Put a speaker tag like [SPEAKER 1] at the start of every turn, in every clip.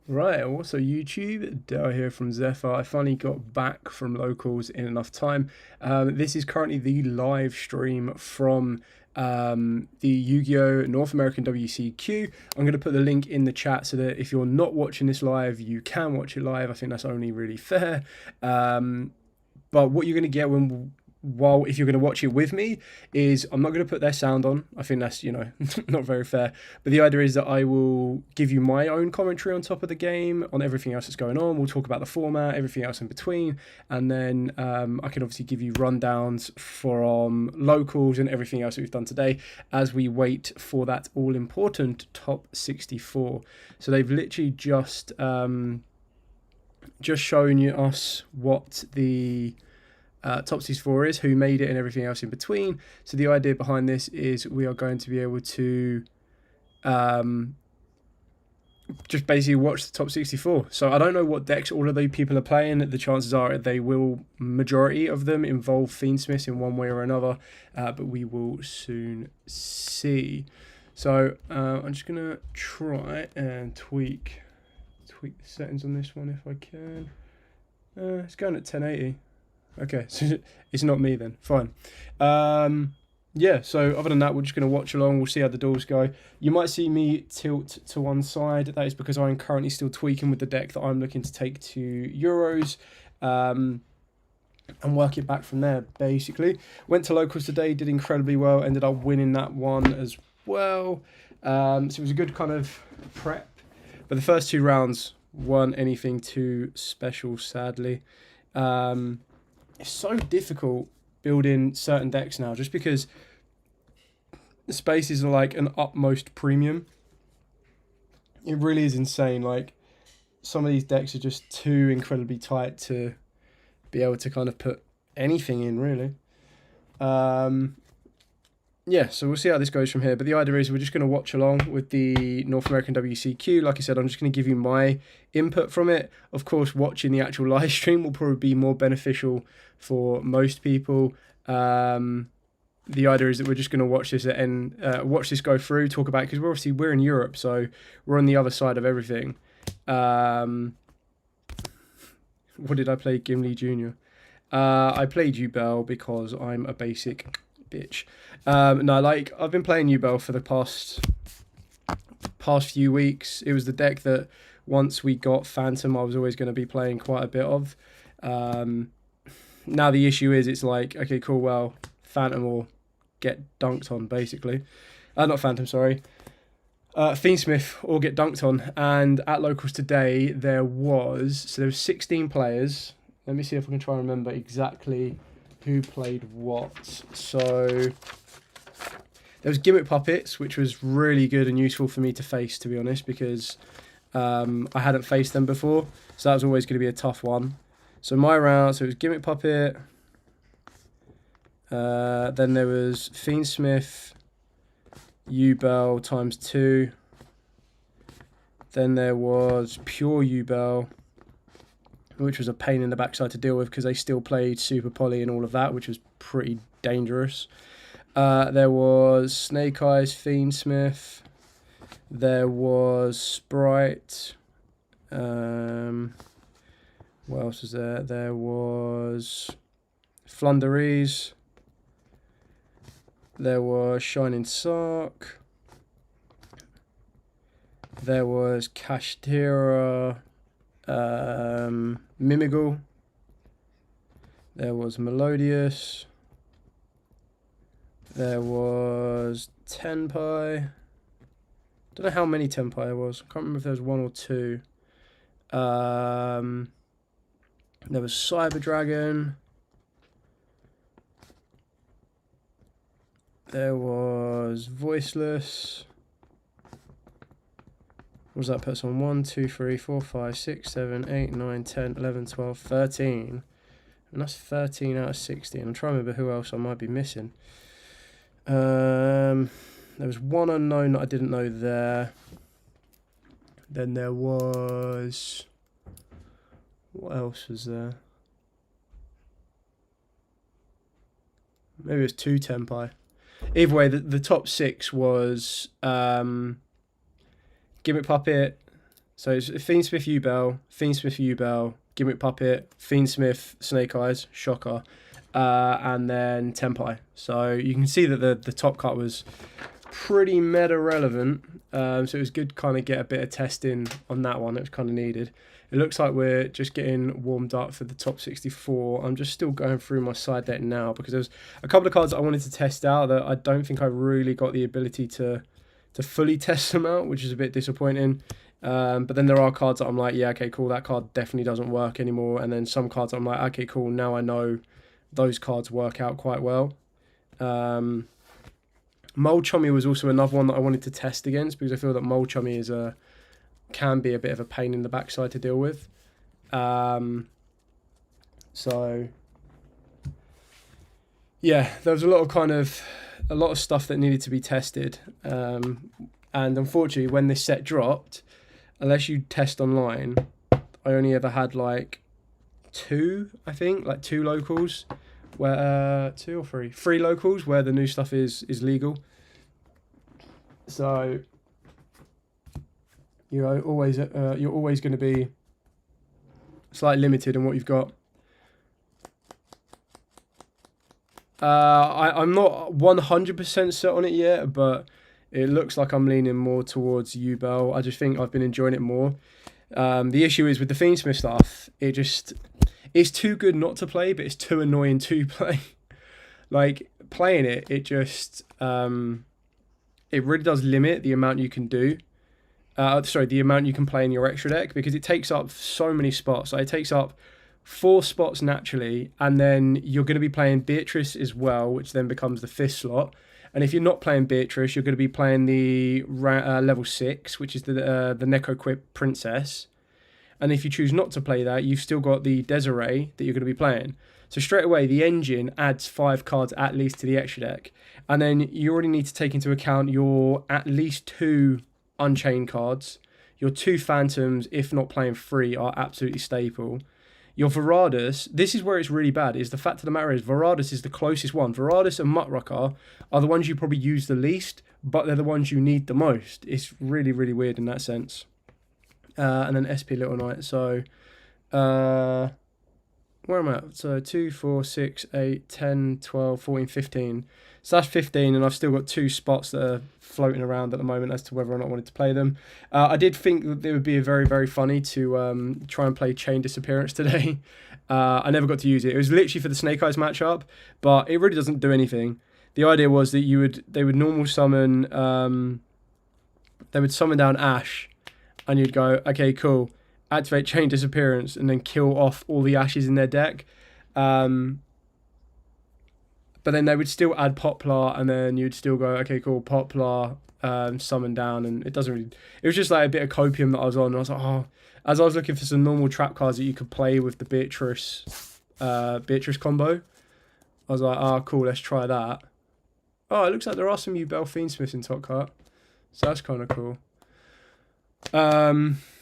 [SPEAKER 1] Right, also YouTube, Dale here from Zephyr. I finally got back from locals in enough time. This is currently the live stream from the Yu-Gi-Oh! North American WCQ. I'm going to put the link in the chat so that if you're not watching this live, you can watch it live. I think that's only really fair. But what you're going to get if you're going to watch it with me is I'm not going to put their sound on. I think that's not very fair. But the idea is that I will give you my own commentary on top of the game, on everything else that's going on. We'll talk about the format, everything else in between, and then I can obviously give you rundowns from locals and everything else that we've done today as we wait for that all important top 64. So they've literally just shown us what the top 64 is, who made it, and everything else in between. So the idea behind this is we are going to be able to just basically watch the top 64. So I don't know what decks all of those people are playing. The chances are they will, majority of them, involve Fiendsmiths in one way or another, but we will soon see. So I'm just gonna try and tweak the settings on this one if I can. It's going at 1080. Okay, so it's not me then. Fine. Yeah, so other than that, we're just going to watch along. We'll see how the duels go. You might see me tilt to one side. That is because I'm currently still tweaking with the deck that I'm looking to take to Euros. And work it back from there, basically. Went to locals today, did incredibly well. Ended up winning that one as well. So it was a good kind of prep. But the first two rounds weren't anything too special, sadly. It's so difficult building certain decks now just because the spaces are like an utmost premium. It really is insane. Like, some of these decks are just too incredibly tight to be able to kind of put anything in, really. Yeah, so we'll see how this goes from here. But the idea is we're just going to watch along with the North American WCQ. Like I said, I'm just going to give you my input from it. Of course, watching the actual live stream will probably be more beneficial for most people. The idea is that we're just going to watch this watch this go through, talk about it, because we're in Europe, so we're on the other side of everything. What did I play? Gimli Jr. I played Ubel because I'm a basic bitch. No, like, I've been playing Ubel for the past few weeks. It was the deck that once we got Phantom, I was always going to be playing quite a bit of. Now the issue is, it's like, okay, cool, well, Phantom will get dunked on, basically. Not Phantom, sorry. Fiendsmith all get dunked on. And at locals today, there was 16 players. Let me see if I can try and remember exactly who played what. So there was Gimmick Puppets, which was really good and useful for me to face, to be honest, because I hadn't faced them before. So that was always going to be a tough one. So my round, so it was Gimmick Puppet. Then there was Fiendsmith, Ubel times 2. Then there was Pure Ubel, which was a pain in the backside to deal with because they still played Super Poly and all of that, which was pretty dangerous. There was Snake Eyes, Fiendsmith. There was Sprite. What else was there? There was Flunderies. There was Shining Sark. There was Kashtira, Mimigal. There was Melodious. There was Tenpai. Don't know how many Tenpai there was. I can't remember if there was one or two. There was Cyber Dragon. There was Voiceless. What was that person? 1, 2, 3, 4, 5, 6, 7, 8, 9, 10, 11, 12, 13. And that's 13 out of 16. I'm trying to remember who else I might be missing. There was one unknown that I didn't know there. Then there was... What else was there? Maybe it was 2 Tenpai. Either way, the top 6 was Gimmick Puppet, So it's Fiendsmith U-Bell, Fiendsmith U-Bell, Gimmick Puppet, Fiendsmith Snake Eyes, Shocker, and then Tenpai. So you can see that the top cut was pretty meta relevant. So it was good to kind of get a bit of testing on that one. It was kind of needed. It looks like we're just getting warmed up for the top 64. I'm just still going through my side deck now because there's a couple of cards that I wanted to test out that I don't think I really got the ability to fully test them out, which is a bit disappointing. But then there are cards that I'm like, yeah, okay, cool, that card definitely doesn't work anymore. And then some cards I'm like, okay, cool, now I know those cards work out quite well. Mold Chummy was also another one that I wanted to test against because I feel that Mold Chummy can be a bit of a pain in the backside to deal with. So yeah, there was a lot of stuff that needed to be tested. And unfortunately, when this set dropped, unless you test online, I only ever had like two locals where 2 or 3 locals where the new stuff is legal. So you're always going to be slightly limited in what you've got. I'm not 100% set on it yet, but it looks like I'm leaning more towards U-Bell. I just think I've been enjoying it more. The issue is with the Fiendsmith stuff, it's too good not to play, but it's too annoying to play. Like, playing it just, it really does limit the amount you can do. The amount you can play in your extra deck, because it takes up so many spots. Like, it takes up 4 spots naturally, and then you're going to be playing Beatrice as well, which then becomes the 5th slot. And if you're not playing Beatrice, you're going to be playing the level 6, which is the NAWCQ Princess. And if you choose not to play that, you've still got the Desiree that you're going to be playing. So straight away, the engine adds 5 cards at least to the extra deck. And then you already need to take into account your at least 2 Unchained cards. Your 2 Phantoms, if not playing free, are absolutely staple. Your Varadus, this is where it's really bad, is the fact of the matter is Varadus is the closest one. Varadus and Muttrucker are the ones you probably use the least, but they're the ones you need the most. It's really, really weird in that sense. And then SP Little Knight. So, where am I at? So 2, 4, 6, 8, 10, 12, 14, 15. So that's 15, and I've still got 2 spots that are floating around at the moment as to whether or not I wanted to play them. I did think that it would be very, very funny to try and play Chain Disappearance today. I never got to use it. It was literally for the Snake Eyes matchup, but it really doesn't do anything. The idea was that they would normal summon, they would summon down Ash, and you'd go, okay, cool, activate Chain Disappearance, and then kill off all the Ashes in their deck. But then they would still add Poplar, and then you'd still go, okay, cool, Poplar, summon down, and it was just like a bit of copium that I was on, and I was like, oh, as I was looking for some normal trap cards that you could play with the Beatrice combo, I was like, oh, cool, let's try that. Oh, it looks like there are some U-Bell Fiendsmiths in top cut, so that's kind of cool.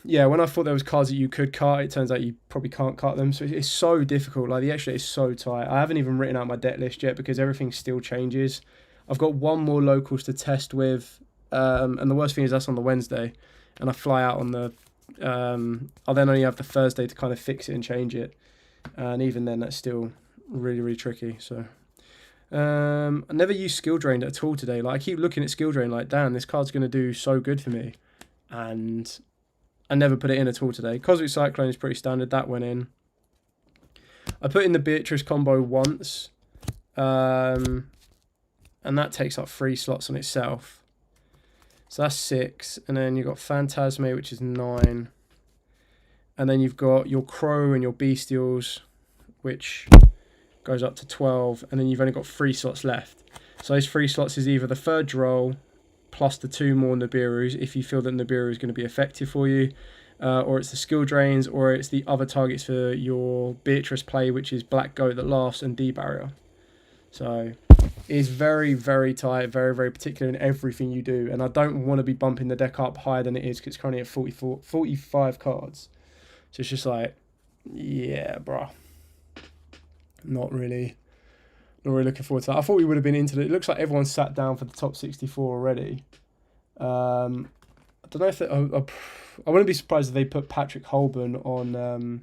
[SPEAKER 1] Yeah, when I thought there was cards that you could cut, it turns out you probably can't cut them. So it's so difficult. Like, the extra is so tight. I haven't even written out my deck list yet because everything still changes. I've got 1 more locals to test with, and the worst thing is that's on the Wednesday, and I fly out on the. I'll then only have the Thursday to kind of fix it and change it, and even then that's still really, really tricky. So. I never used Skill Drain at all today. Like, I keep looking at Skill Drain like, damn, this card's going to do so good for me. And I never put it in at all today. Cosmic Cyclone is pretty standard. That went in. I put in the Beatrice combo once. And that takes up 3 slots on itself. So that's 6. And then you've got Phantasme, which is 9. And then you've got your Crow and your Bestials, which goes up to 12. And then you've only got 3 slots left. So those 3 slots is either the 3rd roll, plus the 2 more Nibiru's, if you feel that Nibiru is going to be effective for you, or it's the skill drains, or it's the other targets for your Beatrice play, which is Black Goat that laughs and D-Barrier. So it's very, very tight, very, very particular in everything you do, and I don't want to be bumping the deck up higher than it is because it's currently at 45 cards. So it's just like, yeah, bruh. Not really looking forward to that. I thought we would have been into it. It looks like everyone's sat down for the top 64 already. I don't know if I wouldn't be surprised if they put Patrick Holborn on.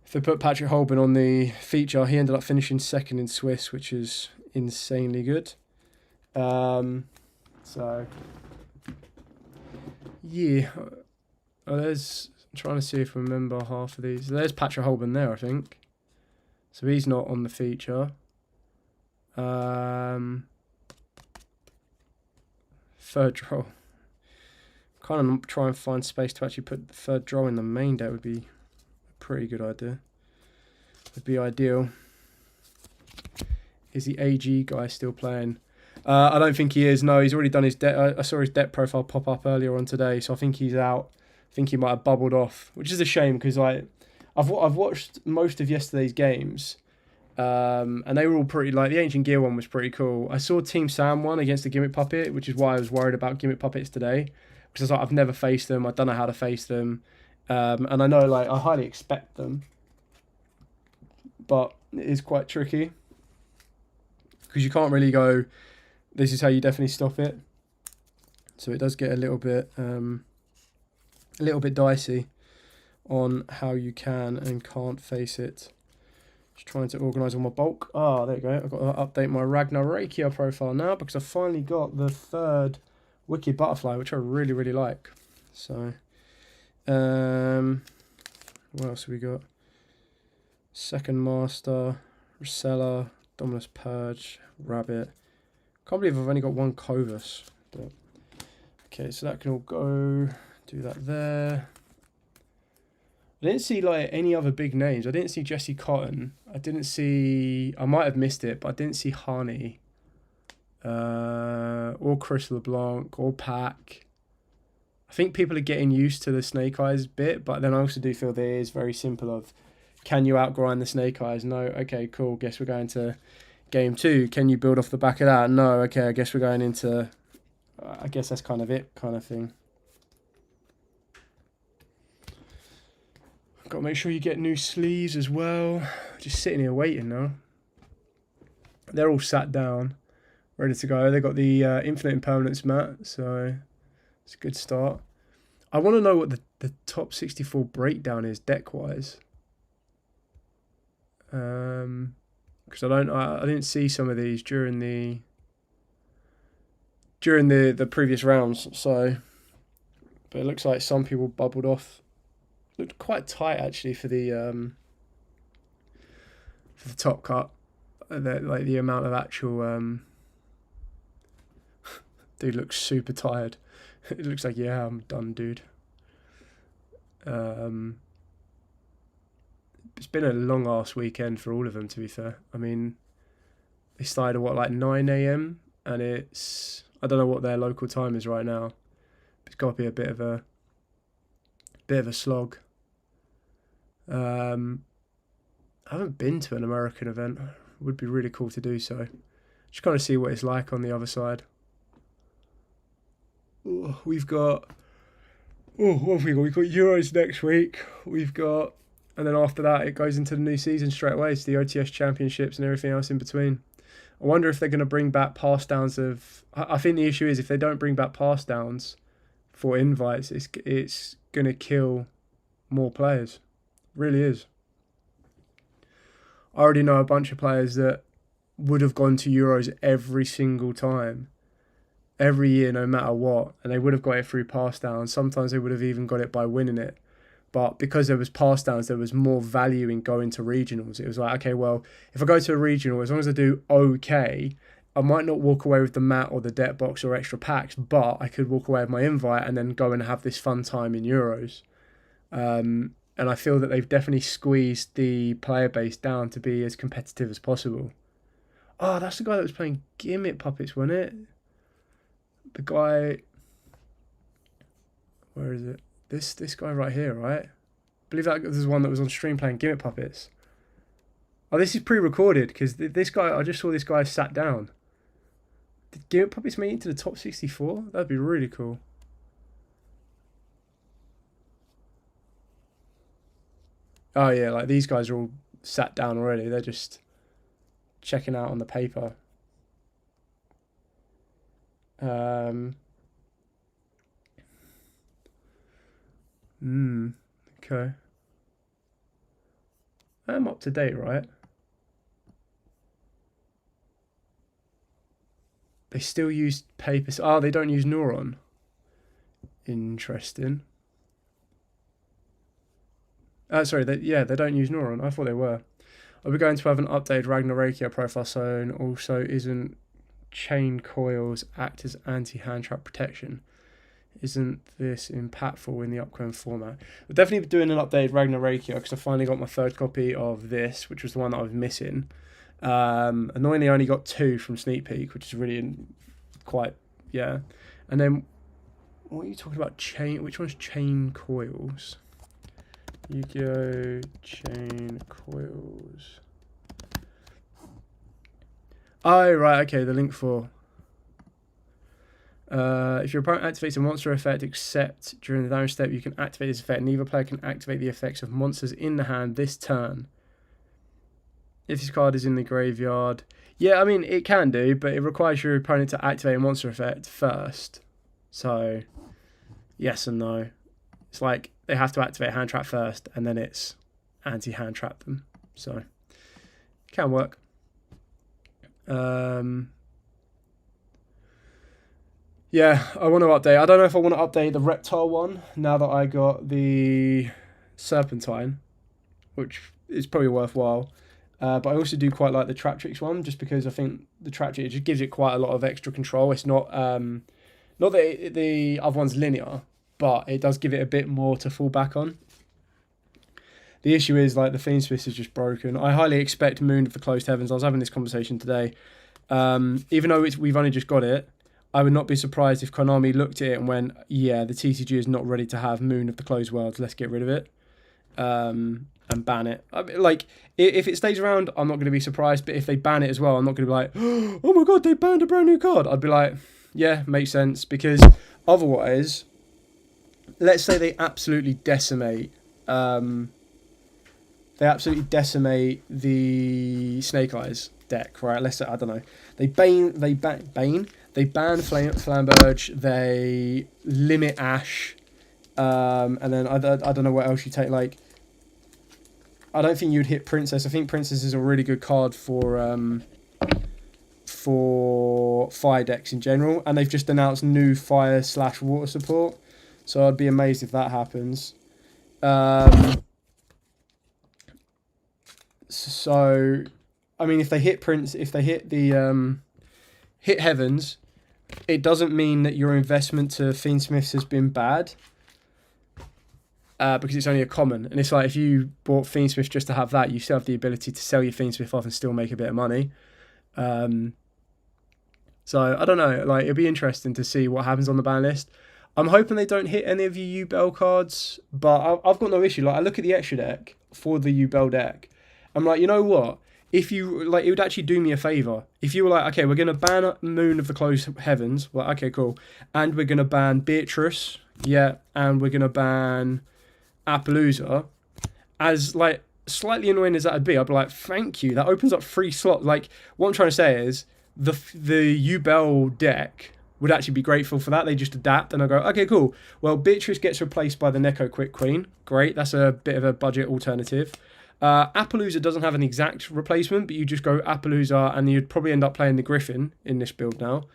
[SPEAKER 1] If they put Patrick Holborn on the feature, he ended up finishing second in Swiss, which is insanely good. So yeah, there's. I'm trying to see if I remember half of these. There's Patrick Holborn there, I think. So he's not on the feature. Third draw. Kind of try and find space to actually put the third draw in the main deck would be a pretty good idea. Would be ideal. Is the AG guy still playing? I don't think he is. No, he's already done his debt. I saw his debt profile pop up earlier on today, so I think he's out. I think he might have bubbled off, which is a shame because I've watched most of yesterday's games, and they were all pretty. Like the Ancient Gear one was pretty cool. I saw Team Sam one against the Gimmick Puppet, which is why I was worried about Gimmick Puppets today, because I was like, I've never faced them. I don't know how to face them, and I know like I highly expect them, but it is quite tricky because you can't really go. This is how you definitely stop it. So it does get a little bit dicey on how you can and can't face it. Just trying to organise all my bulk. Ah, there you go. I've got to update my YUGIOH profile now because I finally got the third Wicked Butterfly, which I really, really like. So, what else have we got? Second Master, Reseller, Dominus Purge, Rabbit. Can't believe I've only got one Covus. But okay, so that can all go. Do that there. I didn't see like any other big names. I didn't see Jesse Cotton. I didn't see. I might have missed it, but I didn't see Harney. Or Chris LeBlanc or Pack. I think people are getting used to the Snake Eyes bit, but then I also do feel there is very simple of, can you outgrind the Snake Eyes? No. Okay, cool. Guess we're going to game 2. Can you build off the back of that? No. Okay, I guess we're going into. I guess that's kind of it, kind of thing. Got to make sure you get new sleeves as well. Just sitting here waiting now. They're all sat down, ready to go. They got the Infinite Impermanence mat, so it's a good start. I want to know what the top 64 breakdown is deck-wise. Because I didn't see some of these during the previous rounds. So, but it looks like some people bubbled off. Looked quite tight actually for the top cut. Like the amount of actual dude looks super tired. It looks like, yeah, I'm done, dude. It's been a long ass weekend for all of them, to be fair. I mean, they started at what, like 9 AM, and it's, I don't know what their local time is right now. It's got to be a bit of a slog. I haven't been to an American event. It would be really cool to do so. Just kind of see what it's like on the other side. Oh, we've got. Oh, what have we got? We've got Euros next week. We've got, and then after that, it goes into the new season straight away. It's the OTS Championships and everything else in between. I wonder if they're going to bring back pass downs of. I think the issue is if they don't bring back pass downs for invites, it's going to kill more players. Really is. I already know a bunch of players that would have gone to Euros every single time, every year, no matter what, and they would have got it through pass downs. Sometimes they would have even got it by winning it. But because there was pass downs, there was more value in going to regionals. It was like, okay, well, if I go to a regional, as long as I do okay, I might not walk away with the mat or the debt box or extra packs, but I could walk away with my invite and then go and have this fun time in Euros. And I feel that they've definitely squeezed the player base down to be as competitive as possible. Oh, that's the guy that was playing Gimmick Puppets, wasn't it? The guy... Where is it? This guy right here, right? I believe that was one that was on stream playing Gimmick Puppets. Oh, this is pre-recorded, because this guy... I just saw this guy sat down. Did Gimmick Puppets make it to the top 64? That'd be really cool. Oh yeah, like these guys are all sat down already. They're just checking out on the paper. Okay. I'm up to date, right? They still use paper. Oh, they don't use Neuron. Interesting. Sorry, they don't use Neuron. I thought they were. Are we going to have an updated YUGIOH profile zone? Also, isn't chain coils act as anti-hand trap protection? Isn't this impactful in the upcoming format? We're definitely doing an updated YUGIOH because I finally got my third copy of this, which was the one that I was missing. Annoyingly, I only got 2 from Sneak Peek, which is really quite, yeah. And then, what are you talking about? Chain? Which one's chain coils? YUGIOH chain coils. Oh, right, okay, the link for. If your opponent activates a monster effect except during the damage step, you can activate this effect. Neither player can activate the effects of monsters in the hand this turn. If this card is in the graveyard. Yeah, I mean, it can do, but it requires your opponent to activate a monster effect first. So, yes and no. It's like they have to activate hand trap first, and then it's anti-hand trap them. So, it can work. Yeah, I want to update. I don't know if I want to update the reptile one now that I got the serpentine, which is probably worthwhile. But I also do quite like the Trap Tricks one, just because I think the Trap Trick just gives it quite a lot of extra control. It's not not that the other one's linear, but it does give it a bit more to fall back on. The issue is, like, the Fiendsmith is just broken. I highly expect Moon of the Closed Heavens. I was having this conversation today. Even though we've only just got it, I would not be surprised if Konami looked at it and went, yeah, the TCG is not ready to have Moon of the Closed Worlds. Let's get rid of it. And ban it. I mean, like, if it stays around, I'm not going to be surprised. But if they ban it as well, I'm not going to be like, oh my god, they banned a brand new card. I'd be like, yeah, makes sense. Because otherwise, let's say they absolutely decimate. They absolutely decimate the Snake Eyes deck, right? Let's say, I don't know. They ban Flamberge. They limit Ash. And then I don't know what else you take. Like, I don't think you'd hit Princess. I think Princess is a really good card for fire decks in general. And they've just announced new fire/water support. So I'd be amazed if that happens. So, I mean, if they hit hit Heavens, it doesn't mean that your investment to Fiendsmiths has been bad. Because it's only a common. And it's like, if you bought Fiendsmith just to have that, you still have the ability to sell your Fiendsmith off and still make a bit of money. So, I don't know. Like, it'll be interesting to see what happens on the ban list. I'm hoping they don't hit any of your Yubel cards, but I've got no issue. Like, I look at the extra deck for the Yubel deck. I'm like, you know what? If you, like, it would actually do me a favour. If you were like, okay, we're going to ban Moon of the Closed Heavens. Well, okay, cool. And we're going to ban Beatrice. Yeah. And we're going to ban Appaloosa. As, like, slightly annoying as that would be, I'd be like, thank you. That opens up 3 slots. Like, what I'm trying to say is, the Yubel deck would actually be grateful for that. They just adapt, and I go, okay, cool. Well, Beatrice gets replaced by the Neko Quick Queen. Great, that's a bit of a budget alternative. Appaloosa doesn't have an exact replacement, but you just go Appaloosa, and you'd probably end up playing the Griffin in this build now.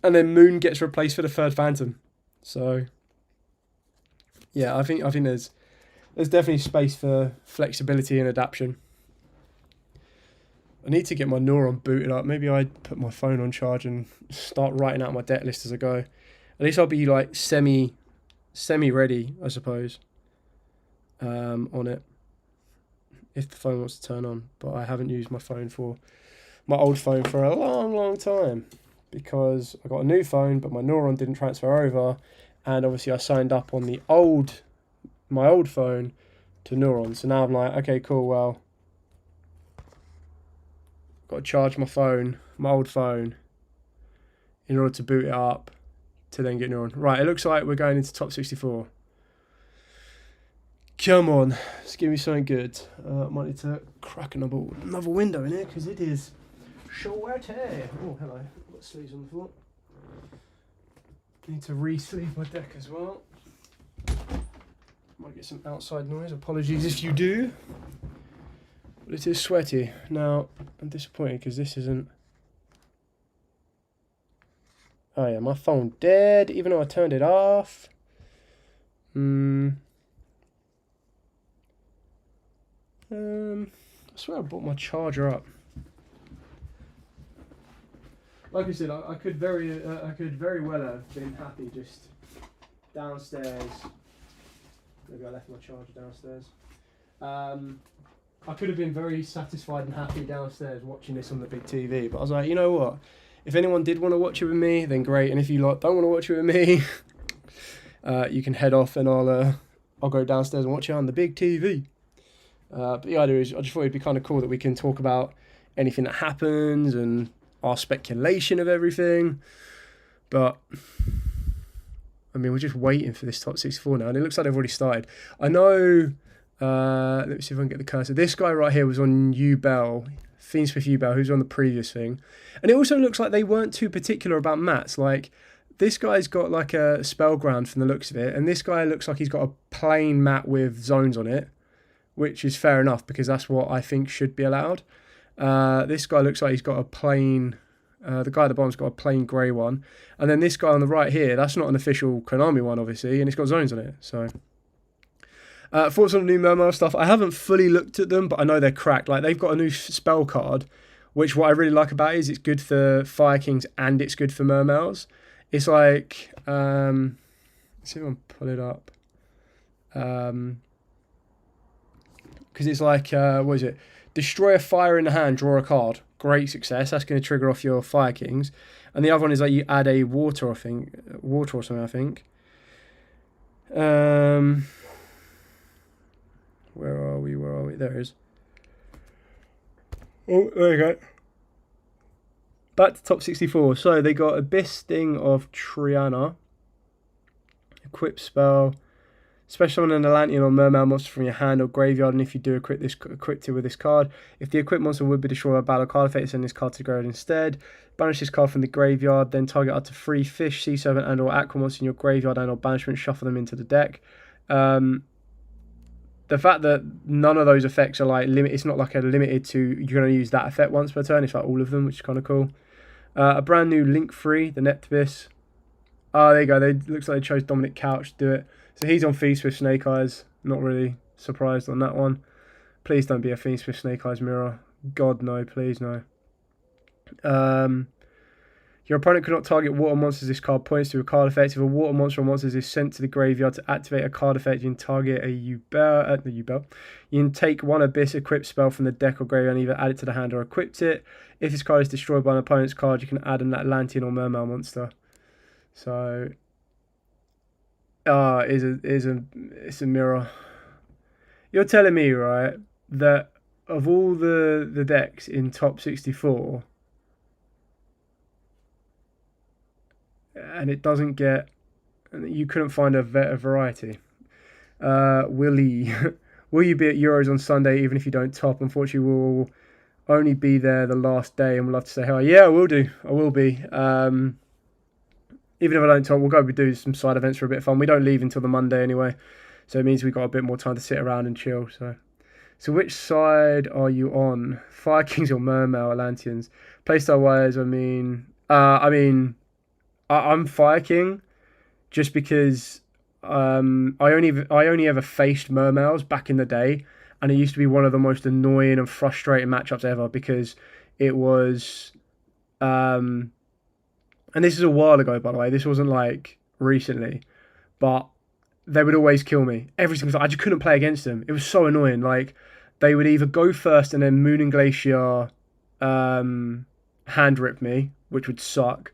[SPEAKER 1] And then Moon gets replaced for the third Phantom. So, yeah, I think there's definitely space for flexibility and adaptation. I need to get my Neuron booted up. Maybe I'd put my phone on charge and start writing out my deck list as I go. At least I'll be like semi ready, I suppose, on it, if the phone wants to turn on. But I haven't used my old phone for a long time, because I got a new phone, but my Neuron didn't transfer over, and obviously I signed up on my old phone to Neuron. So now I'm like, okay, cool, well, got to charge my old phone, in order to boot it up to then get Neuron. Right, it looks like we're going into top 64. Come on, let's give me something good. I might need to crack another window in here, because it is sweaty. Oh, hello. I've got sleeves on the floor. Need to re-sleeve my deck as well. Might get some outside noise. Apologies if you do. But it is sweaty. Now, I'm disappointed because this isn't... Oh yeah, my phone dead, even though I turned it off. I swear I brought my charger up. Like I said, I could very well have been happy just downstairs. Maybe I left my charger downstairs. I could have been very satisfied and happy downstairs watching this on the big TV, but I was like, you know what? If anyone did want to watch it with me, then great. And if you don't want to watch it with me, you can head off and I'll go downstairs and watch it on the big TV. But the idea is, I just thought it'd be kind of cool that we can talk about anything that happens and our speculation of everything. But I mean, we're just waiting for this top 64 now, and it looks like they've already started. I know. Let me see if I can get the cursor. This guy right here was on Ubel, Fiendsmith Ubel, who's on the previous thing, and it also looks like they weren't too particular about mats. Like, this guy's got like a spellground from the looks of it, and this guy looks like he's got a plain mat with zones on it, which is fair enough because that's what I think should be allowed. This guy looks like he's got a plain... the guy at the bottom's got a plain grey one. And then this guy on the right here, that's not an official Konami one, obviously, and it's got zones on it. So, thoughts on the new Mermail stuff? I haven't fully looked at them, but I know they're cracked. Like, they've got a new spell card, which what I really like about it is it's good for Fire Kings and it's good for Mermails. It's like... let's see if I can pull it up. Because it's like, what is it? Destroy a fire in the hand, draw a card. Great success. That's going to trigger off your Fire Kings. And the other one is like you add a water, or something, I think. Where are we? There it is. Oh, there you go. Back to top 64. So they got Abyss Sting of Triana. Equip spell. Special summon an Atlantean or Mermail monster from your hand or graveyard, and if you do equip it with this card. If the equipped monster would be destroyed by battle card effect, send this card to the graveyard instead. Banish this card from the graveyard, then target up to 3 fish, sea serpent and or aqua monsters in your graveyard and or banishment, shuffle them into the deck. The fact that none of those effects are like limit, it's not like a limited to you're going to use that effect once per turn, it's like all of them, which is kind of cool. A brand new Link Free, the Neptibus. Oh, there you go. Looks like they chose Dominic Couch to do it. So he's on Feast with Snake Eyes. Not really surprised on that one. Please don't be a Feast with Snake Eyes mirror. God, no. Please, no. Your opponent cannot target water monsters. This card points to a card effect. If a water monster or monster is sent to the graveyard to activate a card effect, you can target a Ubel. You can take one Abyss equipped spell from the deck or graveyard and either add it to the hand or equip it. If this card is destroyed by an opponent's card, you can add an Atlantean or Mermail monster. So... it's a mirror. You're telling me, right, that of all the decks in top 64, and it doesn't get, you couldn't find a variety. Will you be at Euros on Sunday even if you don't top? Unfortunately, we'll only be there the last day, and we'll have to say hi. Yeah, I will do. I will be. Even if I don't talk, we'll go do some side events for a bit of fun. We don't leave until the Monday anyway, so it means we've got a bit more time to sit around and chill. So which side are you on? Fire Kings or Mermail Atlanteans? Playstyle wise, I'm Fire King, just because I only ever faced Mermails back in the day, and it used to be one of the most annoying and frustrating matchups ever because it was. And this is a while ago, by the way. This wasn't like recently, but they would always kill me every single time. I just couldn't play against them. It was so annoying. Like, they would either go first and then Moon and Glacier hand rip me, which would suck,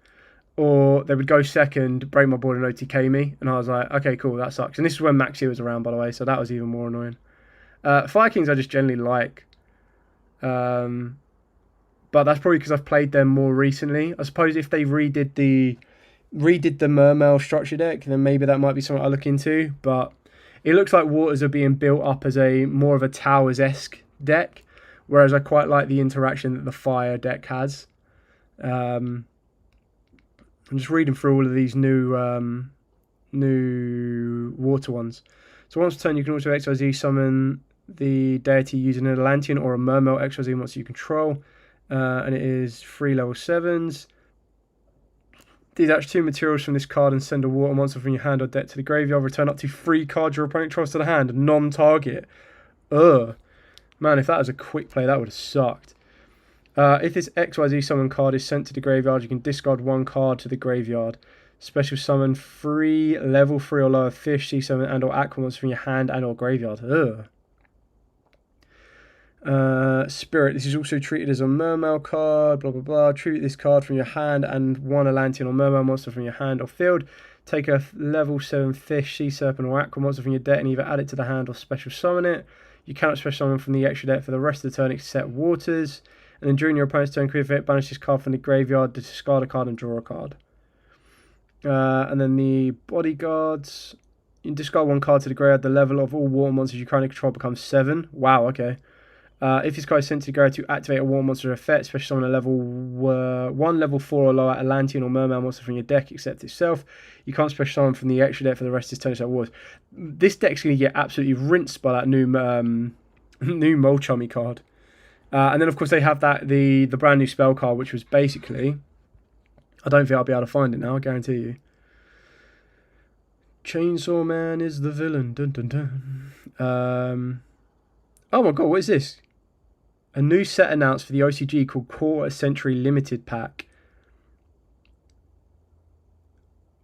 [SPEAKER 1] or they would go second, break my board and OTK me, and I was like, okay, cool, that sucks. And this is when Maxi was around, by the way, so that was even more annoying. Fire Kings I just generally like. But that's probably because I've played them more recently. I suppose if they redid the Mermail structure deck, then maybe that might be something I look into. But it looks like Waters are being built up as a more of a Towers-esque deck, whereas I quite like the interaction that the Fire deck has. I'm just reading through all of these new water ones. So once per turn, you can also XYZ summon the deity using an Atlantean or a Mermail XYZ monster you control. And it is 3 level 7s. Detach 2 materials from this card and send a water monster from your hand or deck to the graveyard. Return up to 3 cards your opponent controls to the hand. Non-target. Ugh. Man, if that was a quick play, that would have sucked. If this XYZ summon card is sent to the graveyard, you can discard 1 card to the graveyard. Special summon 3 level 3 or lower fish, sea summon and or aqua monsters from your hand and or graveyard. Ugh. Spirit, this is also treated as a Mermail card, blah blah blah. Treat this card from your hand and 1 Atlantean or Mermail monster from your hand or field. Take a level 7 fish, sea serpent or aqua monster from your deck and either add it to the hand or special summon it. You cannot special summon from the extra deck for the rest of the turn except waters. And then during your opponent's turn, create effect, banish this card from the graveyard, discard a card and draw a card. And then the bodyguards, you can discard 1 card to the graveyard. The level of all water monsters you currently control becomes 7. Wow, okay. If this card is sent to the graveyard to activate a water monster effect, special summon a level 1 level 4 or lower Atlantean or Mermail monster from your deck except itself. You can't special summon from the extra deck for the rest of this turn except waters. This deck's going to get absolutely rinsed by that new new Molchummy card. And then of course they have that the brand new spell card, which was basically, I don't think I'll be able to find it now, I guarantee you. Chainsaw Man is the villain. Dun dun dun. Oh my god, what is this? A new set announced for the OCG called Quarter Century Limited Pack.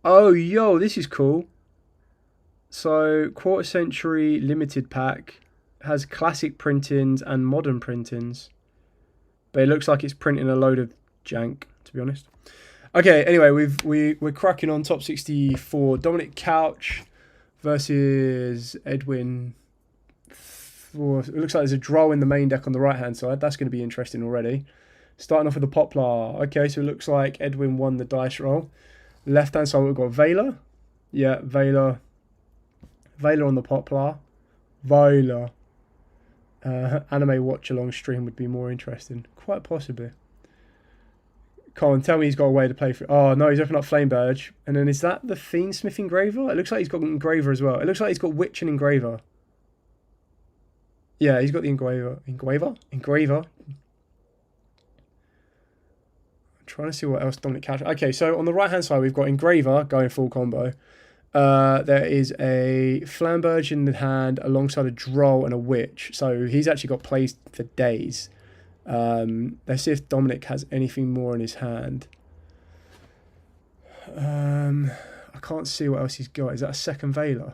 [SPEAKER 1] Oh, yo, this is cool. So, Quarter Century Limited Pack has classic printings and modern printings. But it looks like it's printing a load of jank, to be honest. Okay, anyway, we're cracking on top 64. Dominic Couch versus Edwin. It looks like there's a draw in the main deck on the right-hand side. That's going to be interesting already. Starting off with the Poplar. Okay, so it looks like Edwin won the dice roll. Left-hand side, we've got Veiler. Yeah, Veiler. Veiler on the Poplar. Veiler. Anime watch-along stream would be more interesting. Quite possibly. Come on, tell me he's got a way to play for... Oh, no, he's opened up Flameburge. And then is that the Fiendsmith Engraver? It looks like he's got Engraver as well. It looks like he's got Witch and Engraver. Yeah, he's got the Engraver. Engraver? I'm trying to see what else Dominic Couch... Okay, so on the right-hand side, we've got Engraver going full combo. There is a Flamberge in the hand alongside a Droll and a Witch. So he's actually got plays for days. Let's see if Dominic has anything more in his hand. I can't see what else he's got. Is that a second Veiler?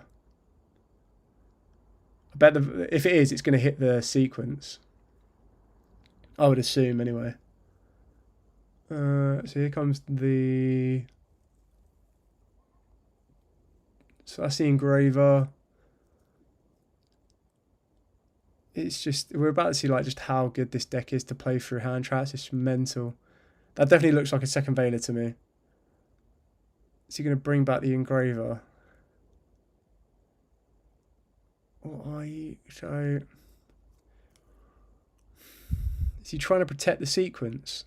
[SPEAKER 1] I bet if it is, it's going to hit the sequence. I would assume, anyway. So here comes the... So that's the Engraver. It's just, we're about to see like just how good this deck is to play through hand traps. It's mental. That definitely looks like a second Veiler to me. Is he going to bring back the Engraver? What are you? So, is he trying to protect the sequence?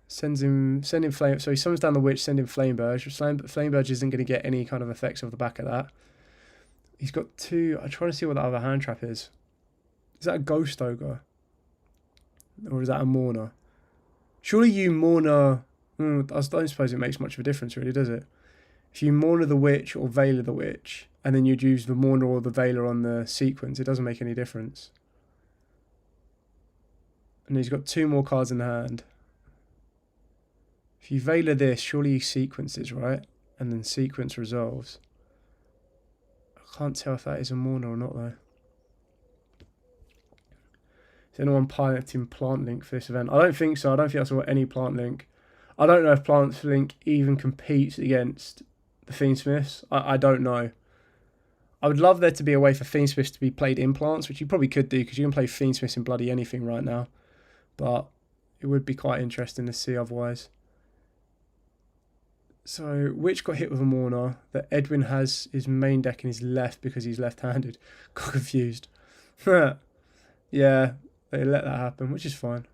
[SPEAKER 1] Send him Flame. So he summons down the Witch, send him Flameburge. Flameburge isn't going to get any kind of effects off the back of that. He's got 2. I'm trying to see what the other hand trap is. Is that a Ghost Ogre? Or is that a Mourner? Surely you Mourner... I don't suppose it makes much of a difference, really, does it? If you Mourner the Witch or Veiler the Witch, and then you'd use the Mourner or the Veiler on the sequence, it doesn't make any difference. And he's got 2 more cards in the hand. If you Veiler this, surely he sequences, right? And then sequence resolves. I can't tell if that is a Mourner or not, though. Is anyone piloting Plant Link for this event? I don't think so. I don't think I saw any Plant Link. I don't know if Plant Link even competes against the Fiendsmiths. I don't know. I would love there to be a way for Fiendsmiths to be played in plants, which you probably could do because you can play Fiendsmiths in bloody anything right now. But it would be quite interesting to see otherwise. So, Witch got hit with a Mourner that Edwin has his main deck in his left because he's left-handed. Got confused. Yeah, they let that happen, which is fine.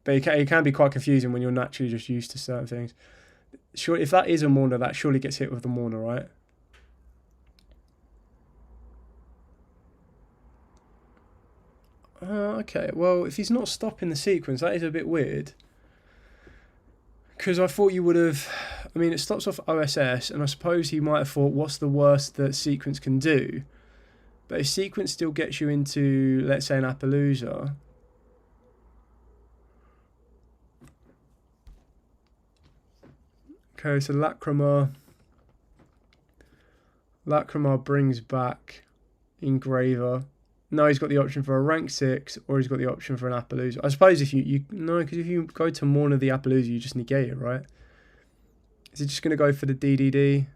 [SPEAKER 1] But it can be quite confusing when you're naturally just used to certain things. Sure, if that is a Mourner, that surely gets hit with the Mourner, right? Okay, well, if he's not stopping the sequence, that is a bit weird. Because I thought you would have... I mean, it stops off OSS, and I suppose he might have thought, what's the worst that sequence can do? But if sequence still gets you into, let's say, an Appaloosa... Okay, so Lacrima brings back Engraver. No, he's got the option for a rank 6, or he's got the option for an Appaloosa. I suppose if no, because if you go to Mourner the Appaloosa, you just negate it, right? Is he just going to go for the DDD?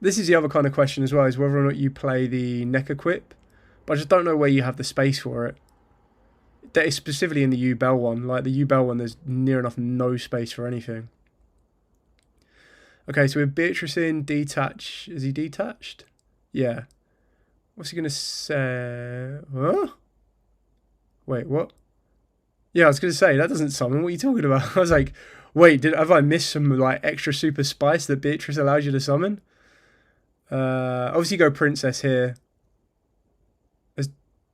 [SPEAKER 1] This is the other kind of question as well, is whether or not you play the neck equip. But I just don't know where you have the space for it. That is specifically in the U-Bell one. Like the U-Bell one, there's near enough no space for anything. Okay, so with Beatrice in, detach. Is he detached? Yeah. What's he going to say? Huh? Wait, what? Yeah, I was going to say, that doesn't summon. What are you talking about? I was like, wait, have I missed some like extra super spice that Beatrice allows you to summon? Obviously go Princess here.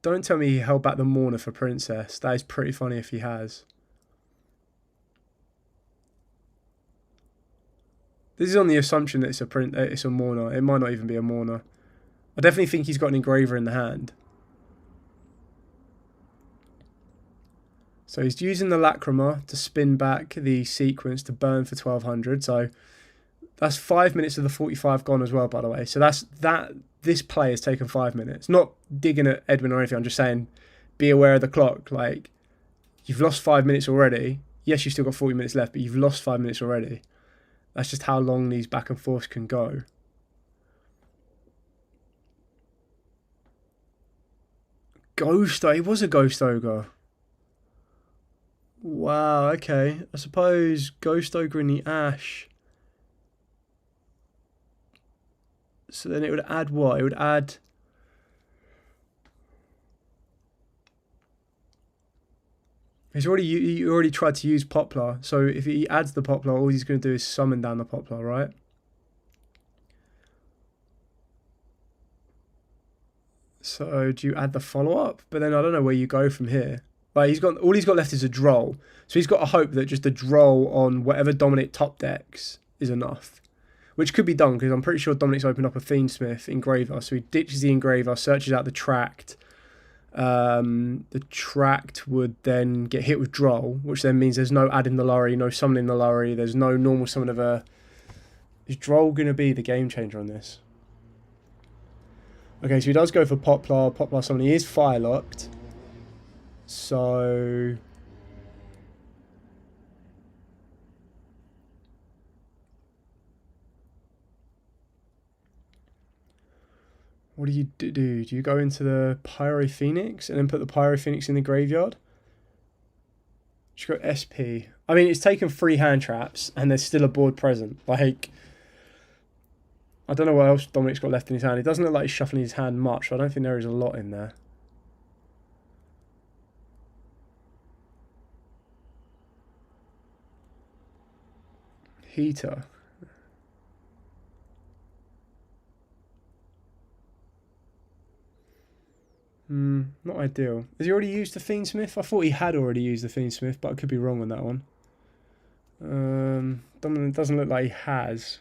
[SPEAKER 1] Don't tell me he held back the Mourner for Princess. That is pretty funny if he has. This is on the assumption that it's a Mourner. It might not even be a Mourner. I definitely think he's got an Engraver in the hand. So he's using the Lacrima to spin back the sequence to burn for 1200. So that's 5 minutes of the 45 gone as well, by the way. So this play has taken 5 minutes. Not digging at Edwin or anything. I'm just saying, be aware of the clock. Like, you've lost 5 minutes already. Yes, you've still got 40 minutes left, but you've lost 5 minutes already. That's just how long these back and forths can go. Ghost, he was a Ghost Ogre. Wow, okay. I suppose Ghost Ogre in the Ash. So then it would add what? It would add... He already tried to use Poplar. So if he adds the Poplar, all he's going to do is summon down the Poplar, right? So do you add the follow-up? But then I don't know where you go from here. Like all he's got left is a Droll. So he's got to hope that just a Droll on whatever Dominic top decks is enough. Which could be done, because I'm pretty sure Dominic's opened up a Fiendsmith Engraver. So he ditches the Engraver, searches out the Tract. The Tract would then get hit with Droll, which then means there's no adding the Lurry, no summoning the Lurry, there's no normal summon of a... Is Droll going to be the game changer on this? Okay, so he does go for Poplar summon. He is fire locked. So... What do you do? Do you go into the Pyro Phoenix and then put the Pyro Phoenix in the graveyard? Just go SP. I mean, it's taken 3 hand traps and there's still a board present. Like, I don't know what else Dominic's got left in his hand. It doesn't look like he's shuffling his hand much, so I don't think there is a lot in there. Heater. Not ideal. Has he already used the Fiendsmith? I thought he had already used the Fiendsmith, but I could be wrong on that one. Doesn't look like he has.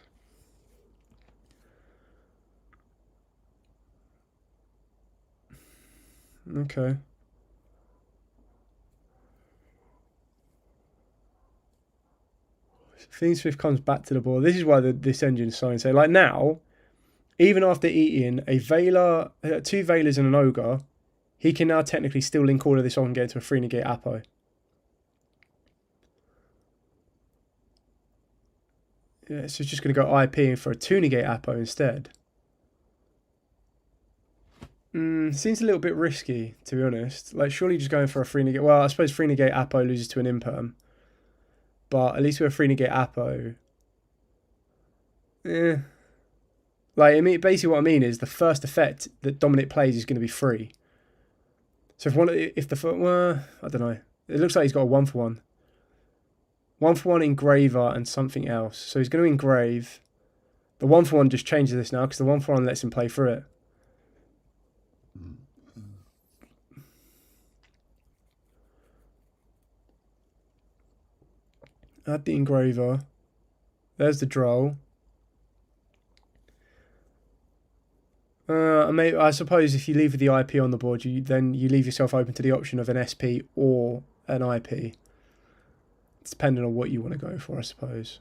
[SPEAKER 1] Okay. Fiendsmith comes back to the board. This is why this engine is so insane. Like now, even after eating a Veiler, 2 Veilers and an Ogre, he can now technically still link all of this on and get into a 3 negate Apo. Yeah, so it's just going to go IP for a 2 negate Apo instead. Seems a little bit risky, to be honest. Like, surely just going for a 3 negate... Well, I suppose 3 negate Apo loses to an Imperm. But at least with a 3 negate Apo... Like, I mean, basically what I mean is the first effect that Dominic plays is going to be free. So I don't know. It looks like he's got a 1-for-1. 1-for-1 Engraver and something else. So he's going to engrave. The 1-for-1 just changes this now because the 1-for-1 lets him play through it. Add the engraver. There's the droll. I suppose if you leave the IP on the board, then you leave yourself open to the option of an SP or an IP. It's depending on what you want to go for, I suppose.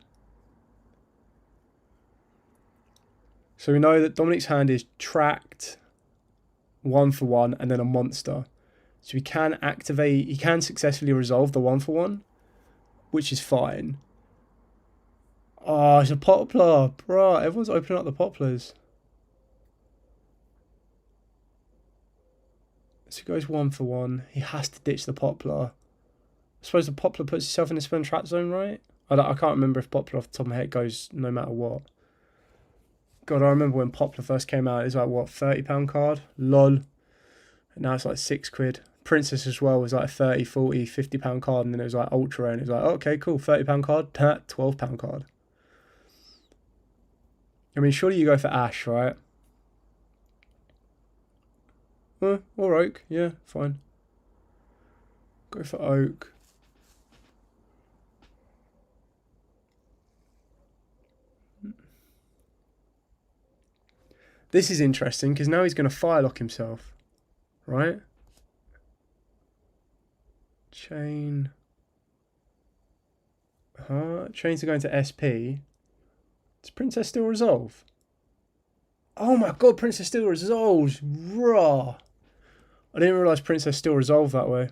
[SPEAKER 1] So we know that Dominic's hand is tracked 1-for-1 and then a monster. So he can activate, he can successfully resolve the 1-for-1, which is fine. Oh, it's a poplar. Bruh, everyone's opening up the poplars. So he goes 1-for-1. He has to ditch the poplar. I suppose the poplar puts itself in the spin trap zone, right? I can't remember if poplar off the top of my head goes no matter what. God, I remember when poplar first came out, it was like, what, £30 card? LOL. And now it's like £6. Princess as well was like a 30, 40, £50 card, and then it was like ultra, and it was like, oh, okay, cool, £30 card, £12 card. I mean, surely you go for Ash, right? Or Oak, yeah, fine. Go for Oak. This is interesting, because now he's going to firelock himself, right? Chain. Chains are going to SP. Does Princess still resolve? Oh my god, Princess still resolves! Raw! I didn't realise Princess still resolved that way.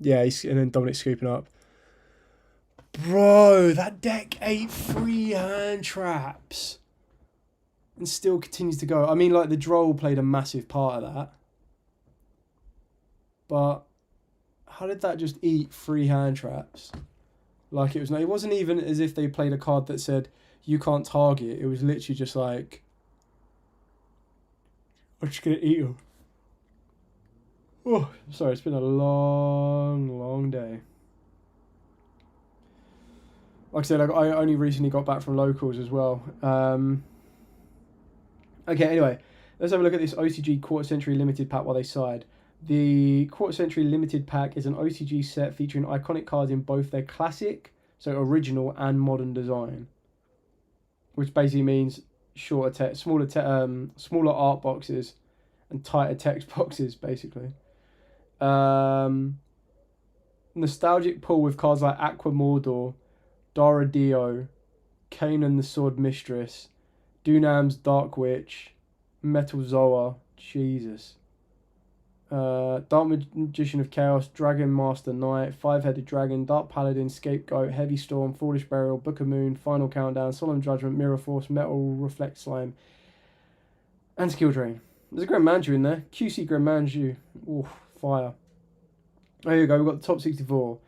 [SPEAKER 1] Yeah, and then Dominic scooping up. Bro, that deck ate 3 hand traps. And still continues to go. I mean, like, the droll played a massive part of that. But how did that just eat 3 hand traps? Like, it wasn't even as if they played a card that said, you can't target. It was literally just like, I'm just going to eat them. Oh, sorry, it's been a long, long day. Like I said, I only recently got back from locals as well. Okay, anyway, let's have a look at this OCG Quarter Century Limited pack while they side. The Quarter Century Limited pack is an OCG set featuring iconic cards in both their classic, so original, and modern design. Which basically means smaller art boxes and tighter text boxes, basically. Nostalgic pull with cards like Aqua Mordor, Dara Dio, Kanan the Sword Mistress, Dunam's Dark Witch, Metal Zoa, Jesus. Dark Magician of Chaos, Dragon Master Knight, Five-Headed Dragon, Dark Paladin, Scapegoat, Heavy Storm, Foolish Burial, Book of Moon, Final Countdown, Solemn Judgment, Mirror Force, Metal Reflect Slime, and Skill Drain. There's a Grand Manju in there. QC Grand Manju. Ooh, fire. There you go, we've got the top 64.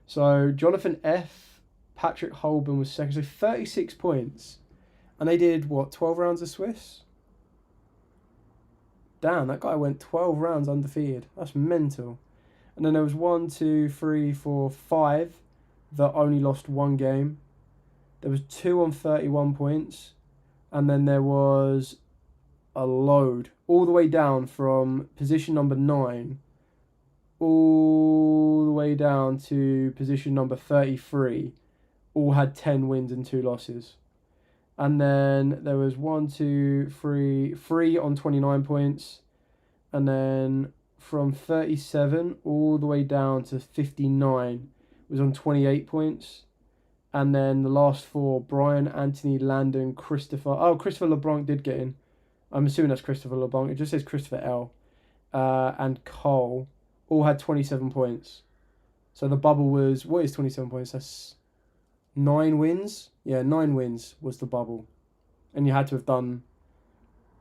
[SPEAKER 1] So, Jonathan F., Patrick Holborn was second, so 36 points. And they did, what, 12 rounds of Swiss? Damn, that guy went 12 rounds undefeated. That's mental. And then there was 1, 2, 3, 4, 5 that only lost 1 game. There was 2 on 31 points. And then there was a load all the way down from position number 9 all the way down to position number 33. All had 10 wins and 2 losses. And then there was 1, 2, 3 on 29 points. And then from 37 all the way down to 59 was on 28 points. And then the last 4, Brian, Anthony, Landon, Christopher. Oh, Christopher LeBlanc did get in. I'm assuming that's Christopher LeBlanc. It just says Christopher L. And Cole all had 27 points. So the bubble was, what is 27 points? That's 9 wins. Yeah, 9 wins was the bubble. And you had to have done,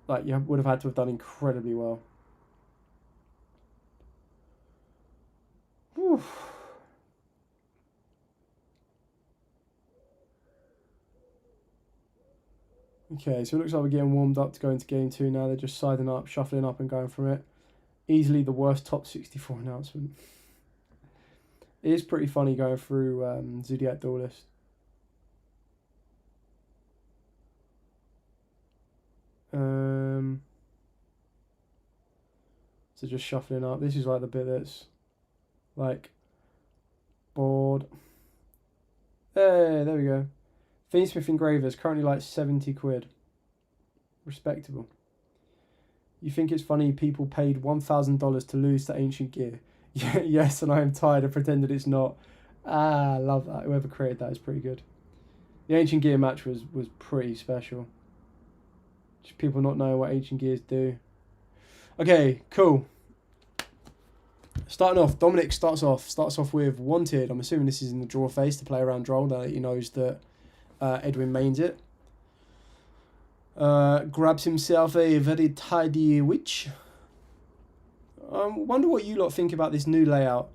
[SPEAKER 1] like, you would have had to have done incredibly well. Whew. Okay, so it looks like we're getting warmed up to go into game 2 now. They're just siding up, shuffling up and going from it. Easily the worst top 64 announcement. It is pretty funny going through Zodiac Duelist. So just shuffling up. This is like the bit that's like bored. Hey, there we go. Fiendsmith Engravers, currently like 70 quid. Respectable. You think it's funny people paid $1,000 to lose to Ancient Gear? Yes, and I am tired of pretending it's not. Ah, I love that. Whoever created that is pretty good. The Ancient Gear match was pretty special. Just people not knowing what Ancient Gears do. Okay, cool. Starting off, Dominic starts off with Wanted. I'm assuming this is in the draw phase to play around draw. That he knows that Edwin mains it. Grabs himself a very tidy witch. Wonder what you lot think about this new layout.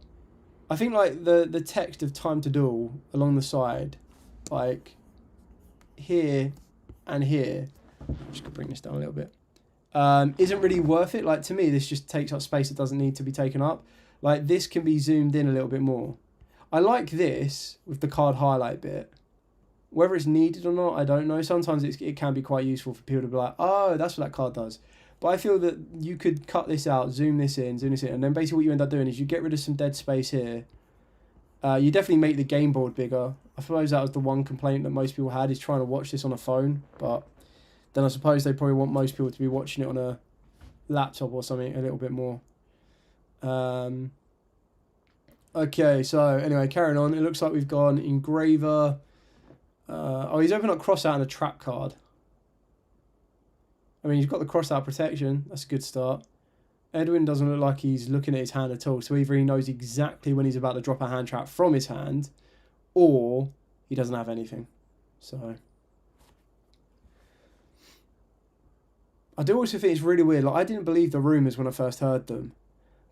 [SPEAKER 1] I think like the text of Time to Duel along the side, like here and here. I'm just gonna bring this down a little bit. Isn't really worth it. Like to me, this just takes up space that doesn't need to be taken up. Like this can be zoomed in a little bit more. I like this with the card highlight bit. Whether it's needed or not, I don't know. Sometimes it can be quite useful for people to be like, oh, that's what that card does. But I feel that you could cut this out, zoom this in, and then basically what you end up doing is you get rid of some dead space here. You definitely make the game board bigger. I suppose that was the one complaint that most people had, is trying to watch this on a phone. But then I suppose they probably want most people to be watching it on a laptop or something a little bit more. Okay, so anyway, carrying on. It looks like we've got an Engraver. Oh, he's opened up Crossout and a Trap card. I mean, he's got the Crossout protection. That's a good start. Edwin doesn't look like he's looking at his hand at all. So either he knows exactly when he's about to drop a hand trap from his hand, or he doesn't have anything. So I do also think it's really weird. Like I didn't believe the rumours when I first heard them.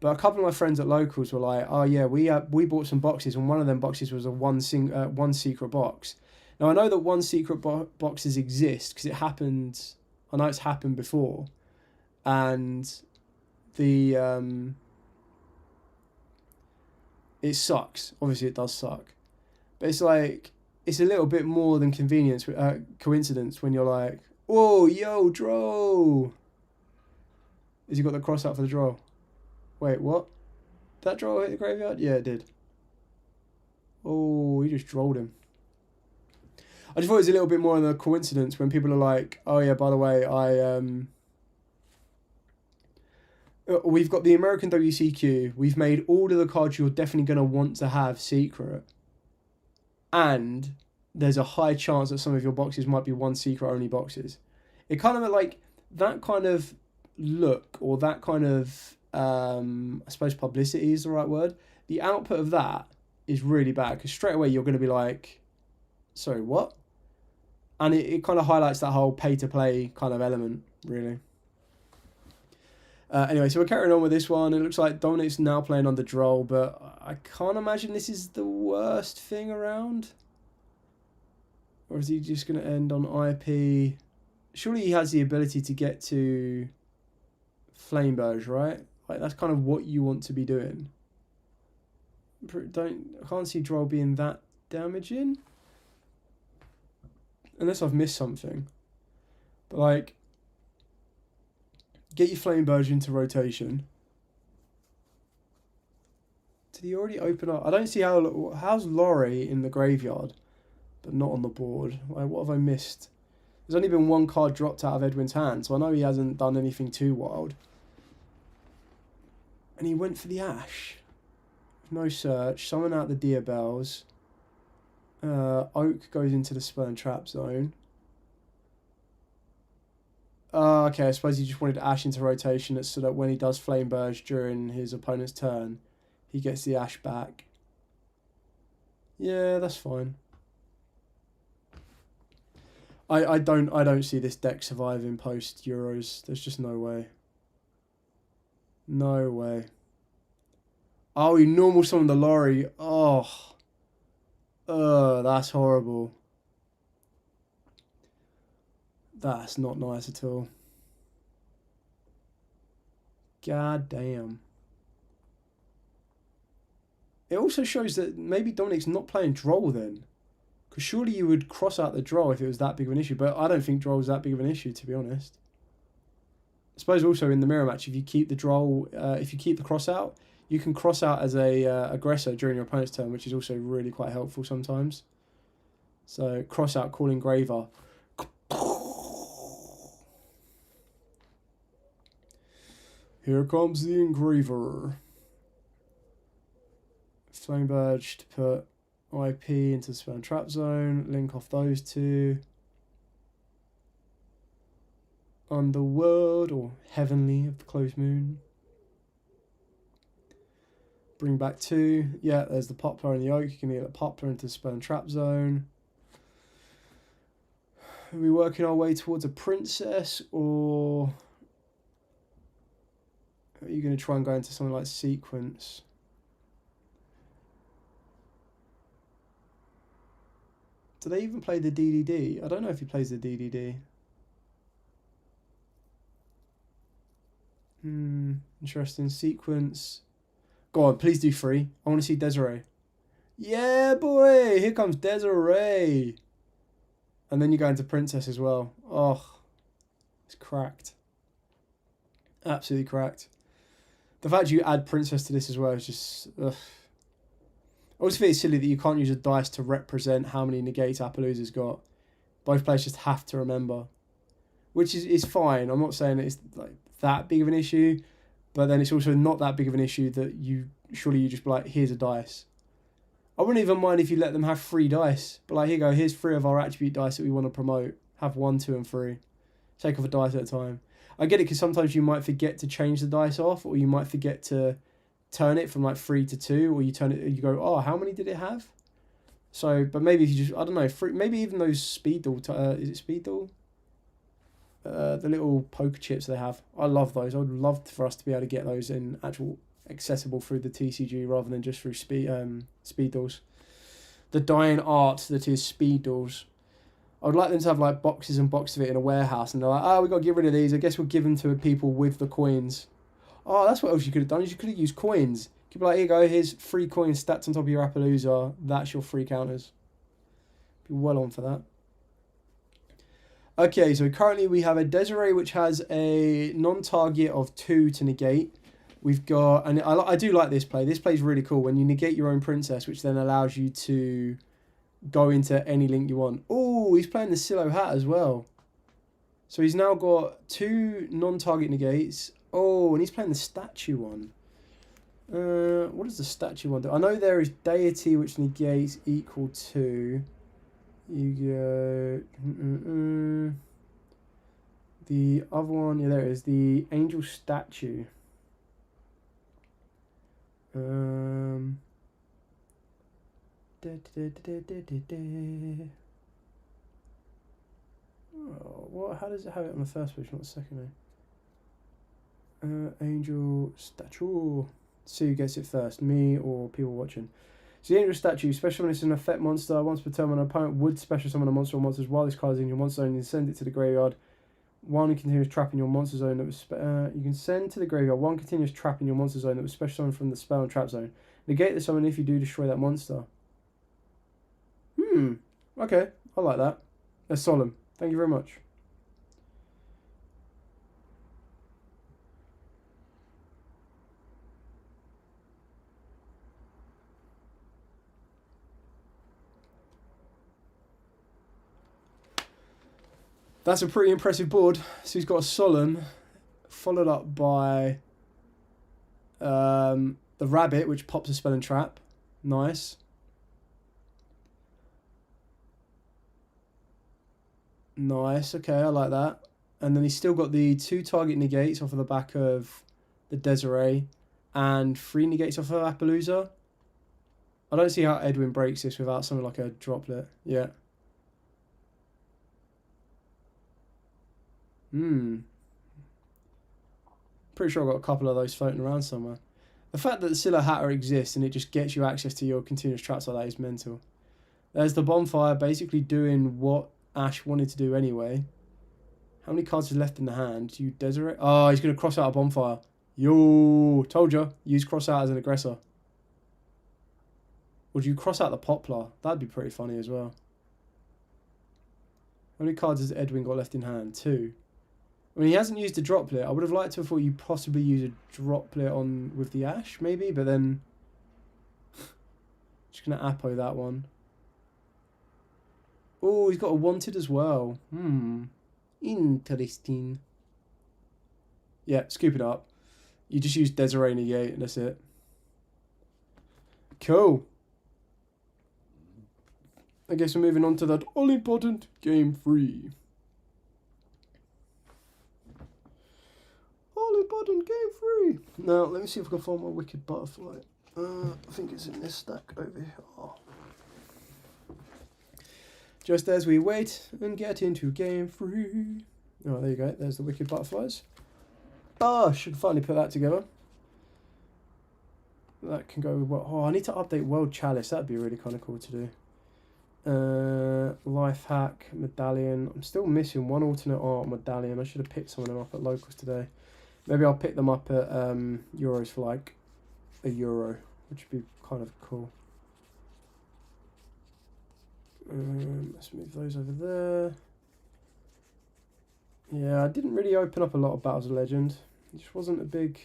[SPEAKER 1] But a couple of my friends at locals were like, oh yeah, we bought some boxes, and one of them boxes was a one secret box. Now, I know that one secret boxes exist because it happened. I know it's happened before. And it sucks. Obviously, it does suck. But it's like, it's a little bit more than coincidence when you're like, whoa, yo, draw. Has he got the cross out for the draw? Wait, what? Did that draw hit the graveyard? Yeah, it did. Oh, he just drawed him. I just thought it was a little bit more of a coincidence when people are like, oh yeah, by the way, we've got the American WCQ, we've made all of the cards you're definitely going to want to have secret, and there's a high chance that some of your boxes might be one secret only boxes. It kind of like, that kind of look, or that kind of, I suppose publicity is the right word, the output of that is really bad, because straight away you're going to be like, sorry, what? And it kind of highlights that whole pay-to-play kind of element, really. Anyway, so we're carrying on with this one. It looks like Dominic's now playing on the Droll, but I can't imagine this is the worst thing around. Or is he just going to end on IP? Surely he has the ability to get to Flameburge, right? Like, that's kind of what you want to be doing. I can't see Droll being that damaging. Unless I've missed something. But like, get your Flameburge into rotation. Did he already open up? I don't see how's Laurie in the graveyard, but not on the board. Like, what have I missed? There's only been one card dropped out of Edwin's hand, so I know he hasn't done anything too wild. And he went for the Ash. No search. Summon out the Deer Bells. Oak goes into the Spell and Trap zone. Okay, I suppose he just wanted Ash into rotation so that when he does Flameburge during his opponent's turn, he gets the Ash back. Yeah, that's fine. I don't see this deck surviving post Euros. There's just no way. No way. Oh, he normal summoned the Lorry. Oh. That's horrible. That's not nice at all. God damn. It also shows that maybe Dominic's not playing Droll then. Because surely you would cross out the Droll if it was that big of an issue. But I don't think Droll is that big of an issue, to be honest. I suppose also in the mirror match, if you keep the Droll, if you keep the cross out, you can cross out as a aggressor during your opponent's turn, which is also really quite helpful sometimes. So cross out Call Engraver. Here comes the Engraver. Flame Badge to put IP into the spell and trap zone. Link off those two. Underworld or Heavenly of the Closed Moon. Bring back 2. Yeah, there's the Poplar and the Oak. You can get the Poplar into the spell and trap zone. Are we working our way towards a princess, or are you going to try and go into something like sequence? Do they even play the DDD? I don't know if he plays the DDD. Interesting. Sequence. Go on, please do 3. I want to see Desiree. Yeah, boy! Here comes Desiree! And then you go into Princess as well. Oh, it's cracked. Absolutely cracked. The fact you add Princess to this as well is just... Ugh. I always think it's silly that you can't use a dice to represent how many negates Appaloosa's got. Both players just have to remember. Which is fine. I'm not saying it's like that big of an issue. But then it's also not that big of an issue that you just be like, here's a dice. I wouldn't even mind if you let them have 3 dice. But like, here you go, here's 3 of our attribute dice that we want to promote. Have 1, 2, and 3. Take off a dice at a time. I get it because sometimes you might forget to change the dice off, or you might forget to turn it from like 3 to 2, or you turn it, you go, oh, how many did it have? So, but maybe if you just, I don't know, maybe even those speed doll, is it speed doll? The little poker chips they have. I love those. I would love for us to be able to get those in actual accessible through the TCG rather than just through speed dolls. The dying art that is speed dolls. I would like them to have like boxes and boxes of it in a warehouse, and they're like, oh, we got to get rid of these. I guess we'll give them to people with the coins. Oh, that's what else you could have done. Is you could have used coins. You could be like, here you go. Here's 3 coins stacked on top of your Appaloosa. That's your 3 counters. Be well on for that. Okay, so currently we have a Desiree which has a non-target of 2 to negate. We've got, and I do like this play. This play is really cool when you negate your own princess, which then allows you to go into any link you want. Oh, he's playing the Silo Hat as well. So he's now got 2 non-target negates. Oh, and he's playing the statue one. What does the statue one do? I know there is deity which negates equal to YUGIOH. The other one, yeah, there it is. The angel statue. Oh, what? How does it have it on the first page, not the second? Angel statue. See who gets it first, me or people watching. So the angel statue, special summon is an effect monster. Once per turn, when an opponent would special summon a monster or monsters while this card is in your monster zone, you send it to the graveyard. 1 continuous trap in your monster zone that was you can send to the graveyard 1 continuous trap in your monster zone that was special summoned from the spell and trap zone. Negate the summon if you do destroy that monster. Okay, I like that. That's solemn. Thank you very much. That's a pretty impressive board. So he's got a Solemn, followed up by the Rabbit, which pops a spell and trap. Nice. Nice, okay, I like that. And then he's still got the 2 target negates off of the back of the Desiree and 3 negates off of Appaloosa. I don't see how Edwin breaks this without something like a droplet. Yeah. Pretty sure I've got a couple of those floating around somewhere. The fact that the Scylla Hatter exists and it just gets you access to your continuous traps like that is mental. There's the bonfire basically doing what Ash wanted to do anyway. How many cards is left in the hand? You Desiree? Oh, he's going to cross out a bonfire. Yo, told you. Use cross out as an aggressor. Or do you cross out the Poplar? That'd be pretty funny as well. How many cards has Edwin got left in hand? 2. I mean, he hasn't used a droplet. I would have liked to have thought you possibly use a droplet on with the Ash, maybe, but then just going to Appo that one. Oh, he's got a wanted as well. Interesting. Yeah, scoop it up. You just use Desiree Negate and that's it. Cool. I guess we're moving on to that all-important game 3. All-important game 3. Now, let me see if I can find my wicked butterfly. I think it's in this stack over here. Oh. Just as we wait and get into game 3. Oh, there you go. There's the wicked butterflies. Oh, I should finally put that together. That can go with what? Oh, I need to update World Chalice. That'd be really kind of cool to do. Life hack, medallion. I'm still missing one alternate art medallion. I should have picked some of them up at locals today. Maybe I'll pick them up at Euros for like €1, which would be kind of cool. Let's move those over there. Yeah, I didn't really open up a lot of Battles of Legend. I just wasn't a big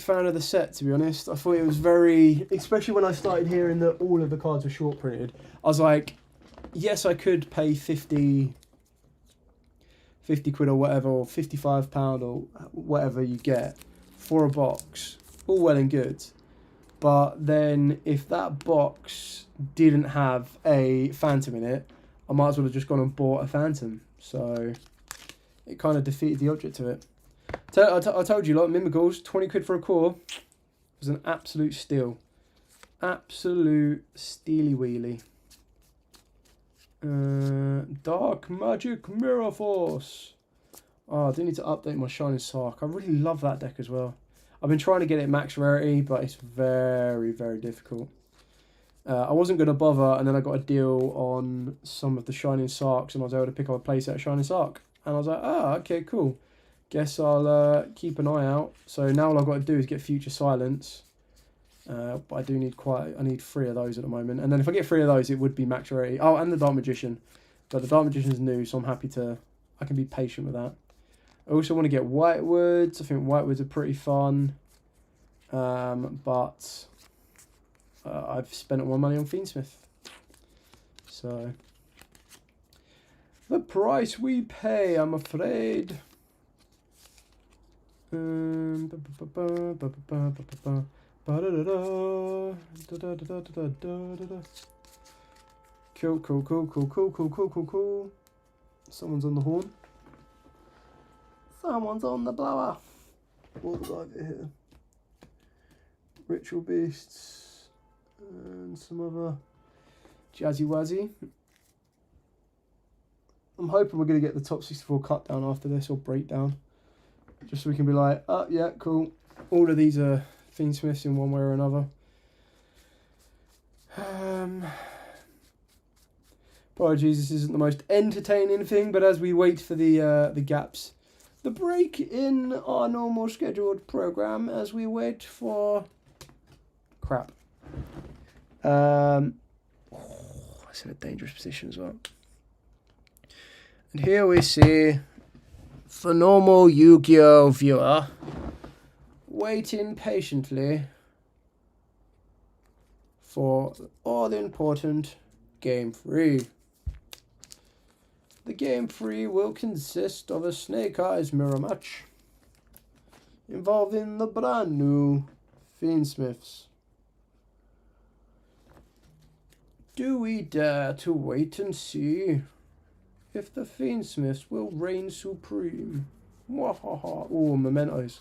[SPEAKER 1] fan of the set, to be honest. I thought it was very, especially when I started hearing that all of the cards were short printed. I was like, yes, I could pay 50 quid or whatever, or £55 or whatever you get for a box. All well and good. But then if that box didn't have a Phantom in it, I might as well have just gone and bought a Phantom. So it kind of defeated the object of it. I told you, like, Mimicals, 20 quid for a core was an absolute steal. Absolute steely wheelie. Dark Magic Mirror Force. Oh, I do need to update my Shining Sark. I really love that deck as well. I've been trying to get it max rarity, but it's very, very difficult. I wasn't going to bother, and then I got a deal on some of the Shining Sarks, and I was able to pick up a playset of Shining Sark. And I was like, oh, okay, cool. Guess I'll keep an eye out. So now all I've got to do is get Future Silence. But I need 3 of those at the moment. And then if I get 3 of those, it would be max rarity. Oh, and the Dark Magician. But the Dark Magician's new, so I can be patient with that. I also want to get Whitewoods. I think Whitewoods are pretty fun. But I've spent all my money on Fiendsmith. So the price we pay, I'm afraid. Cool. Someone's on the horn. Someone's on the blower. What was over here? Ritual Beasts and some other jazzy wazzy. I'm hoping we're going to get the top 64 cut down after this, or breakdown. Just so we can be like, oh, yeah, cool. All of these are Fiendsmiths in one way or another. Apologies, this isn't the most entertaining thing, but as we wait for the gaps, the break in our normal scheduled program, as we wait for crap. That's in a dangerous position as well. And here we see the normal Yu-Gi-Oh viewer waiting patiently for all-important Game 3. The Game 3 will consist of a Snake Eyes mirror match involving the brand new Fiendsmiths. Do we dare to wait and see if the Fiendsmiths will reign supreme? Wahaha. Oh, Mementos.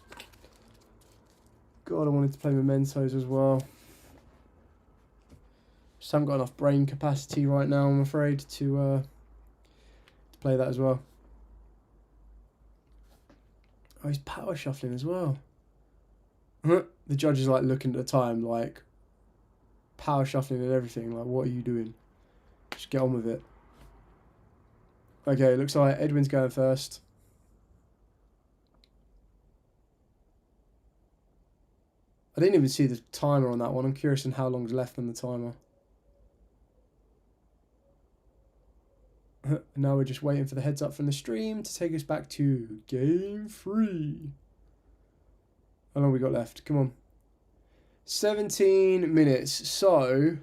[SPEAKER 1] God, I wanted to play Mementos as well. Just haven't got enough brain capacity right now, I'm afraid, to play that as well. Oh, he's power shuffling as well. The judge is like looking at the time, like power shuffling and everything. Like, what are you doing? Just get on with it. Okay, looks like Edwin's going first. I didn't even see the timer on that one. I'm curious on how long's left on the timer. Now we're just waiting for the heads up from the stream to take us back to Game 3. How long we got left? Come on. 17 minutes. So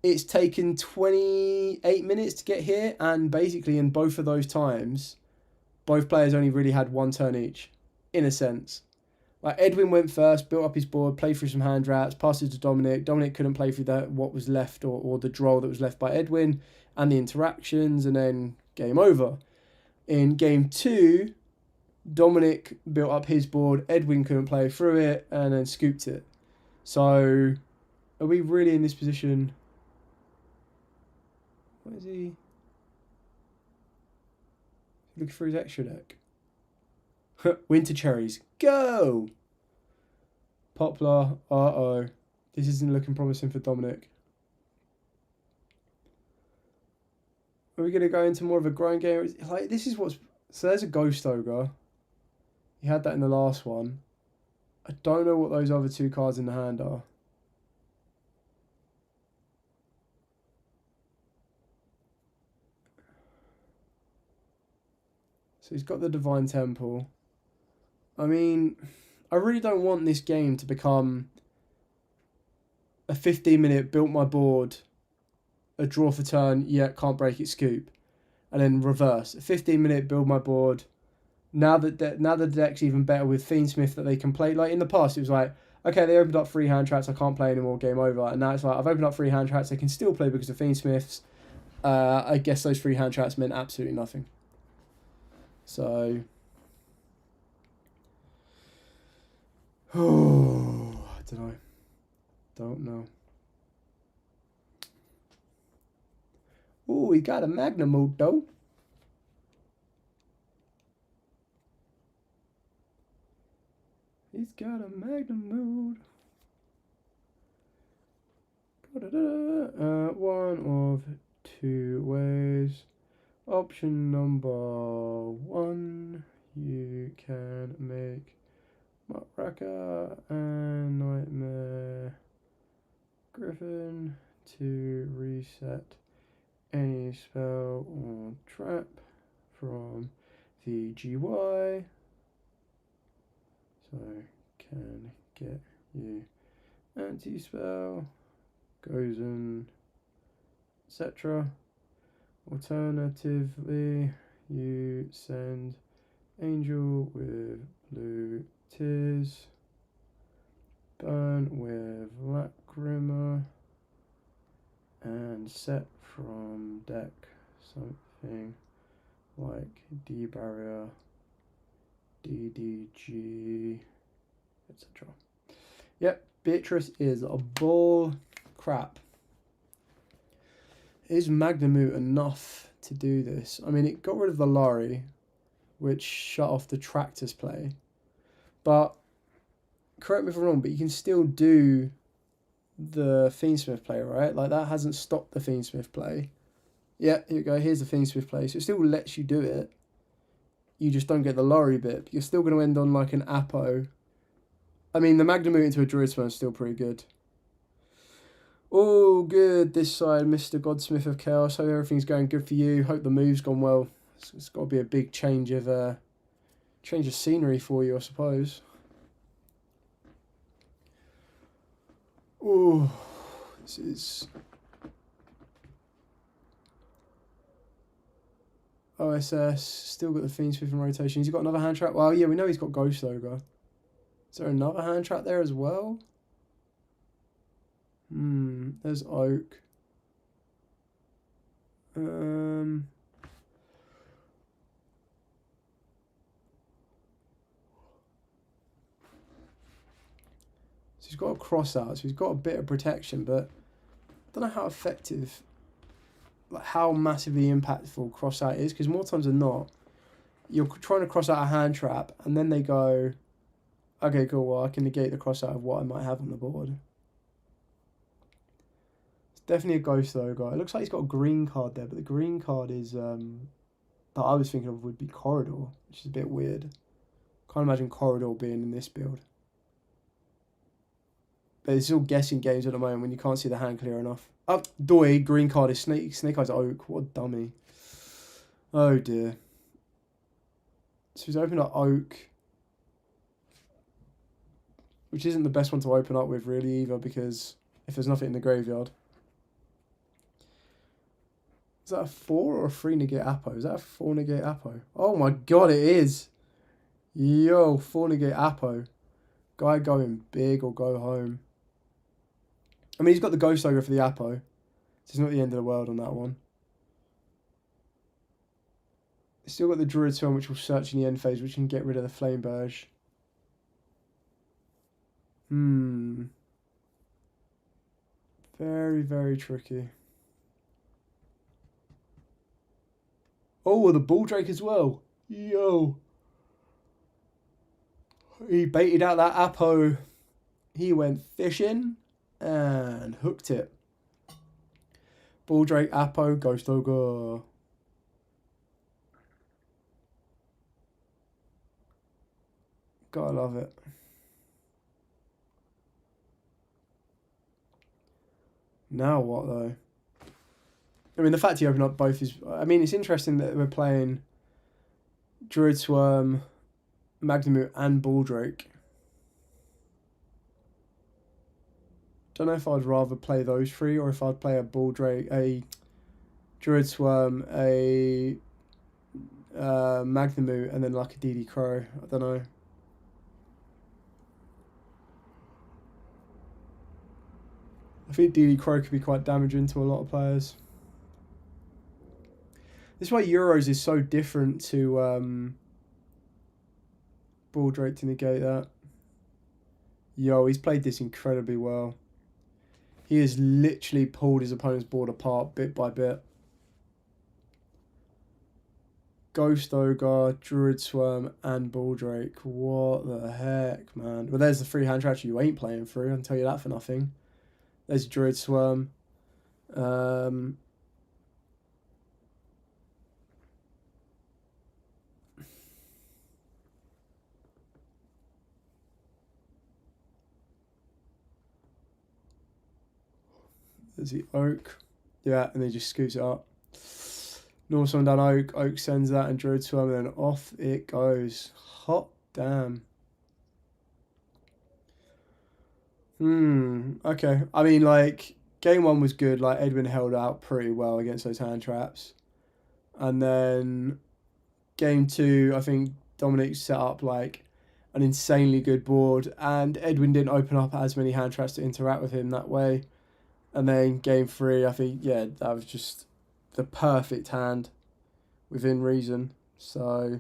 [SPEAKER 1] It's taken 28 minutes to get here, and basically in both of those times, both players only really had one turn each, in a sense. Like Edwin went first, built up his board, played through some hand wraps, passed it to Dominic. Dominic couldn't play through what was left or the draw that was left by Edwin and the interactions, and then game over. In game 2, Dominic built up his board, Edwin couldn't play through it, and then scooped it. So, are we really in this position? What is he? Looking for his extra deck. Winter cherries, go! Poplar, uh-oh. This isn't looking promising for Dominic. Are we going to go into more of a grind game? Like, this is what's... So there's a Ghost Ogre. He had that in the last one. I don't know what those other 2 cards in the hand are. So he's got the Divine Temple. I mean, I really don't want this game to become a 15-minute built my board, a draw for turn, yeah, can't break it, scoop. And then reverse. A 15-minute build my board. Now that the deck's even better with Fiendsmith that they can play. Like in the past, it was like, okay, they opened up 3 hand traps, I can't play anymore, game over. And now it's like, I've opened up 3 hand traps, they can still play because of Fiendsmiths. I guess those 3 hand traps meant absolutely nothing. So... Oh, I don't know. Don't know. Oh, he got a Magnum mode though. He's got a Magnum mode. One of 2 ways. Option number 1, you can make Muckraker and Nightmare Griffin to reset any spell or trap from the GY. So can get you anti-spell, goes in, etc. Alternatively, you send Angel with blue tears, burn with Lacrima, and set from deck something like D-Barrier, DDG, etc. Yep, Beatrice is a bull crap. Is Magnamute enough to do this? I mean, it got rid of the Lari, which shut off the Tractor's play. But, correct me if I'm wrong, but you can still do the Fiendsmith play, right? Like, that hasn't stopped the Fiendsmith play. Yeah, here we go. Here's the Fiendsmith play. So it still lets you do it. You just don't get the Lari bit. But you're still going to end on, like, an Apo. I mean, the Magnamute into a Druid Sperm is still pretty good. Oh, good. This side, Mr. Godsmith of Chaos. Hope everything's going good for you. Hope the move's gone well. It's got to be a big change of scenery for you, I suppose. Oh, this is OSS. Still got the Fiendsmith in rotation. He's got another hand trap. Well, yeah, we know he's got Ghost Ogre. Is there another hand trap there as well? There's Oak. So he's got a cross out, so he's got a bit of protection, but I don't know how effective, like how massively impactful cross out is, because more times than not, you're trying to cross out a hand trap, and then they go, okay, cool, well, I can negate the cross out of what I might have on the board. Definitely a Ghost Ogre. It looks like he's got a green card there, but the green card is that I was thinking of would be Corridor, which is a bit weird. Can't imagine Corridor being in this build. But it's all guessing games at the moment when you can't see the hand clear enough. Oh, Doi, green card is Snake Eyes Oak. What a dummy. Oh dear. So he's opened up Oak, which isn't the best one to open up with really either, because if there's nothing in the graveyard. Is that a 4 or a 3 negate Apo? Is that a 4 negate Apo? Oh my god, it is. Yo, 4 negate Apo. Guy going big or go home. I mean, he's got the Ghost Ogre for the Apo. So it's not the end of the world on that one. Still got the Druid Swarm, which will search in the end phase, which can get rid of the Flame Burge. Very, very tricky. Oh, the Bull Drake as well. Yo. He baited out that Apo. He went fishing and hooked it. Bull Drake, Apo, Ghost Ogre. Gotta love it. Now what though? I mean, the fact he opened up both is... I mean, it's interesting that we're playing Druid Swarm, Magnamute and Bull Drake. Don't know if I'd rather play those three or if I'd play a Bull Drake, a Druid Swarm, a Magnamute, and then like a DD Crow. I don't know. I think DD Crow could be quite damaging to a lot of players. This is why Euros is so different to Bull Drake to negate that. Yo, he's played this incredibly well. He has literally pulled his opponent's board apart bit by bit. Ghost Ogre, Druid Swarm, and Bull Drake. What the heck, man? Well, there's the free hand track you ain't playing through. I can tell you that for nothing. There's Druid Swarm. There's the Oak. Yeah, and they just scoots it up. North Swan down Oak. Oak sends that and Druid Swarm, and then off it goes. Hot damn. Okay. I mean, like, game one was good. Like, Edwin held out pretty well against those hand traps. And then game two, I think Dominic set up, like, an insanely good board. And Edwin didn't open up as many hand traps to interact with him that way. And then game three, I think, yeah, that was just the perfect hand within reason. So,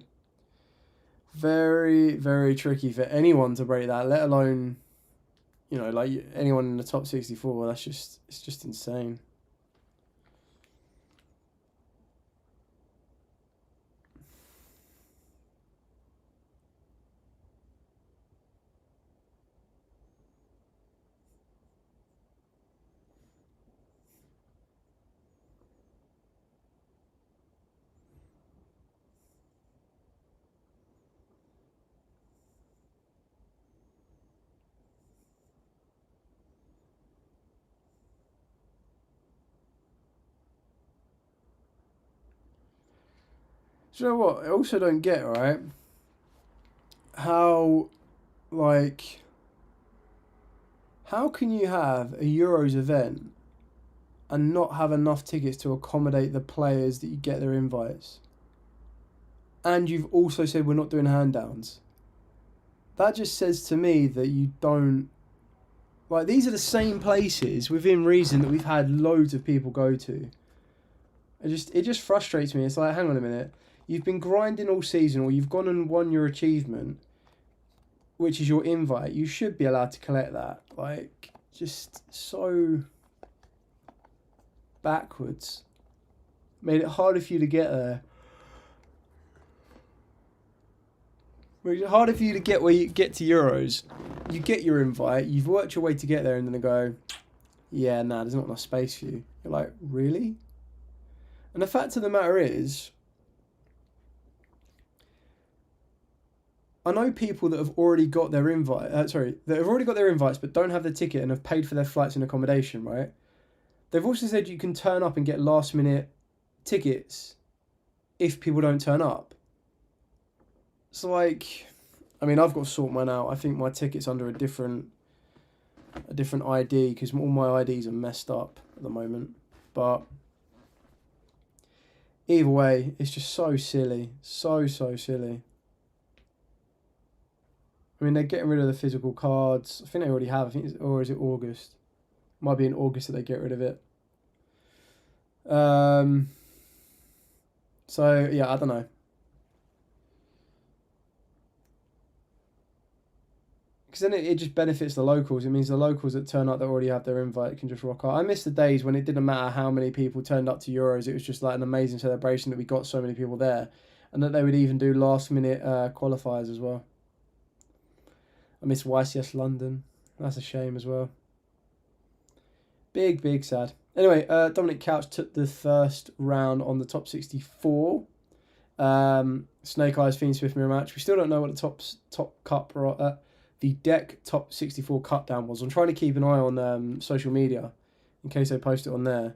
[SPEAKER 1] very, very tricky for anyone to break that, let alone... You know, like anyone in the top 64, it's just insane. Do you know what? I also don't get, right? How, like, how can you have a Euros event and not have enough tickets to accommodate the players that you get their invites? And you've also said we're not doing hand downs. That just says to me that you don't... Like, these are the same places within reason that we've had loads of people go to. It just frustrates me. It's like, hang on a minute. You've been grinding all season, or you've gone and won your achievement, which is your invite. You should be allowed to collect that. Like, just so backwards. Made it harder for you to get there. Made it harder for you to get where you get to Euros. You get your invite, you've worked your way to get there, and then they go, yeah, nah, there's not enough space for you. You're like, really? And the fact of the matter is, I know people that have already got their invite. That have already got their invites, but don't have the ticket and have paid for their flights and accommodation. Right? They've also said you can turn up and get last minute tickets if people don't turn up. So, like, I mean, I've got to sort mine out. I think my ticket's under a different ID because all my IDs are messed up at the moment. But Either way, it's just so silly. So silly. I mean, they're getting rid of the physical cards. I think they already have. I think or is it August? Might be in August that they get rid of it. So, yeah, I don't know. Because then it just benefits the locals. It means the locals that turn up that already have their invite can just rock out. I miss the days when it didn't matter how many people turned up to Euros. It was just like an amazing celebration that we got so many people there. And that they would even do last minute qualifiers as well. I miss YCS London. That's a shame as well. Big sad. Anyway, Dominic Couch took the first round on the top 64. Snake Eyes Fiend Swift mirror match. We still don't know what the top cup the deck top 64 cut down was. I'm trying to keep an eye on social media in case they post it on there.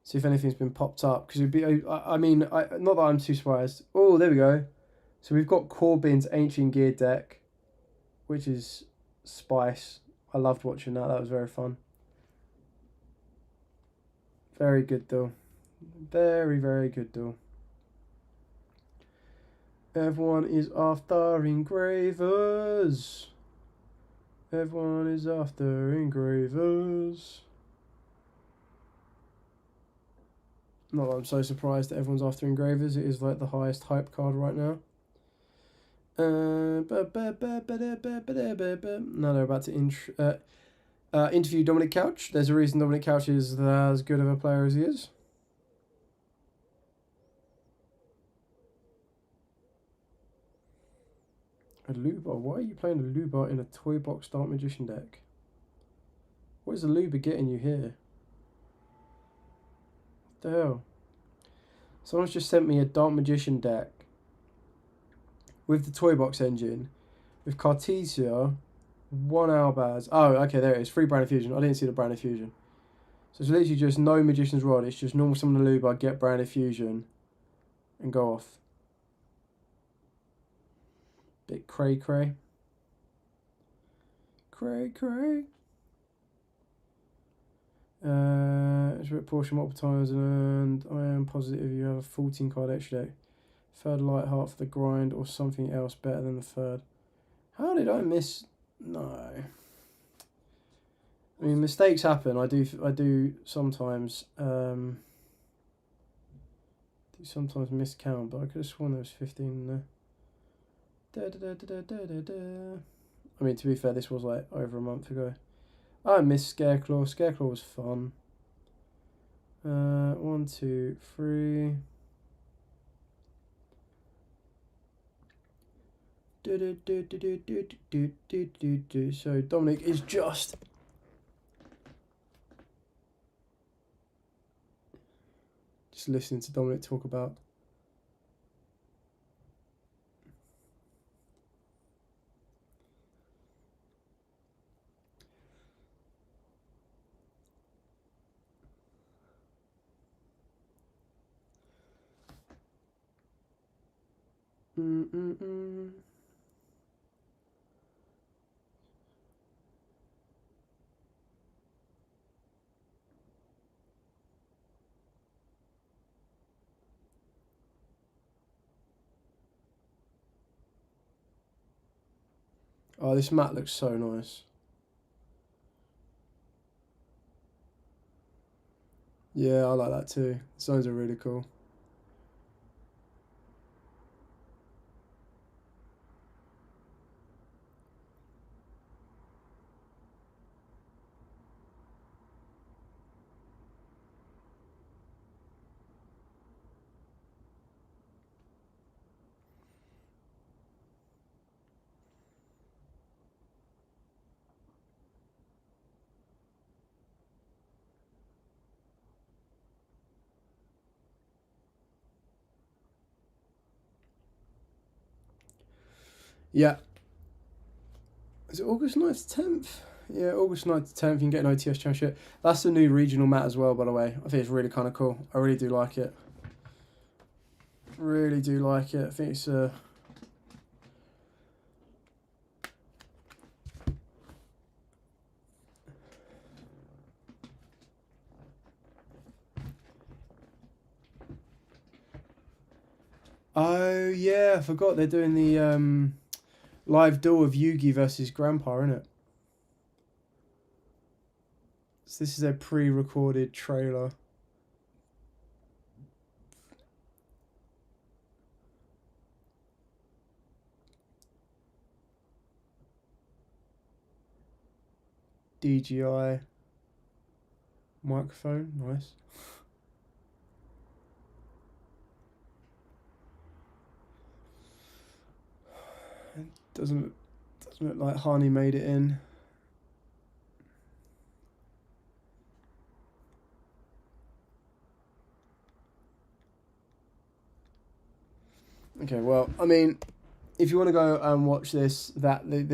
[SPEAKER 1] See if anything's been popped up, because it'd be. I mean, not that I'm too surprised. Oh, there we go. So we've got Corbin's Ancient Gear deck, which is spice. I loved watching that. That was very fun. Very good though. Very good though. Everyone is after engravers. Everyone is after engravers. Not that I'm so surprised that everyone's after engravers. It is like the highest hype card right now. Now they're about to interview Dominic Couch. There's a reason Dominic Couch is as good of a player as he is. A Luba? Why are you playing a Luba in a Toy Box Dark Magician deck? What is a Luba getting you here? What the hell? Someone's just sent me a Dark Magician deck with the Toy Box engine, with Cartesia, 1 Albaz. Oh, okay, there it is. 3 Brand Fusion. I didn't see the Brand Fusion. So it's literally just no Magician's Rod. It's just normal summon the Luba, get Brand Fusion, and go off. Bit cray. Cray. It's a portion multiple times, and I am positive you have a 14 card extra deck. Third light heart for the grind, or something else better than the third. How did I miss? No. I mean, mistakes happen. I do sometimes miscount, but I could have sworn there was 15 in there. I mean, to be fair, this was like over a month ago. I missed Scareclaw. Scareclaw was fun. 1, 2, 3. So Dominic is just listening to Dominic talk about Oh, this mat looks so nice. Yeah, I like that too. Zones are really cool. Yeah. Is it August 9th to 10th? Yeah, August 9th to 10th, you can get an OTS Championship. That's the new regional mat as well, by the way. I think it's really kind of cool. I really do like it. Really do like it. I think it's Oh yeah, I forgot they're doing the live duel of Yugi versus Grandpa, isn't it? So this is a pre-recorded trailer. DJI microphone, nice. Doesn't look like Hani made it in. Okay, well, I mean, if you want to go and watch this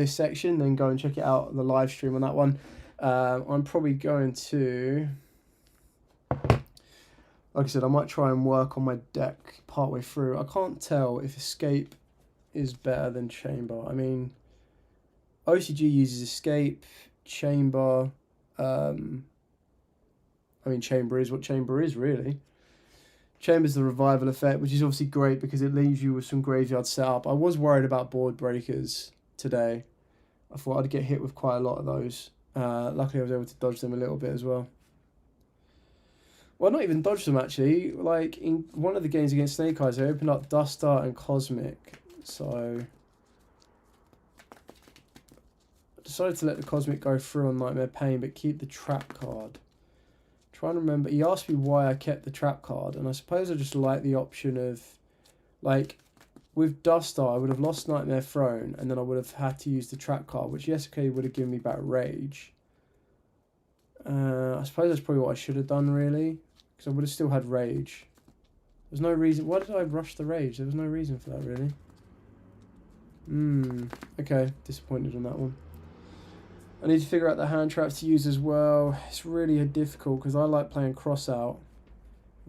[SPEAKER 1] section, then go and check it out, the live stream on that one. I'm probably going to, like I said, I might try and work on my deck partway through. I can't tell if escape is better than chamber. I mean, OCG uses escape, chamber. I mean, chamber is what chamber is, really. Chamber's the revival effect, which is obviously great because it leaves you with some graveyard setup. I was worried about board breakers today. I thought I'd get hit with quite a lot of those. Luckily, I was able to dodge them a little bit as well. Well, not even dodge them, actually. Like, in one of the games against Snake Eyes, I opened up Duster and Cosmic. So I decided to let the Cosmic go through on Nightmare Pain, but keep the Trap card. Trying to remember, he asked me why I kept the Trap card, and I suppose I just like the option of, like, with Duster, I would have lost Nightmare Throne, and then I would have had to use the Trap card, which, yes, okay, would have given me back Rage. I suppose that's probably what I should have done, really, because I would have still had Rage. There's no reason. Why did I rush the Rage? There was no reason for that, really. Okay, disappointed on that one. I need to figure out the hand traps to use as well. It's really difficult because I like playing Crossout.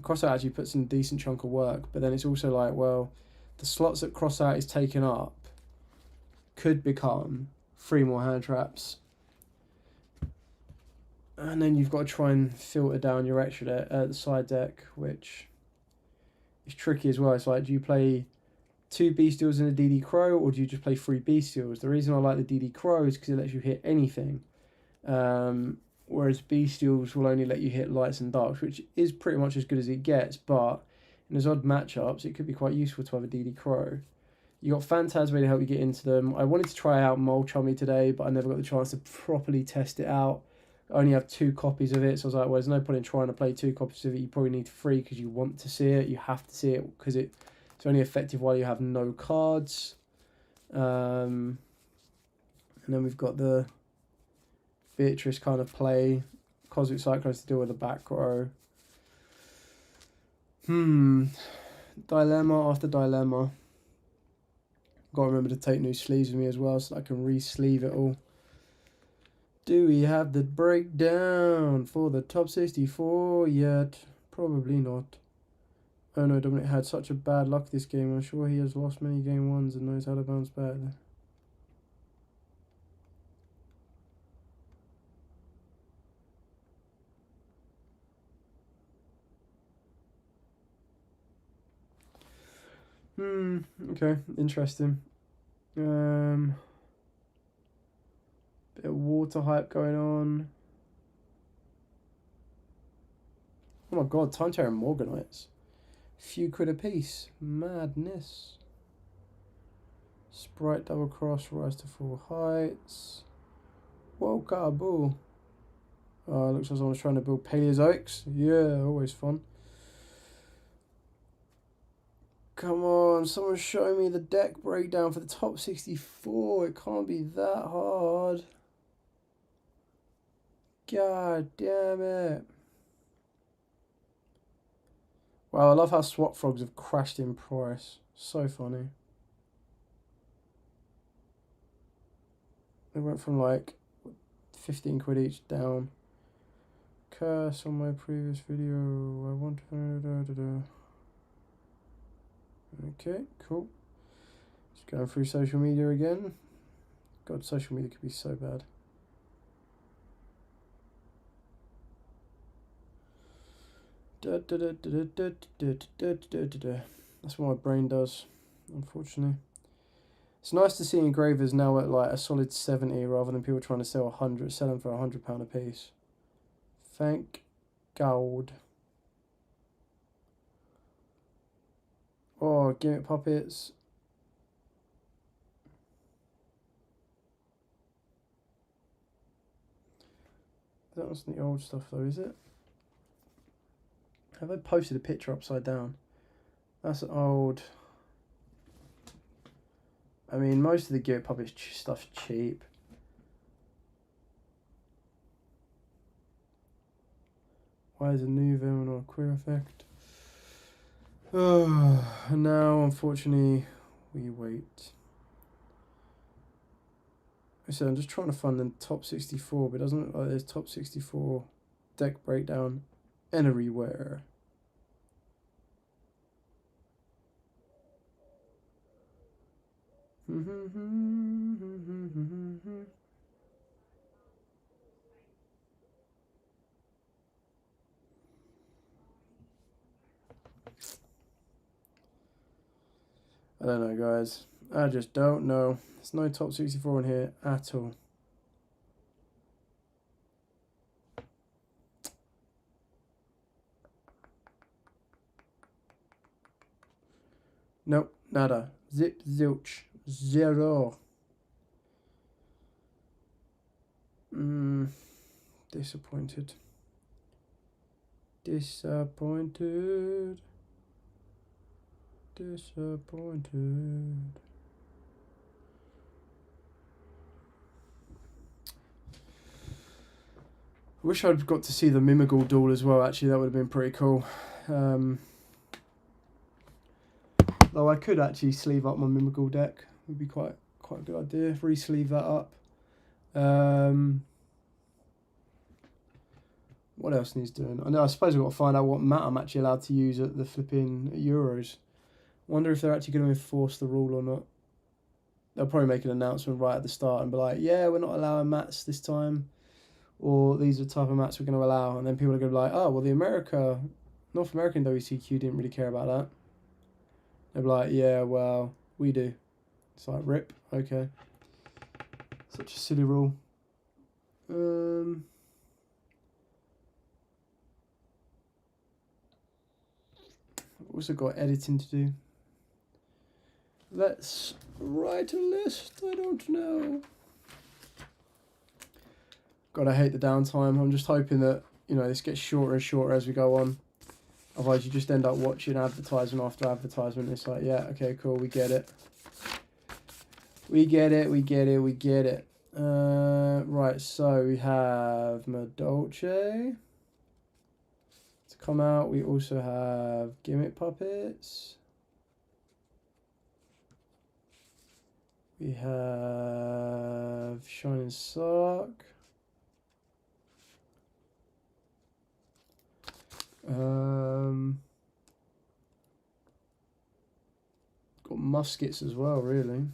[SPEAKER 1] Crossout actually puts in a decent chunk of work, but then it's also like, well, the slots that Crossout is taking up could become 3 more hand traps. And then you've got to try and filter down your extra deck, the side deck, which is tricky as well. It's like, do you play 2 Bestials and a DD Crow, or do you just play 3 Bestials? The reason I like the DD Crow is because it lets you hit anything. Whereas Bestials will only let you hit lights and darks, which is pretty much as good as it gets, but in those odd matchups, it could be quite useful to have a DD Crow. You got Phantasme to help you get into them. I wanted to try out Mole Chummy today, but I never got the chance to properly test it out. I only have 2 copies of it, so I was like, well, there's no point in trying to play 2 copies of it. You probably need 3 because you want to see it. You have to see it because it's only effective while you have no cards. And then we've got the Beatrice kind of play. Cosmic Cyclones to deal with the back row. Dilemma after dilemma. Got to remember to take new sleeves with me as well so I can re-sleeve it all. Do we have the breakdown for the top 64 yet? Probably not. Oh no, Dominic had such a bad luck this game. I'm sure he has lost many game ones and knows how to bounce back. Okay, interesting. Bit of water hype going on. Oh my god, Time Terror and Morganites. Few quid a piece. Madness. Sprite double cross, rise to full heights. Whoa, kaboo. Looks like someone's trying to build Paleozoics. Yeah, always fun. Come on, someone show me the deck breakdown for the top 64. It can't be that hard. God damn it. Wow, I love how Swap Frogs have crashed in price. So funny. They went from like 15 quid each down. Curse on my previous video. I want to... Okay, cool. Just going through social media again. God, social media could be so bad. That's what my brain does, unfortunately. It's nice to see engravers now at like a solid 70 rather than people trying to sell 100, sell them for £100 a piece. Thank God. Oh, gimmick puppets. That wasn't the old stuff though, is it? Have I posted a picture upside down? That's old. I mean, most of the gimmick puppet stuff's cheap. Why is a new villain or a queer effect? Oh, now unfortunately we wait. So I'm just trying to find the top 64, but it doesn't look like there's top 64 deck breakdown anywhere. I don't know, guys. I just don't know. There's no top 64 in here at all. Nope, nada. Zip, zilch. Zero. Disappointed. Disappointed. Disappointed. I wish I'd got to see the Mimigal duel as well, actually. That would have been pretty cool. Though I could actually sleeve up my Mimigal deck. Would be quite a good idea. Re-sleeve that up. What else needs doing? I suppose I've got to find out what mat I'm actually allowed to use at the flipping Euros. Wonder if they're actually going to enforce the rule or not. They'll probably make an announcement right at the start and be like, yeah, we're not allowing mats this time. Or these are the type of mats we're going to allow. And then people are going to be like, oh, well, the North American WCQ didn't really care about that. They'll be like, yeah, well, we do. It's like, rip, okay. Such a silly rule. Also got editing to do. Let's write a list. I don't know. God, I hate the downtime. I'm just hoping that, you know, this gets shorter and shorter as we go on. Otherwise, you just end up watching advertisement after advertisement. It's like, yeah, okay, cool, we get it. We get it, we get it, we get it. Right, so we have Madolce to come out. We also have Gimmick Puppets. We have Shining Sock. Got muskets as well, really.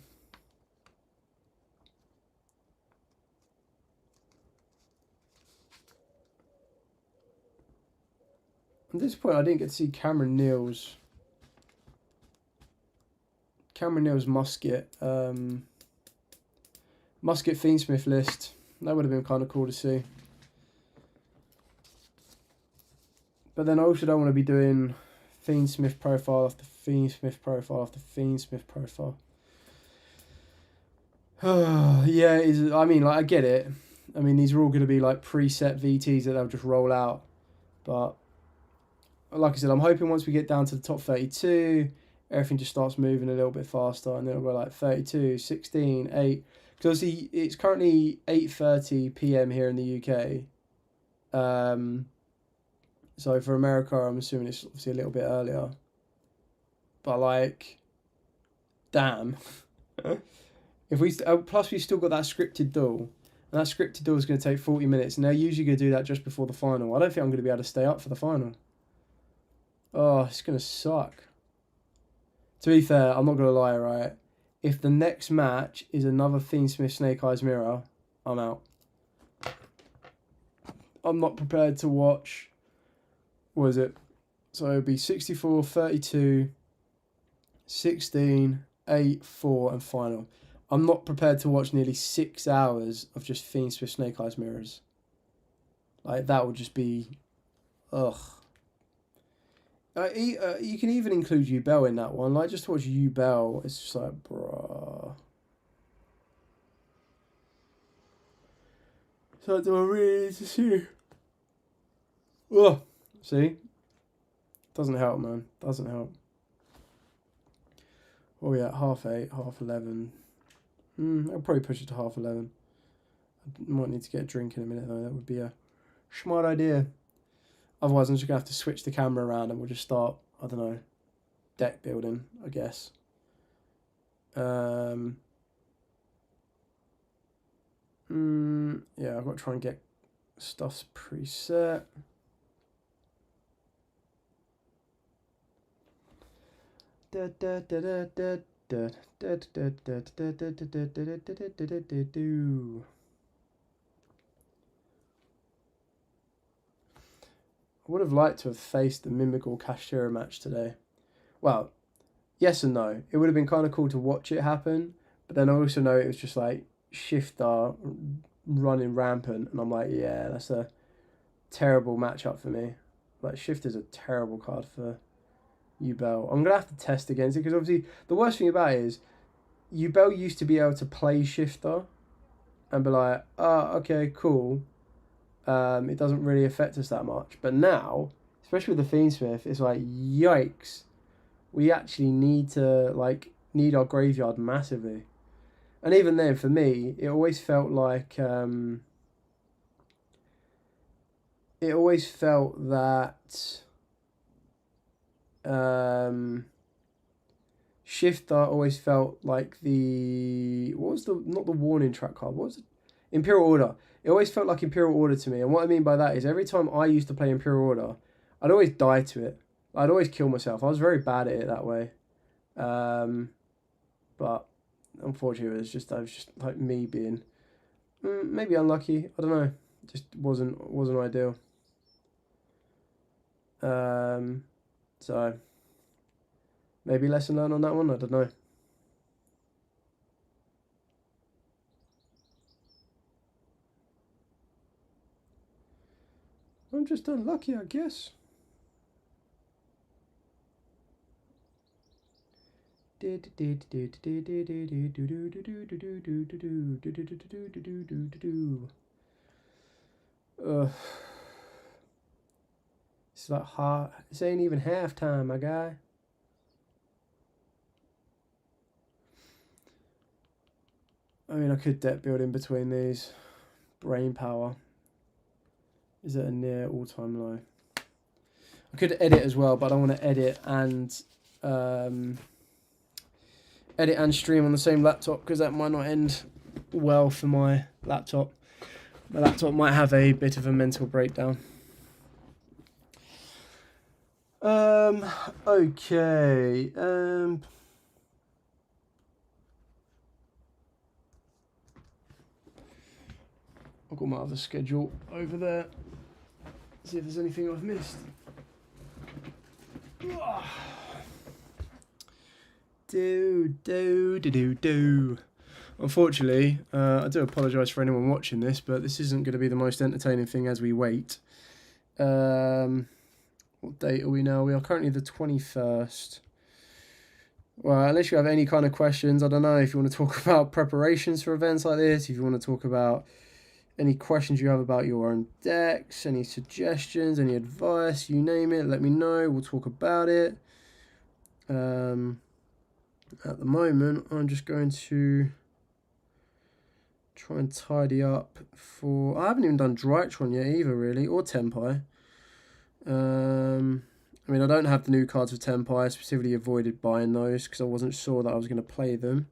[SPEAKER 1] At this point, I didn't get to see Cameron Neal's musket. Musket Fiendsmith list. That would have been kind of cool to see. But then I also don't want to be doing Fiendsmith profile after Fiendsmith profile after Fiendsmith profile. Yeah, I mean, like, I get it. I mean, these are all going to be like preset VTs that they'll just roll out. But like I said, I'm hoping once we get down to the top 32, everything just starts moving a little bit faster, and then it'll go like 32, 16, 8. Because obviously it's currently 8:30 PM here in the UK. So for America, I'm assuming it's obviously a little bit earlier. But like, damn. If we plus we still got that scripted duel, and that scripted duel is going to take 40 minutes, and they're usually going to do that just before the final. I don't think I'm going to be able to stay up for the final. Oh, it's going to suck. To be fair, I'm not going to lie, right? If the next match is another Fiendsmith Snake Eyes Mirror, I'm out. I'm not prepared to watch. What is it? So it'll be 64, 32, 16, 8, 4, and final. I'm not prepared to watch nearly 6 hours of just Fiendsmith Snake Eyes mirrors. Like, that would just be... Ugh. You can even include Yubel in that one. Like, just to watch Yubel, it's just like, bruh. So do I really need to see? Ugh. See? Doesn't help, man. Doesn't help. Oh yeah, 8:30, 11:30. I'll probably push it to 11:30. I might need to get a drink in a minute though. That would be a smart idea. Otherwise, I'm just gonna have to switch the camera around and we'll just start, I don't know, deck building, I guess. Yeah, I've got to try and get stuff's preset. I would have liked to have faced the Mimical Kashtira match today. Well, yes and no. It would have been kind of cool to watch it happen, but then I also know it was just like Shifter running rampant, and I'm like, yeah, that's a terrible matchup for me. Like, Shifter's a terrible card for Yubel. I'm gonna have to test against it because obviously the worst thing about it is Yubel used to be able to play Shifter and be like, okay, cool. It doesn't really affect us that much. But now, especially with the Fiendsmith, it's like, yikes. We actually need our graveyard massively. And even then, for me, it always felt like that Shifter always felt like not the warning track card, what was it? Imperial Order. It always felt like Imperial Order to me, and what I mean by that is every time I used to play Imperial Order, I'd always die to it. I'd always kill myself. I was very bad at it that way. But unfortunately, I was just like me being maybe unlucky. I don't know. It just wasn't ideal. So maybe lesson learned on that one. I don't know. I'm just unlucky, I guess. It's like hot. This ain't even halftime, my guy. I mean, I could deck build in between these. Brain power is at a near all-time low. I could edit as well, but I don't want to edit and stream on the same laptop because that might not end well for my laptop. My laptop might have a bit of a mental breakdown. Okay. I've got my other schedule over there. See if there's anything I've missed. Unfortunately, I do apologise for anyone watching this, but this isn't going to be the most entertaining thing as we wait. What date are we now? We are currently the 21st. Well, unless you have any kind of questions, I don't know if you want to talk about preparations for events like this, if you want to talk about any questions you have about your own decks, any suggestions, any advice, you name it, let me know. We'll talk about it. At the moment, I'm just going to try and tidy up for... I haven't even done Drytron yet either, really, or Tenpai. I mean, I don't have the new cards for Tenpai. I specifically avoided buying those because I wasn't sure that I was going to play them.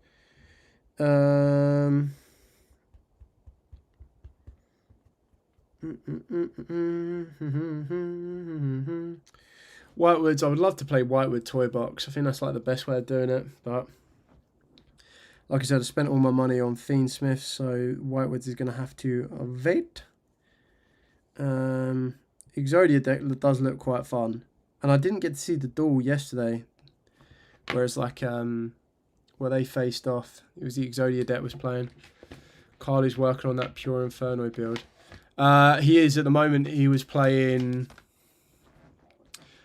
[SPEAKER 1] Whitewoods, I would love to play Whitewood Toy Box. I think that's like the best way of doing it, but like I said, I spent all my money on Fiendsmith, so Whitewoods is going to have to wait. Exodia deck does look quite fun, and I didn't get to see the duel yesterday. Whereas like where they faced off, it was the Exodia deck was playing. Carly's working on that pure Inferno build. He is at the moment. He was playing,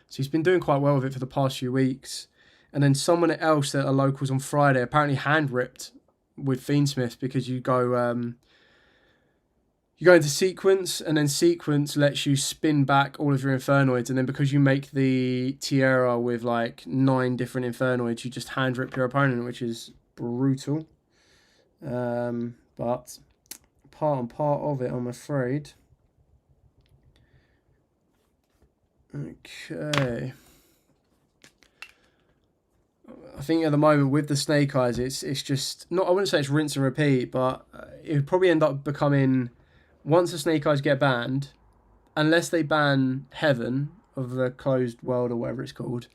[SPEAKER 1] so he's been doing quite well with it for the past few weeks. And then someone else that are locals on Friday apparently hand ripped with Fiendsmith because you go into sequence, and then sequence lets you spin back all of your Infernoids, and then because you make the Tierra with like 9 different Infernoids, you just hand rip your opponent, which is brutal. But part and part of it, I'm afraid. Okay. I think at the moment with the Snake Eyes, it's just not. I wouldn't say it's rinse and repeat, but it would probably end up becoming, once the Snake Eyes get banned, unless they ban Heaven of the Closed World or whatever it's called,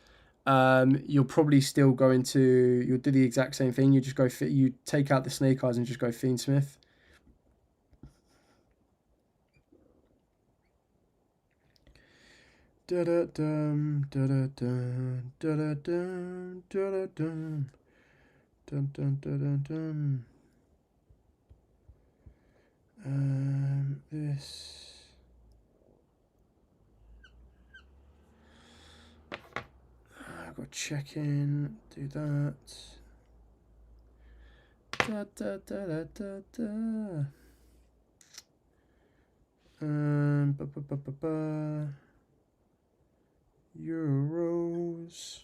[SPEAKER 1] you'll probably still go into. You'll do the exact same thing. You just go. You take out the Snake Eyes and just go Fiendsmith. Da da dum da da dum da da dum da da dum dum dum da da dum. This. I've got check in. Do that. Da da da da da da. Ba ba ba ba ba. Euros.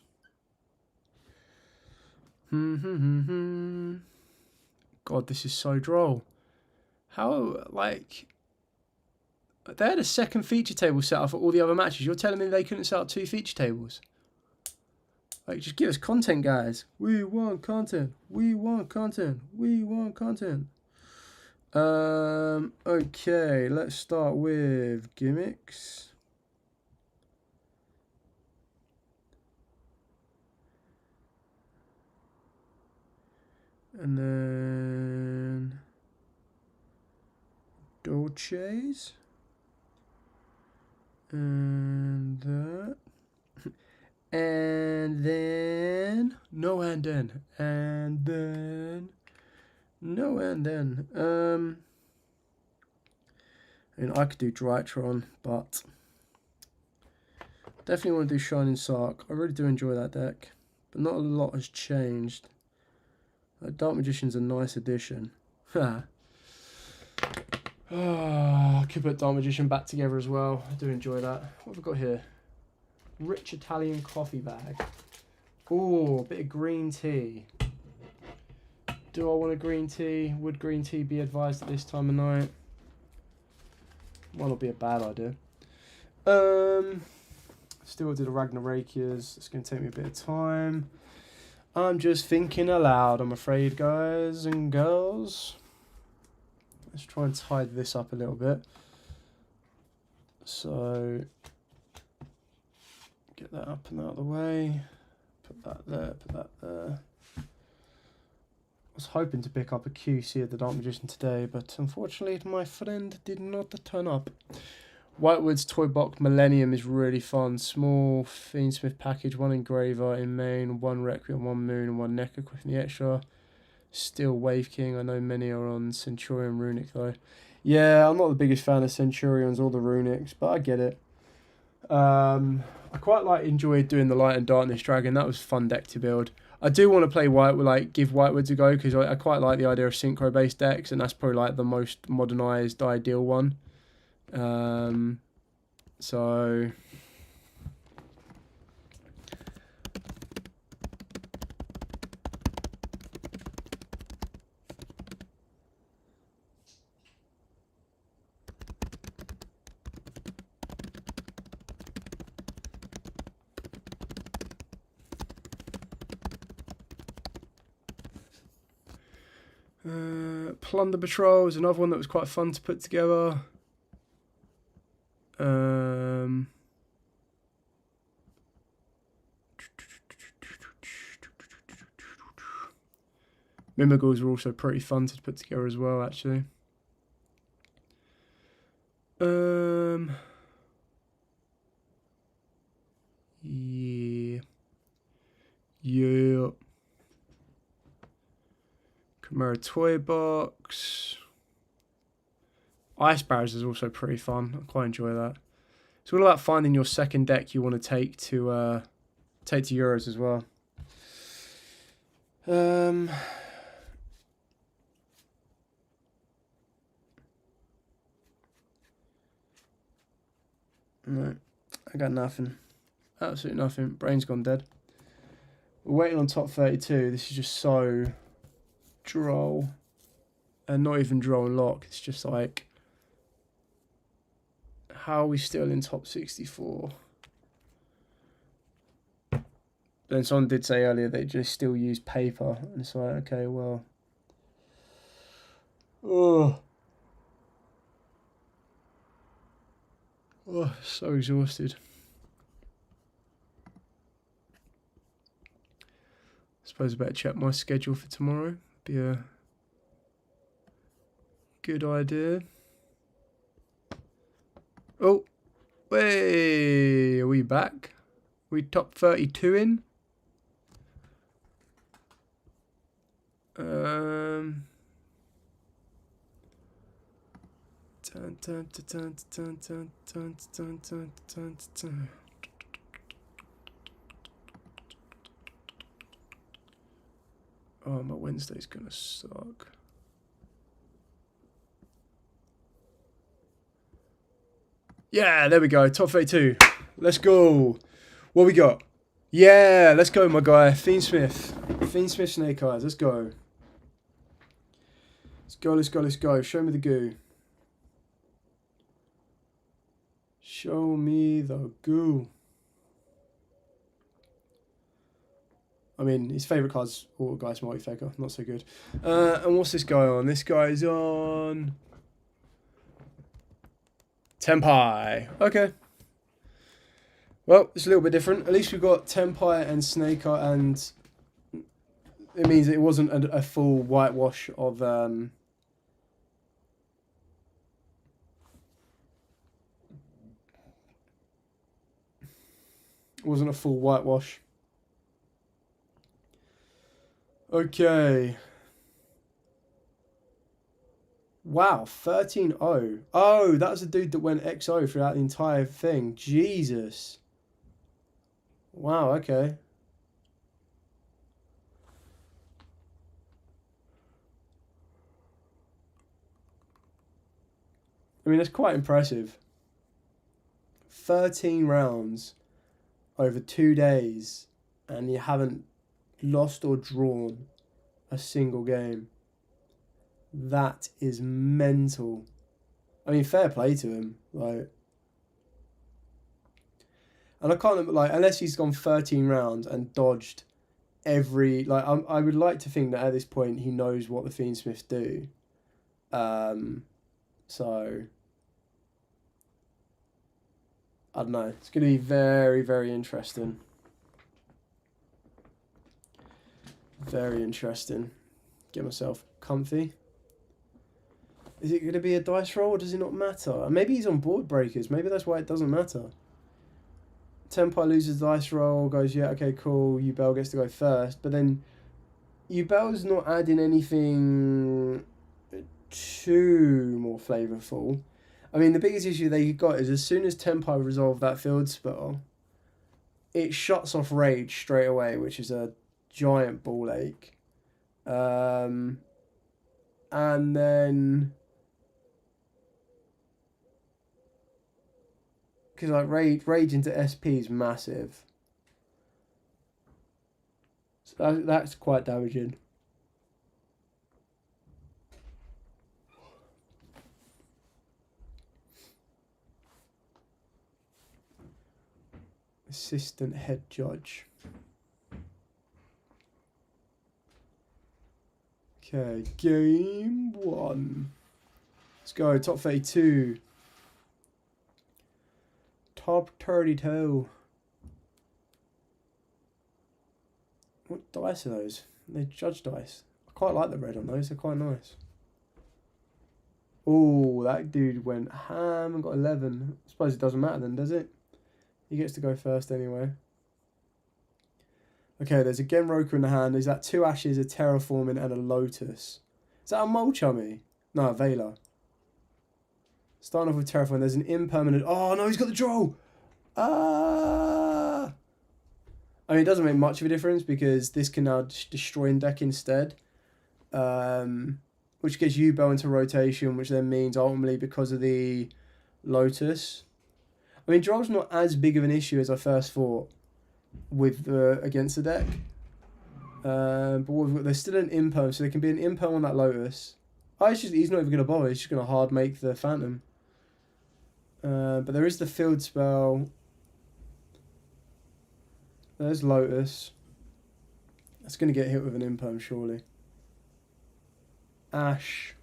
[SPEAKER 1] God, this is so droll. How, like, they had a second feature table set up for all the other matches. You're telling me they couldn't set up 2 feature tables? Like, just give us content, guys. We want content. We want content. We want content. Okay, let's start with gimmicks. And then Dolces. And that. And then no and then. And then no and then. I mean, I could do Drytron, but definitely want to do Shining Sark. I really do enjoy that deck, but not a lot has changed. Dark Magician's a nice addition. I could put Dark Magician back together as well. I do enjoy that. What have I got here? Rich Italian coffee bag. Oh, a bit of green tea. Do I want a green tea? Would green tea be advised at this time of night? Might not be a bad idea. Still do the Ragnarokias. It's going to take me a bit of time. I'm just thinking aloud, I'm afraid, guys and girls. Let's try and tidy this up a little bit. So, get that up and out of the way. Put that there, put that there. I was hoping to pick up a QC of the Dark Magician today, but unfortunately my friend did not turn up. Whitewood's Toy Box Millennium is really fun. Small Fiendsmith package, 1 Engraver in main, 1 Requiem, 1 Moon, and 1 Necker with the extra. Still Wave King. I know many are on Centurion Runic though. Yeah, I'm not the biggest fan of Centurions or the Runics, but I get it. I quite enjoyed doing the Light and Darkness Dragon. That was a fun deck to build. I do want to play Whitewood, give Whitewoods a go, because I quite like the idea of synchro based decks, and that's probably like the most modernized ideal one. So Plunder Patrol is another one that was quite fun to put together. Mimigals were also pretty fun to put together as well, actually. Yeah. Mirror Toy Box. Ice Barriers is also pretty fun. I quite enjoy that. It's all about finding your second deck you want to take to Euros as well. No, I got nothing. Absolutely nothing. Brain's gone dead. We're waiting on top 32. This is just so droll. And not even droll and lock. It's just like, how are we still in top 64? Then someone did say earlier they just still use paper. And it's like, okay, well. Oh, so exhausted. Suppose I better check my schedule for tomorrow. Be a good idea. Oh, hey, are we back? We top 32 in? Oh, my Wednesday's gonna suck. Yeah, there we go. Top 32. Let's go. What we got? Yeah, let's go, my guy. Fiendsmith. Fiendsmith Snake Eyes. Let's go. Let's go, let's go, let's go. Show me the goo. Show me the goo. I mean, his favourite card's Autogeist Multi-Faker. Not so good. And what's this guy on? This guy's on Tenpai. Okay. Well, it's a little bit different. At least we've got Tenpai and Snake Eye, and it means it wasn't a full whitewash of it wasn't a full whitewash. Okay. Wow, 13-0. Oh, that was the dude that went XO throughout the entire thing. Jesus. Wow, okay. I mean, that's quite impressive. 13 rounds over 2 days, and you haven't lost or drawn a single game. That is mental. I mean, fair play to him. Like, and I can't, like, unless he's gone 13 rounds and dodged every, like, I would like to think that at this point he knows what the Fiendsmiths do. So I don't know. It's going to be very, very interesting. Very interesting. Get myself comfy. Is it going to be a dice roll or does it not matter? Maybe he's on board breakers. Maybe that's why it doesn't matter. Tenpai loses the dice roll, goes, yeah, okay, cool. Yubel gets to go first. But then Yubel's not adding anything too more flavourful. I mean, the biggest issue they got is as soon as Tenpai resolved that field spell, it shuts off Rage straight away, which is a giant ball ache. And then, because like rage into SP is massive, so that's quite damaging. Assistant head judge. Okay, game 1. Let's go, top 32. Top 32. What dice are those? They're judge dice. I quite like the red on those, they're quite nice. Oh, that dude went ham and got 11. I suppose it doesn't matter then, does it? He gets to go first anyway. Okay, there's a Genroku in the hand. There's that 2 Ashes, a Terraforming, and a Lotus. Is that a Mole Chummy? No, a Veiler. Starting off with Terrifying. There's an impermanent. Oh, no, he's got the draw. Ah. I mean, it doesn't make much of a difference because this can now destroy in deck instead. Which gets U-Bell into rotation, which then means ultimately because of the Lotus. I mean, draw's not as big of an issue as I first thought with against the deck. But what we've got, there's still an imperm, so there can be an imperm on that Lotus. Oh, he's not even going to bother, he's just going to hard make the Phantom. But there is the field spell. There's Lotus. That's going to get hit with an imperm, surely. Ash.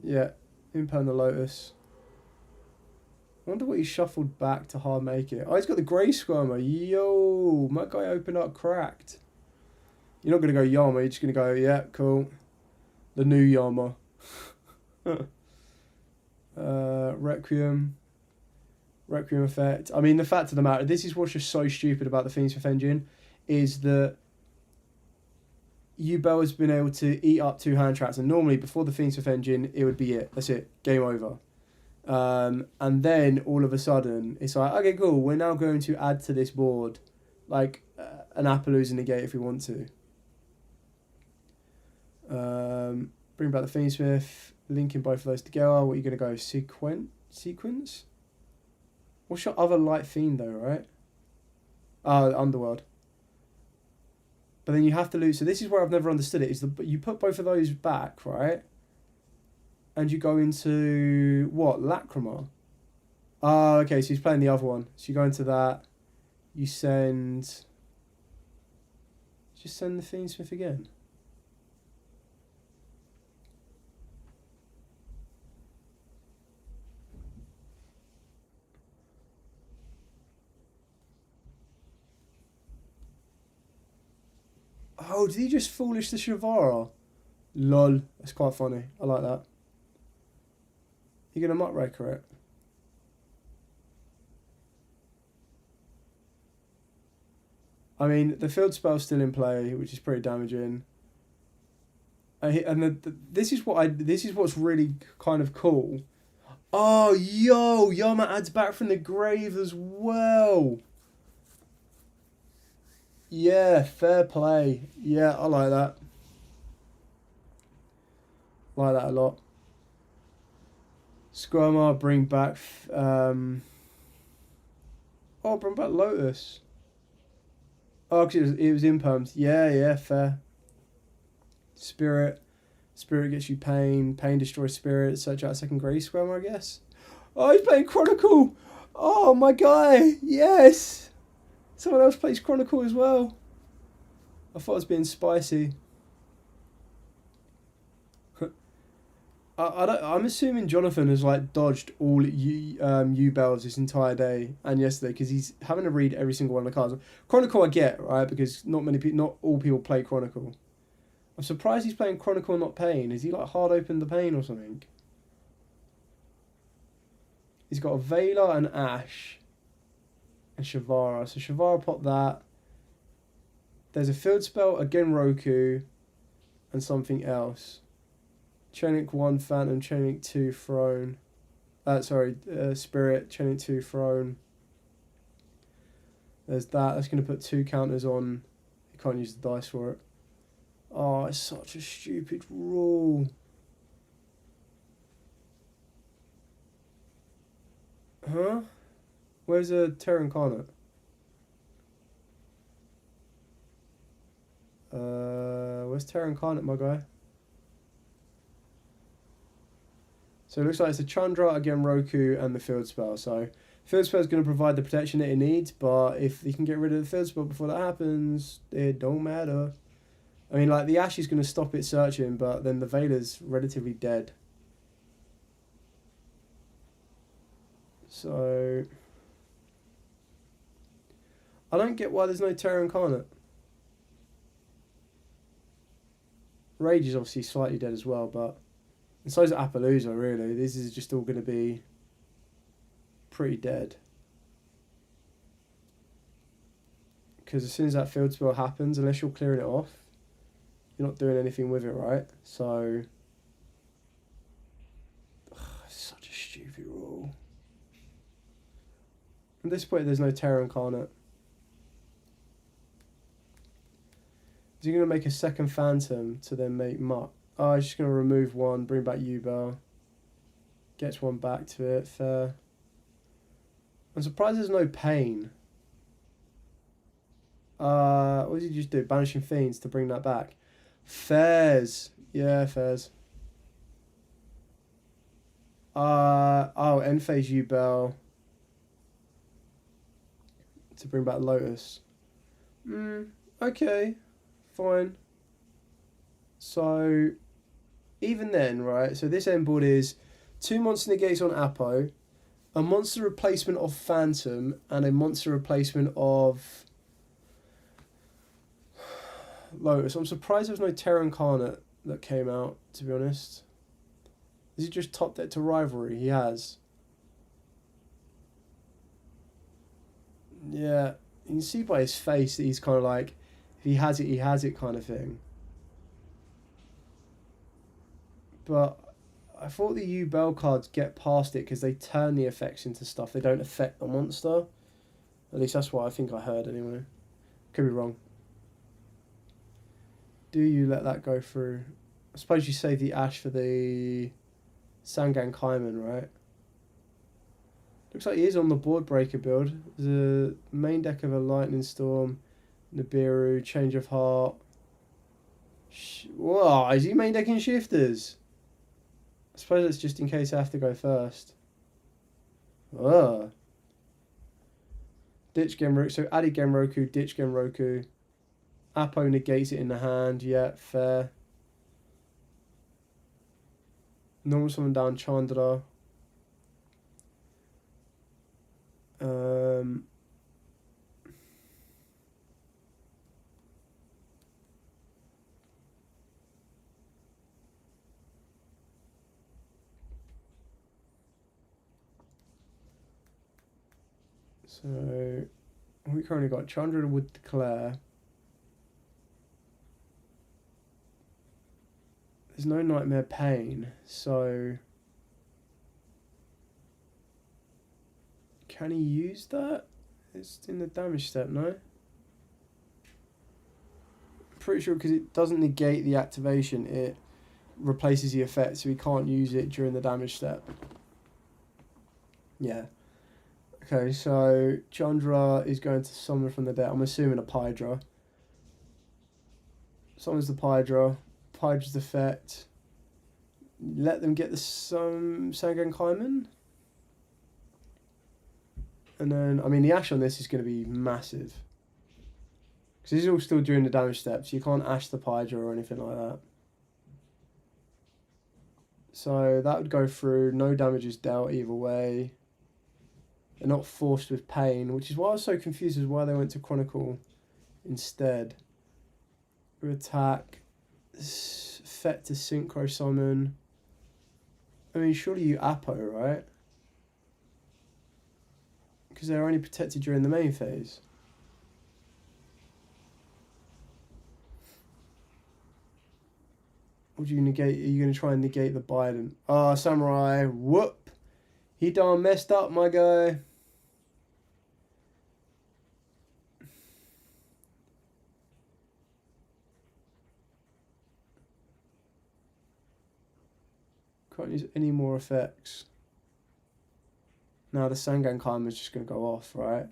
[SPEAKER 1] Yeah, imperm the Lotus. I wonder what he shuffled back to hard make it. Oh, he's got the Grey Squirmer. Yo, my guy opened up cracked. You're not going to go Yama, you're just going to go, yeah, cool. The new Yama. Requiem. Requiem effect. I mean, the fact of the matter, this is what's just so stupid about the Fiendsmith engine, is that U-Bell has been able to eat up 2 hand traps, and normally before the Fiendsmith engine, it would be it. That's it. Game over. And then all of a sudden, it's like, okay, cool, we're now going to add to this board, like, an Appaloosa negate if we want to. Bring back the Fiendsmith, linking both of those together. What are you going to go? Sequence? What's your other light fiend though, right? Underworld. But then you have to lose. So this is where I've never understood it. Is you put both of those back, right? And you go into what? Lacrima. Oh, okay. So he's playing the other one. So you go into that. You send. Just send the Fiendsmith again. Oh, did he just foolish the Shavara? Lol. That's quite funny. I like that. You gonna muckraker it? I mean, the field spell's still in play, which is pretty damaging. And this is what's really kind of cool. Oh, yo, Yama adds back from the grave as well. Yeah, fair play. Yeah, I like that. Like that a lot. Squirmer, bring back. Bring back Lotus. Oh, because it was imperms. Yeah, fair. Spirit gets you pain. Pain destroys spirit. Search out a second Grey Squirmer, I guess. Oh, he's playing Chronicle. Oh, my guy. Yes. Someone else plays Chronicle as well. I thought it was being spicy. I'm assuming Jonathan has like dodged all U-Bells this entire day and yesterday because he's having to read every single one of the cards. Chronicle I get, right, because not all people play Chronicle. I'm surprised he's playing Chronicle not Pain. Is he like hard opened the Pain or something? He's got a Veiler and Ash and Shavara. So Shavara pop that. There's a field spell, again Roku, and something else. Chainlink 1 Phantom, Chainlink 2 Throne. Spirit, Chainlink 2 Throne. There's that. That's going to put 2 counters on. You can't use the dice for it. Oh, it's such a stupid rule. Huh? Where's a Terra Incarnate? Where's Terra Incarnate, my guy? So it looks like it's a Chandra, again Roku, and the field spell. So field spell is going to provide the protection that it needs, but if you can get rid of the field spell before that happens, it don't matter. I mean, like, the Ash is going to stop it searching, but then the Veiler's relatively dead. So I don't get why there's no Terra Incarnate. Rage is obviously slightly dead as well, but... And so is Appaloosa, really. This is just all going to be pretty dead. Because as soon as that field spell happens, unless you're clearing it off, you're not doing anything with it, right? So, such a stupid rule. At this point, there's no Terra Incarnate. Is he going to make a second Phantom to then make Muck? Oh, he's just going to remove one, bring back YUGIOH. Gets one back to it, fair. I'm surprised there's no Pain. What did he just do? Banishing Fiends to bring that back. Fairs. Yeah, fairs. Oh, end phase YUGIOH. To bring back Lotus. Okay. Fine. So, even then, right, so this end board is 2 monster negates on Apo, a monster replacement of Phantom, and a monster replacement of Lotus. I'm surprised there's no Terra Incarnate that came out, to be honest. Has he just top deck to Rivalry? He has. Yeah, you can see by his face that he's kind of like, if he has it kind of thing. But I thought the YUGIOH cards get past it because they turn the effects into stuff. They don't affect the monster. At least that's what I think I heard anyway. Could be wrong. Do you let that go through? I suppose you save the Ash for the Sangan Kaiman, right? Looks like he is on the board breaker build. There's a main deck of a Lightning Storm, Nibiru, Change of Heart. Whoa, is he main decking Shifters? I suppose it's just in case I have to go first. Ditch Genroku. So Addy Genroku, Ditch Genroku. Apo negates it in the hand. Yeah, fair. Normal summon down Chandra. So we currently got Chandra would declare. There's no Nightmare Pain, so can he use that? It's in the damage step, no? Pretty sure because it doesn't negate the activation, it replaces the effect, so he can't use it during the damage step. Yeah. Okay, so Chandra is going to summon from the deck. I'm assuming a Pydra. Summons the Pydra. Pydra's effect. Let them get the Sangan Kaiman. And then, I mean, the Ash on this is going to be massive. Because this is all still during the damage steps. You can't Ash the Pydra or anything like that. So that would go through. No damage is dealt either way. They're not forced with Pain, which is why I was so confused as why they went to Chronicle instead. Attack. Effect to Synchro Summon. I mean, surely you Apo, right? Because they're only protected during the main phase. Or do you negate? Are you going to try and negate the Biden? Ah, Samurai. Whoop. He done messed up, my guy. Can't use any more effects. Now the Sangan Kaiman is just going to go off, right?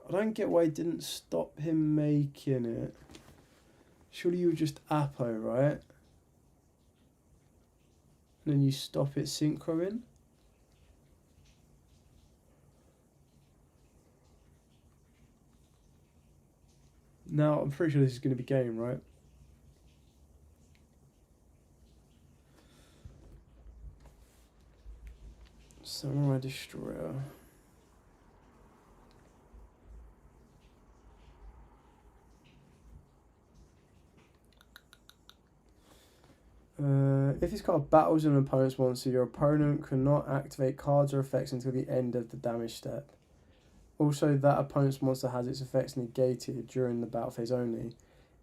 [SPEAKER 1] I don't get why it didn't stop him making it. Surely you would just Apo, right? And then you stop it synchroing. Now, I'm pretty sure this is going to be game, right? Samurai Destroyer. If this card battles an opponent's monster, your opponent cannot activate cards or effects until the end of the damage step. Also, that opponent's monster has its effects negated during the battle phase only.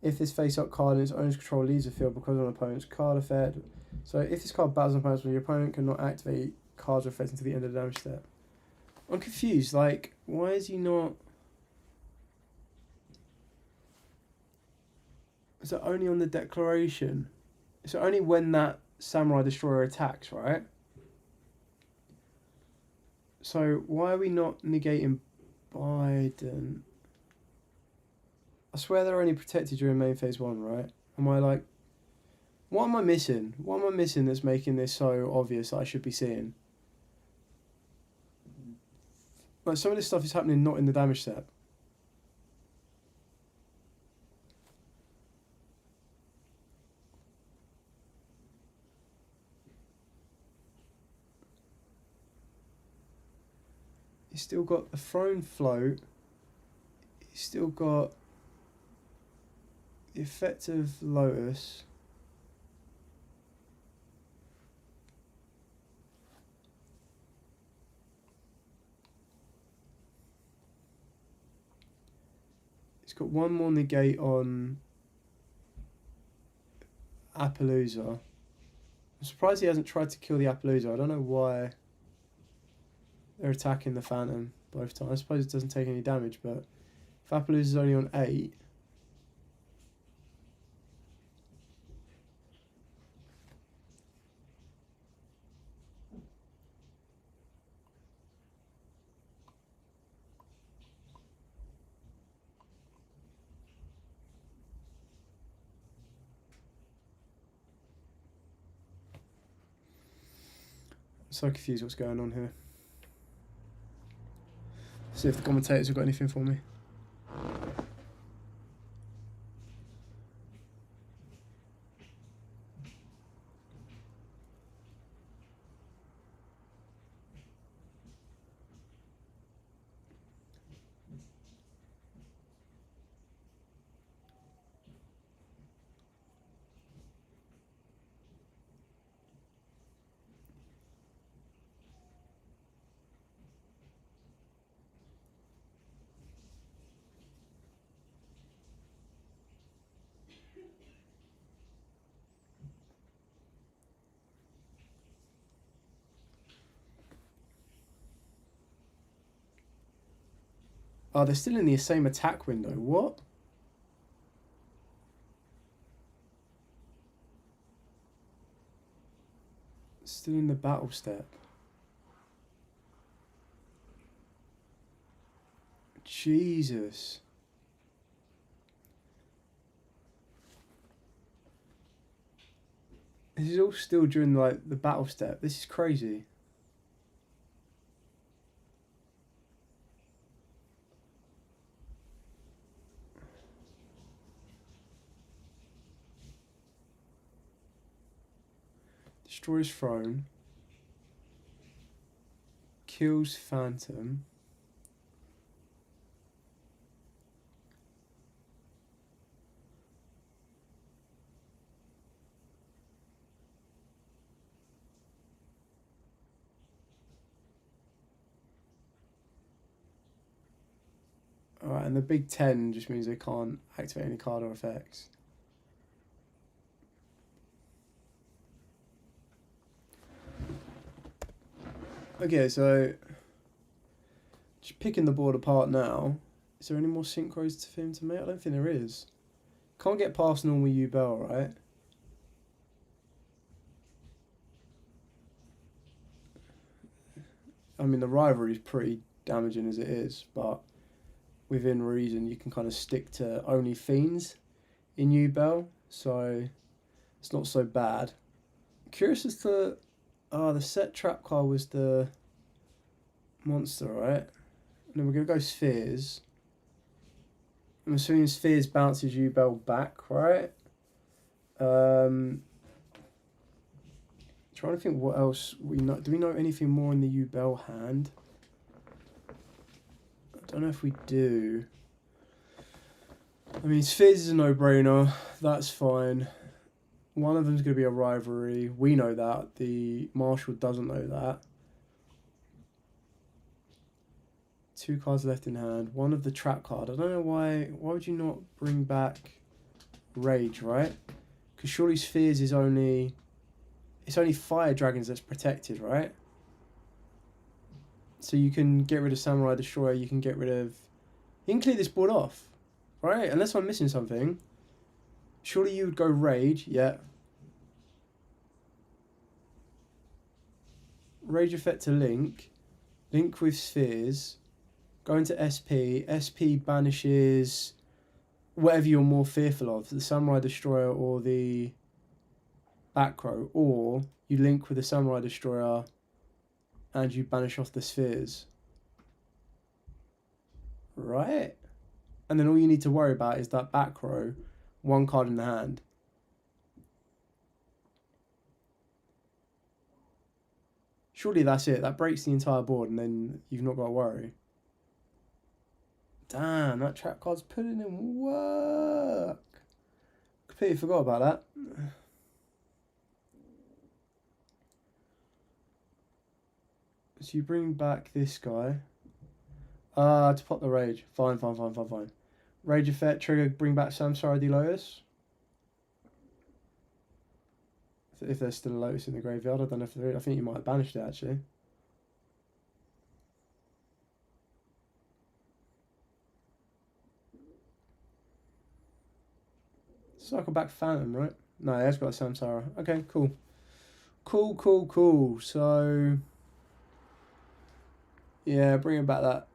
[SPEAKER 1] If this face-up card in its owner's control leaves the field because of an opponent's card effect. So if this card battles an opponent, your opponent cannot activate cards or effects until the end of the damage step. I'm confused, like, why is he not... Is it only on the declaration? Is it only when that Samurai Destroyer attacks, right? So why are we not negating Biden? I swear they're only protected during main phase 1, right? Am I like... What am I missing? What am I missing that's making this so obvious that I should be seeing? Like, some of this stuff is happening not in the damage step. He's still got the throne float. He's still got the effect of Lotus. He's got one more negate on Appaloosa. I'm surprised he hasn't tried to kill the Appaloosa. I don't know why they're attacking the Phantom both times. I suppose it doesn't take any damage, but if Appaloosa's only on 8... I'm so confused what's going on here. See if the commentators have got anything for me. Oh, they're still in the same attack window. What? Still in the battle step. Jesus. This is all still during like the battle step. This is crazy. Destroys throne. Kills Phantom. Alright, and the big 10 just means they can't activate any card or effects. Okay, so just picking the board apart now. Is there any more synchros for him to make? I don't think there is. Can't get past normal U-Bell, right? I mean, the rivalry is pretty damaging as it is, but within reason, you can kind of stick to only fiends in U-Bell, so it's not so bad. Curious as to... the set trap card was the monster, right? And then we're going to go Spheres. I'm assuming Spheres bounces U-Bell back, right? Trying to think what else we know. Do we know anything more in the U-Bell hand? I don't know if we do. I mean, Spheres is a no-brainer. That's fine. One of them's going to be a rivalry. We know that. The Marshal doesn't know that. 2 cards left in hand. One of the trap card. I don't know why. Why would you not bring back Rage, right? Because surely Spheres is only... It's only Fire Dragons that's protected, right? So you can get rid of Samurai Destroyer. You can get rid of... You can clear this board off, right? Unless I'm missing something. Surely you would go Rage, yeah. Rage effect to Link. Link with Spheres. Go into SP. SP banishes whatever you're more fearful of. The Samurai Destroyer or the back row. Or you link with the Samurai Destroyer and you banish off the Spheres. Right? And then all you need to worry about is that back row. 1 card in the hand. Surely that's it. That breaks the entire board and then you've not got to worry. Damn, that trap card's putting in work. Completely forgot about that. So you bring back this guy. To pop the Rage. Fine. Rage effect, trigger, bring back Samsara de Lotus. If there's still a Lotus in the graveyard, I don't know if there is. I think you might have banished it actually. Cycle back Phantom, right? No, he has got a Samsara. Okay, cool. Cool. So, yeah, bringing back that.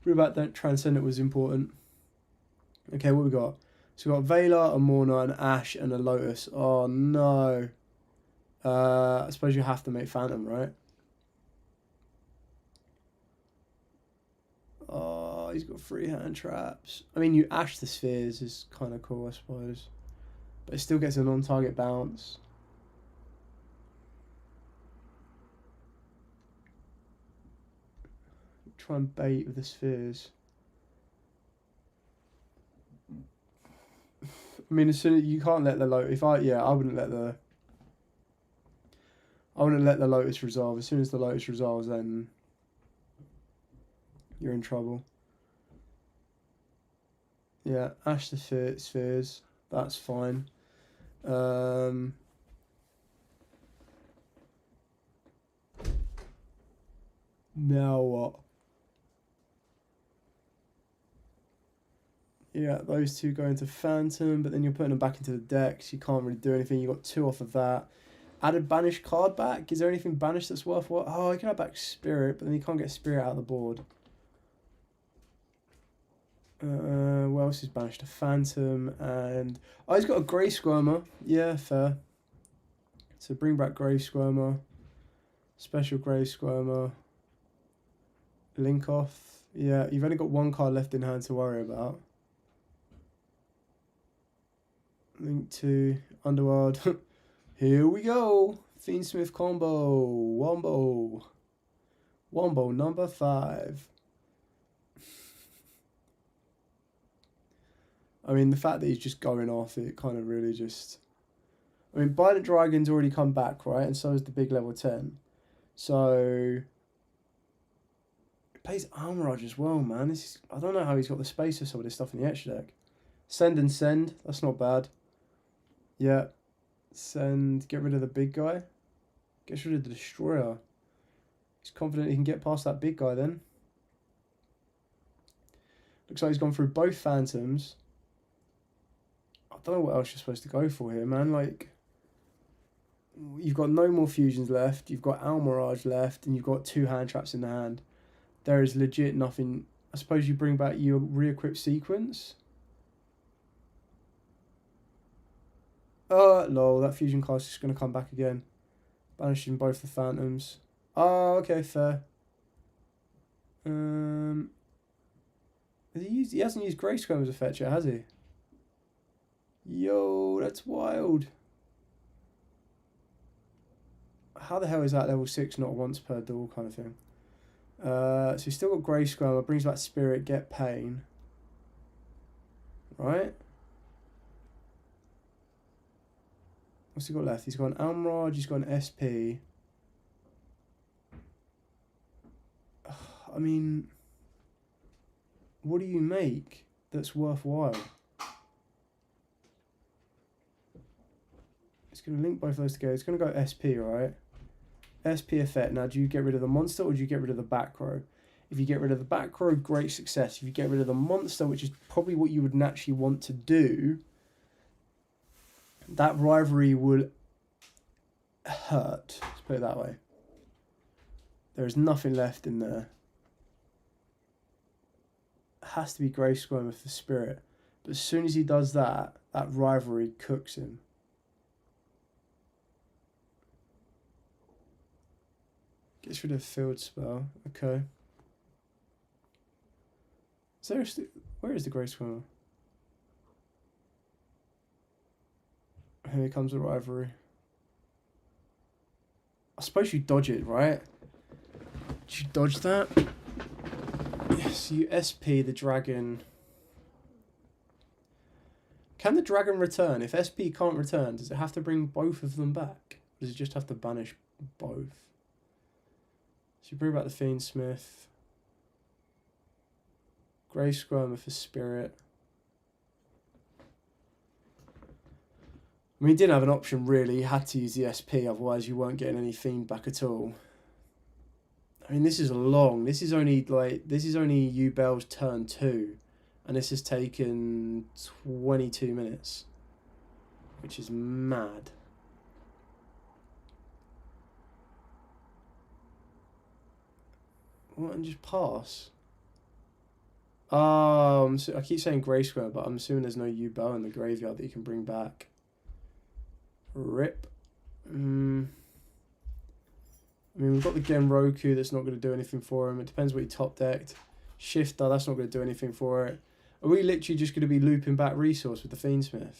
[SPEAKER 1] Bring back that Transcendent was important. Okay, what we got? So we got Veiler, a Morna, an Ash, and a Lotus. Oh no. I suppose you have to make Phantom, right? Oh, he's got 3 hand traps. I mean, you Ash the Spheres is kind of cool, I suppose. But it still gets a non-target bounce. Try and bait with the Spheres. I mean, as soon as you can't let the Lotus. I wouldn't let the. I wouldn't let the Lotus resolve. As soon as the Lotus resolves, then you're in trouble. Yeah, Ash the Spheres. That's fine. Now what? Yeah, those two go into Phantom, but then you're putting them back into the deck, so you can't really do anything. You got 2 off of that. Added banished card back. Is there anything banished that's worth what? Oh, you can have back Spirit, but then you can't get Spirit out of the board. What else is banished? A Phantom and... Oh, he's got a Grey Squirmer. Yeah, fair. So bring back Grey Squirmer. Special Grey Squirmer. Link off. Yeah, you've only got 1 card left in hand to worry about. Link to Underworld. Here we go. Fiendsmith combo. Wombo number 5. I mean, the fact that he's just going off, it kind of really just... I mean, Bident Dragon's already come back, right? And so is the big level 10. So... It plays Armorage as well, man. This is... I don't know how he's got the space for some of this stuff in the extra deck. Send and send. That's not bad. Yeah. Send. Get rid of the big guy. Get rid of the Destroyer. He's confident he can get past that big guy then. Looks like he's gone through both Phantoms. I don't know what else you're supposed to go for here, man. Like, you've got no more fusions left. You've got Almirage left, and you've got 2 hand traps in the hand. There is legit nothing. I suppose you bring back your re-equip sequence. Oh, lol, that fusion card is just going to come back again. Banishing both the Phantoms. Oh, okay, fair. He hasn't used Grey Squirm as a fetch yet, has he? Yo, that's wild. How the hell is that level 6 not once per duel kind of thing? So he's still got Grey Squirm, brings back Spirit, get Pain. Right? What's he got left? He's got an Almiraj, he's got an SP. I mean, what do you make that's worthwhile? It's going to link both of those together. It's going to go SP, right? SP effect. Now, do you get rid of the monster or do you get rid of the back row? If you get rid of the back row, great success. If you get rid of the monster, which is probably what you would naturally want to do, that rivalry will hurt. Let's put it that way. There is nothing left in there. It has to be Grey Squirm with the spirit. But as soon as he does that, that rivalry cooks him. Gets rid of field spell. Okay. Seriously, where is the Grey Squirm? Here comes the rivalry. I suppose you dodge it, right? Did you dodge that? Yes, you SP the dragon. Can the dragon return? If SP can't return, does it have to bring both of them back? Or does it just have to banish both? So you bring back the Fiendsmith. Grey Squirmer for spirit. I mean, he didn't have an option really. He had to use the SP, otherwise you weren't getting any Fiend back at all. I mean, this is long. This is only Yubel's turn 2, and this has taken 22 minutes, which is mad. What, and just pass? I keep saying Grey Square, but I'm assuming there's no Yubel in the graveyard that you can bring back. Rip. I mean, we've got the Genroku that's not going to do anything for him. It depends what he top decked. Shifter, that's not going to do anything for it. Are we literally just going to be looping back resource with the Fiendsmith?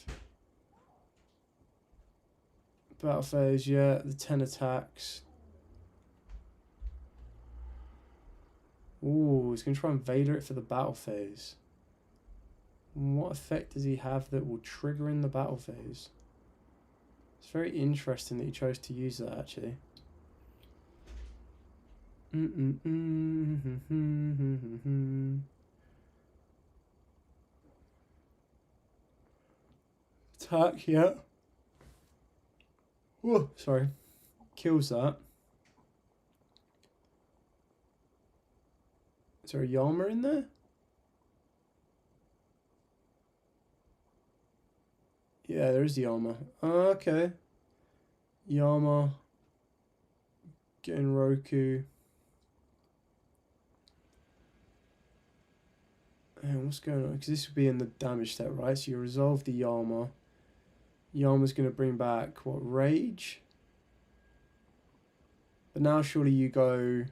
[SPEAKER 1] Battle phase, yeah. The 10 attacks. Ooh, he's going to try and Vader it for the battle phase. What effect does he have that will trigger in the battle phase? It's very interesting that he chose to use that, actually. Attack, yeah. Whoa, sorry. Kills that. Is there a Yama in there? Yeah, there is the Yama. Okay. Yama. Genroku. And what's going on? Because this would be in the damage step, right? So you resolve the Yama. Yama's going to bring back, what, Rage? But now surely you go...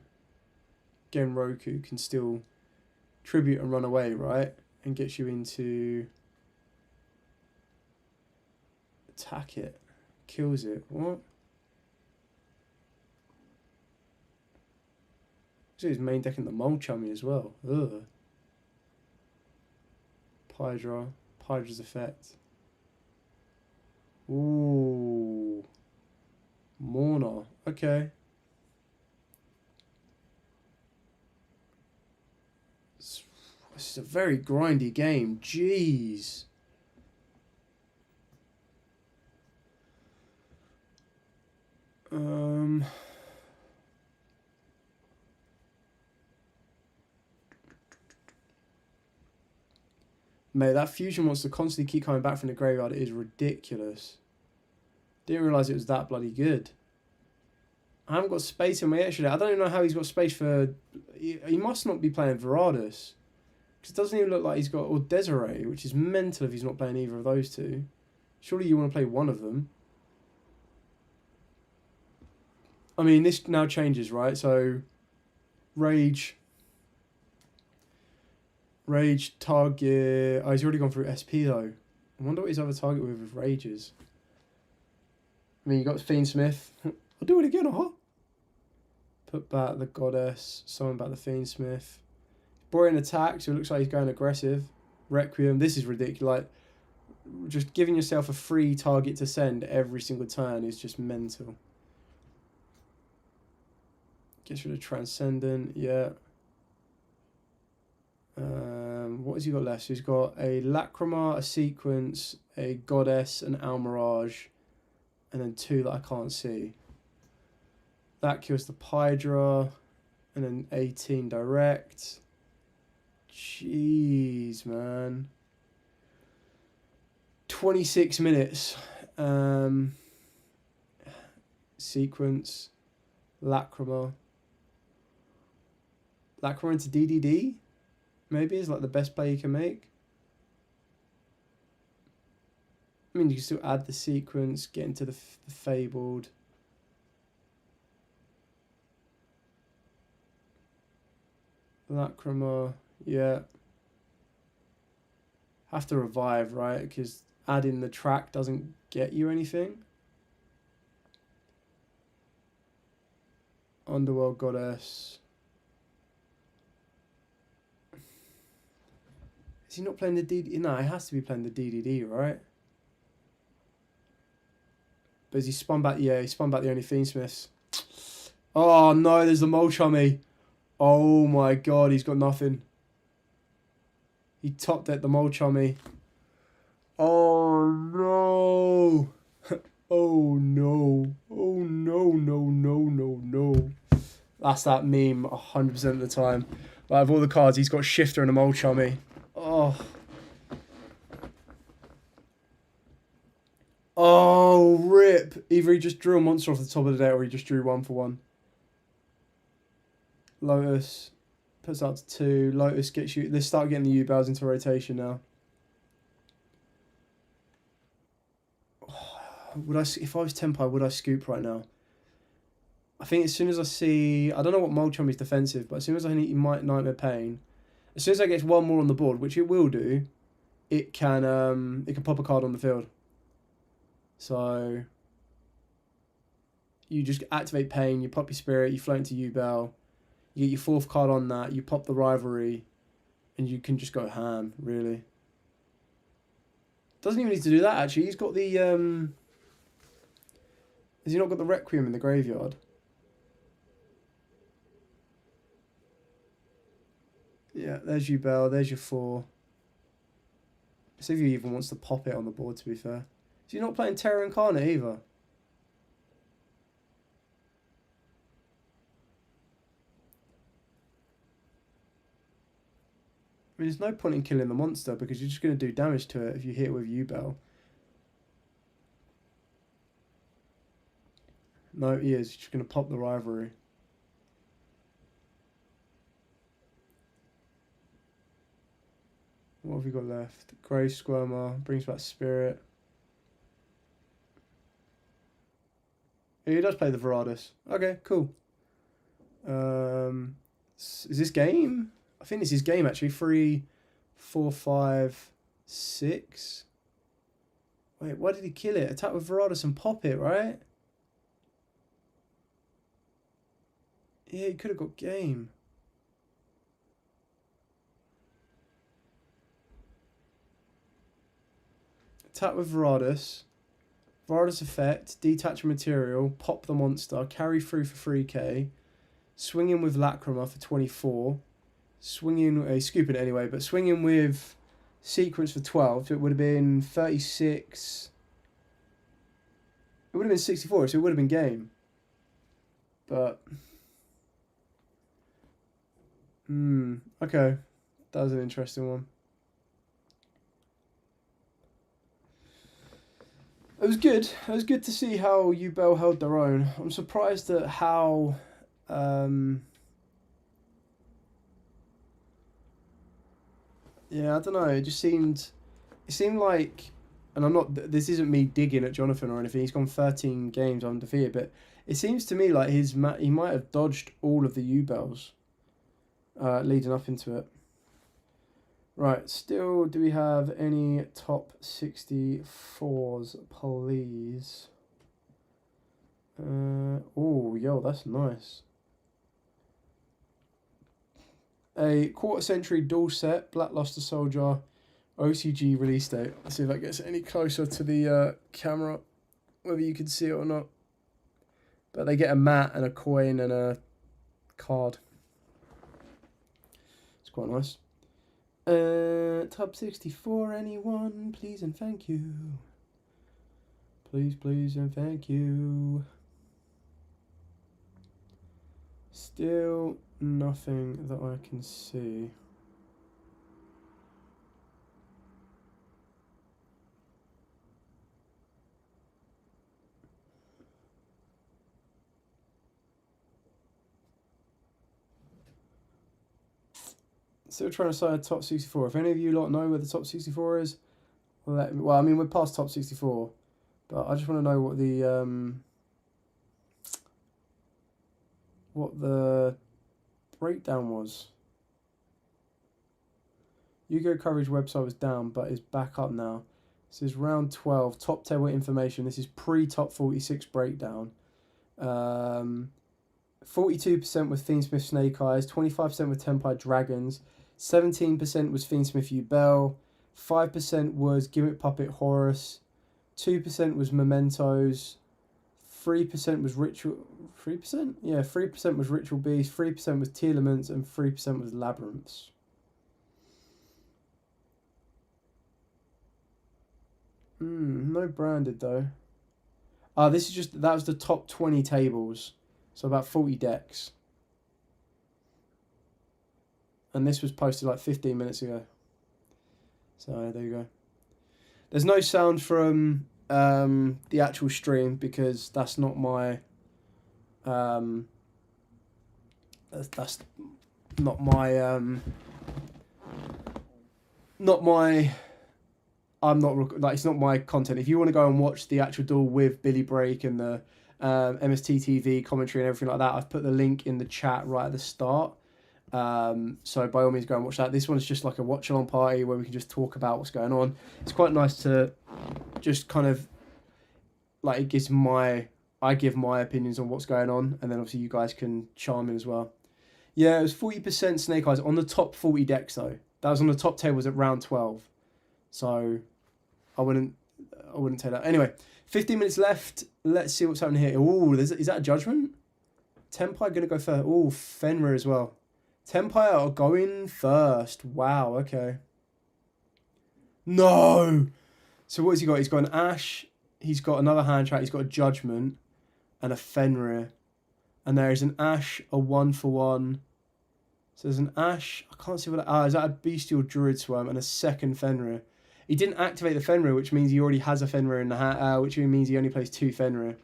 [SPEAKER 1] Genroku can still tribute and run away, right? And gets you into... Attack it. Kills it. What? So he's main decking the Mole Chummy as well. Ugh. Pydra. Pydra's effect. Ooh. Mourner. Okay. This is a very grindy game. Jeez. Mate, that fusion monster constantly keep coming back from the graveyard is ridiculous. Didn't realise it was that bloody good. I haven't got space in my extra deck. I don't even know how he's got space for... He must not be playing Verados. Because it doesn't even look like he's got... Or Desiree, which is mental if he's not playing either of those two. Surely you want to play one of them. I mean, this now changes, right? So, Rage, target... Oh, he's already gone through SP, though. I wonder what his other target with Rage is. I mean, you got Fiendsmith. I'll do it again, Put back the Goddess. Summon back the Fiendsmith. Brought in attack, so it looks like he's going aggressive. Requiem. This is ridiculous. Like, Just giving yourself a free target to send every single turn is just mental. Gets rid of Transcendent, yeah. What has he got left? So he's got a Lacrima, a Sequence, a Goddess, an Almirage, and then 2 that I can't see. That kills the Pydra, and then 18 direct. Jeez, man. 26 minutes. Sequence. Lacrima. Lacrima into DDD? Maybe is like the best play you can make. I mean, you can still add the Sequence, get into the Fabled. Lacrima, yeah. Have to revive, right? Because adding the track doesn't get you anything. Underworld Goddess. Is he not playing the DDD? No, he has to be playing the DDD, right? But is he spun back? Yeah, he spun back the only Fiendsmiths. Oh no, there's the Molchummy. Oh my god, he's got nothing. He topped at the Molchummy. Oh no. Oh no. Oh no, no, no, no, no. That's that meme 100% of the time. Like, of all the cards, he's got Shifter and a Molchummy. Oh. Oh, rip. Either he just drew a monster off the top of the deck or he just drew 1 for 1. Lotus. Puts out to 2. Lotus gets you... They start getting the U-Bows into rotation now. Would I... If I was Tenpai, would I scoop right now? I think as soon as I see... I don't know what Molchum is defensive, but as soon as I need Nightmare Pain... As soon as I get 1 more on the board, which it will do, it can pop a card on the field. So... You just activate Pain, you pop your Spirit, you float into U-Bow. You get your 4th card on that, you pop the Rivalry, and you can just go ham, really. Doesn't even need to do that, actually. He's got the... Has he not got the Requiem in the graveyard? Yeah, there's your Bell, there's your 4. Let's see if he even wants to pop it on the board, to be fair. So you're not playing Terra Incarnate either? I mean, there's no point in killing the monster because you're just going to do damage to it if you hit it with U-Bell. No, he is. He's just going to pop the Rivalry. What have we got left? Grave Squirmer, brings back Spirit. Yeah, he does play the Veratus. Okay, cool. Is this game? I think this is game, actually. 3, 4, 5, 6. Wait, why did he kill it? Attack with Veratus and pop it, right? Yeah, he could have got game. Attack with Veratus. Veratus effect, detach material, pop the monster, carry through for 3k, swing in with Lacrima for 24, swing in, scoop it anyway, but swing in with Sequence for 12, so it would have been 36. It would have been 64, so it would have been game. But, okay, that was an interesting one. It was good. It was good to see how U-Bell held their own. I'm surprised at how... yeah, I don't know. It just seemed... It seemed like... And I'm not... This isn't me digging at Jonathan or anything. He's gone 13 games undefeated. But it seems to me like he might have dodged all of the U-Bells leading up into it. Right, still, do we have any top 64s, please? Oh, yo, that's nice. A quarter century dual set, Black Luster Soldier OCG release date. Let's see if that gets any closer to the camera, whether you can see it or not. But they get a mat and a coin and a card. It's quite nice. Top 64, anyone? Please and thank you. Please, please and thank you. Still nothing that I can see. Still trying to decide top 64. If any of you lot know where the top 64 is, let me, well, I mean, we're past top 64, but I just want to know what the breakdown was. YUGIOH coverage website was down, but is back up now. This is round 12, top table information. This is pre-top 46 breakdown. 42% with Fiendsmith Snake Eyes, 25% with Tenpai Dragons, 17% was Fiendsmith Yubel, 5% was Gimmick Puppet Horus, 2% was Mementos, 3% was Ritual... 3%? Yeah, 3% was Ritual Beast, 3% was Telements, and 3% was Labyrinths. No branded though. This is just... That was the top 20 tables. So about 40 decks. And this was posted like 15 minutes ago. So there you go. There's no sound from the actual stream because that's not my... that's not my... not my... I'm not... Like, it's not my content. If you want to go and watch the actual duel with Billy Break and the... MST TV commentary and everything like that, I've put the link in the chat right at the start, so by all means go and watch that. This one's just like a watch along party where we can just talk about what's going on. It's quite nice to just kind of like, it gives I give my opinions on what's going on, and then obviously you guys can chime in as well. Yeah, it was 40% Snake Eyes on the top 40 decks though. That was on the top tables at round 12, so I wouldn't take that. Anyway, 15 minutes left. Let's see what's happening here. Oh, is that a judgment? Tenpai going to go first. Oh, Fenrir as well. Tenpai are going first. Wow, okay. No! So what has he got? He's got an Ash. He's got another hand track. He's got a Judgment and a Fenrir. And there is an Ash, a 1-for-1. So there's an Ash. I can't see what that... is that a Bestial Druid Swarm and a second Fenrir? He didn't activate the Fenrir, which means he already has a Fenrir in the hat, which means he only plays 2 Fenrir.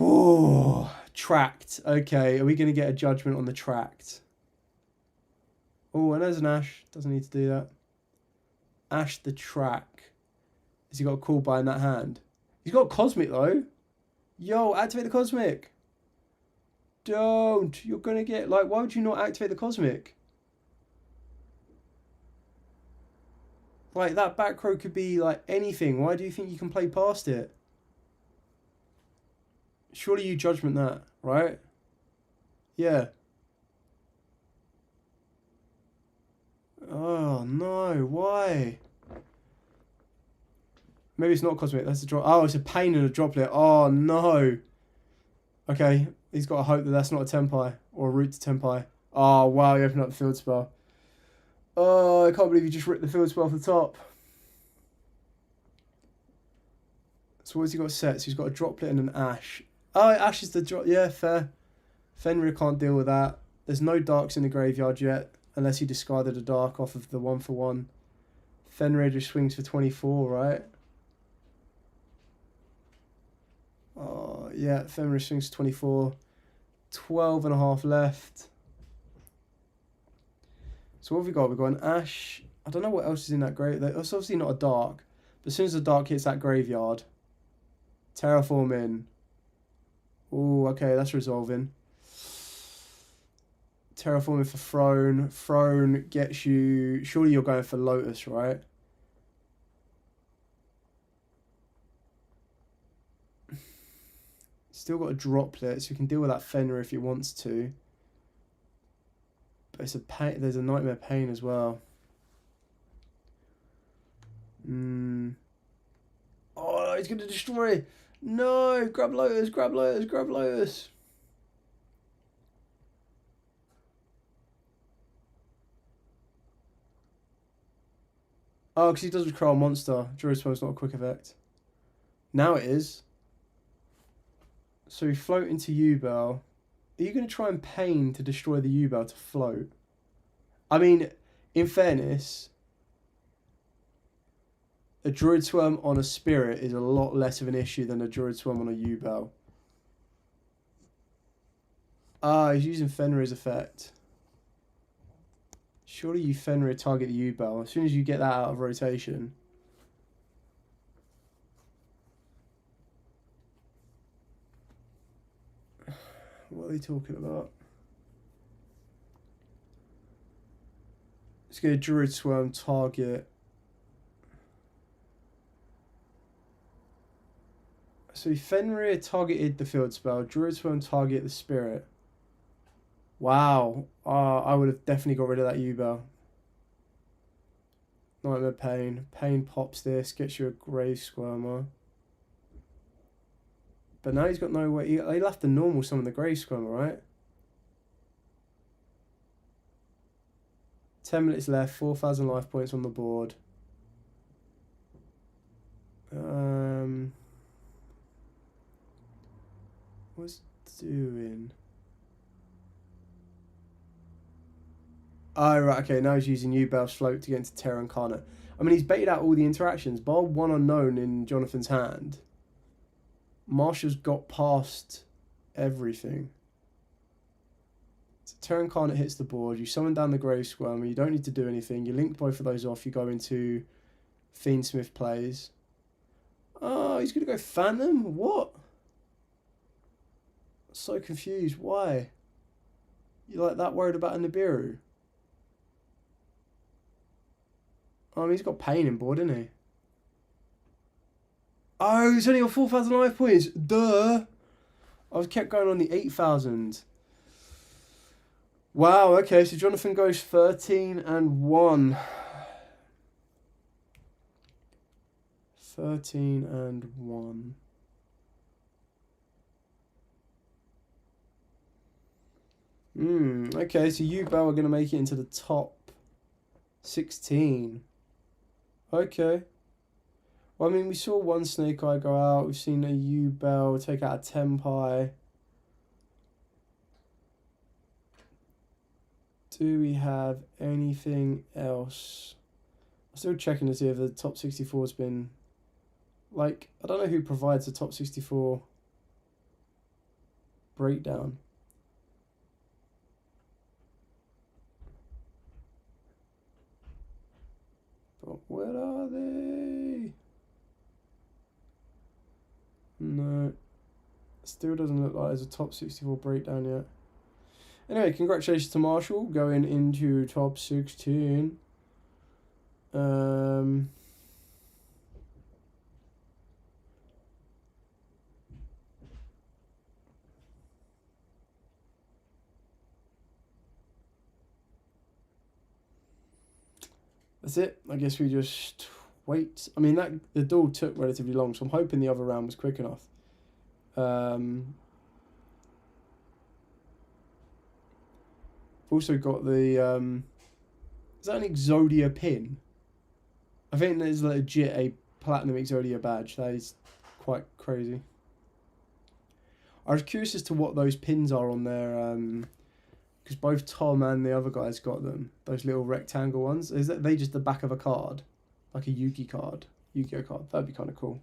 [SPEAKER 1] Oh, tracked. Okay, are we going to get a judgment on the tracked? Oh, and there's an Ash. Doesn't need to do that. Ash the track. Has he got a call by in that hand? He's got a Cosmic, though. Yo, activate the Cosmic. Don't. You're going to get... Like, why would you not activate the Cosmic? Like, that back row could be, like, anything. Why do you think you can play past it? Surely you judgment that, right? Yeah. Oh, no. Why? Maybe it's not Cosmic. That's a drop. Oh, it's a pain and a droplet. Oh, no. Okay. He's got to hope that that's not a Tenpai or a route to Tenpai. Oh, wow. You opened up the field spell. Oh, I can't believe you just ripped the field spell off the top. So what's he got set? So he's got a droplet and an Ash. Oh, Ash is the drop. Yeah, fair. Fenrir can't deal with that. There's no darks in the graveyard yet, unless he discarded a dark off of the 1-for-1. Fenrir just swings for 24, right? Oh, yeah, Fenrir swings for 24. 12.5 left. So what have we got? We've got an Ash. I don't know what else is in that graveyard. It's obviously not a dark. But as soon as the dark hits that graveyard, Terraforming. Oh, okay, that's resolving. Terraforming for Throne. Throne gets you... Surely you're going for Lotus, right? Still got a droplet, so you can deal with that Fenrir if he wants to. But it's a pain. There's a Nightmare Pain as well. No, he's going to destroy. No, grab Lotus, grab Lotus, grab Lotus. Oh, because he does recall monster. Druid Swarm's not a quick effect. Now it is. So we float into U-Bell. Are you going to try and Pain to destroy the U-Bell to float? I mean, in fairness, a Druid Swarm on a Spirit is a lot less of an issue than a Druid Swarm on a U-Bell. Ah, he's using Fenrir's effect. Surely you Fenrir target the U-Bell. As soon as you get that out of rotation. What are they talking about? Let's get a Druid Swarm target. So Fenrir targeted the field spell. Druid Swarm target the Spirit. Wow. I would have definitely got rid of that U-Bell. Nightmare Pain. Pain pops this. Gets you a Grave Squirmer. But now he's got no way. He'll have to normal summon the Grave Squirmer, right? 10 minutes left. 4,000 life points on the board. What's he doing? Oh, right, okay, now he's using U-Bell's float to get into Terra Incarnate. I mean, he's baited out all the interactions. Bar one unknown in Jonathan's hand. Marshall's got past everything. So Terra Incarnate hits the board. You summon down the Grave Squirmer. You don't need to do anything. You link both of those off. You go into Fiendsmith plays. Oh, he's going to go Phantom? What? So confused. Why? You like that worried about a Nibiru? He's got Pain in board, isn't he? Oh, he's only got 4,000 life points. Duh. I was kept going on the 8,000. Wow, okay, so Jonathan goes 13-1. 13-1. Okay, so U-Bell are going to make it into the top 16. Okay. Well, I mean, we saw one Snake Eye go out. We've seen a U-Bell take out a Tempai. Do we have anything else? I'm still checking to see if the top 64 has been... Like, I don't know who provides the top 64 breakdown. But where are they? No. Still doesn't look like there's a top 64 breakdown yet. Anyway, congratulations to Marshall going into top 16. That's it. I guess we just wait. I mean, the duel took relatively long, so I'm hoping the other round was quick enough. Also got the is that an Exodia pin? I think there's legit a platinum Exodia badge. That is quite crazy. I was curious as to what those pins are on there, because both Tom and the other guys got them. Those little rectangle ones. Is that they just the back of a card, like a Yugi card, Yu-Gi-Oh card? That'd be kind of cool.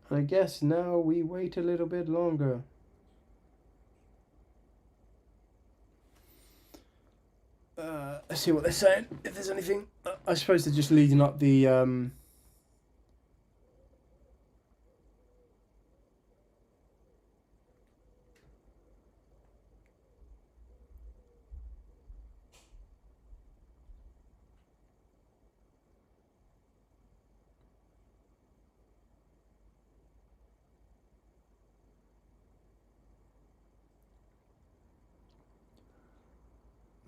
[SPEAKER 1] I guess now we wait a little bit longer. Let's see what they're saying. If there's anything, I suppose they're just leading up the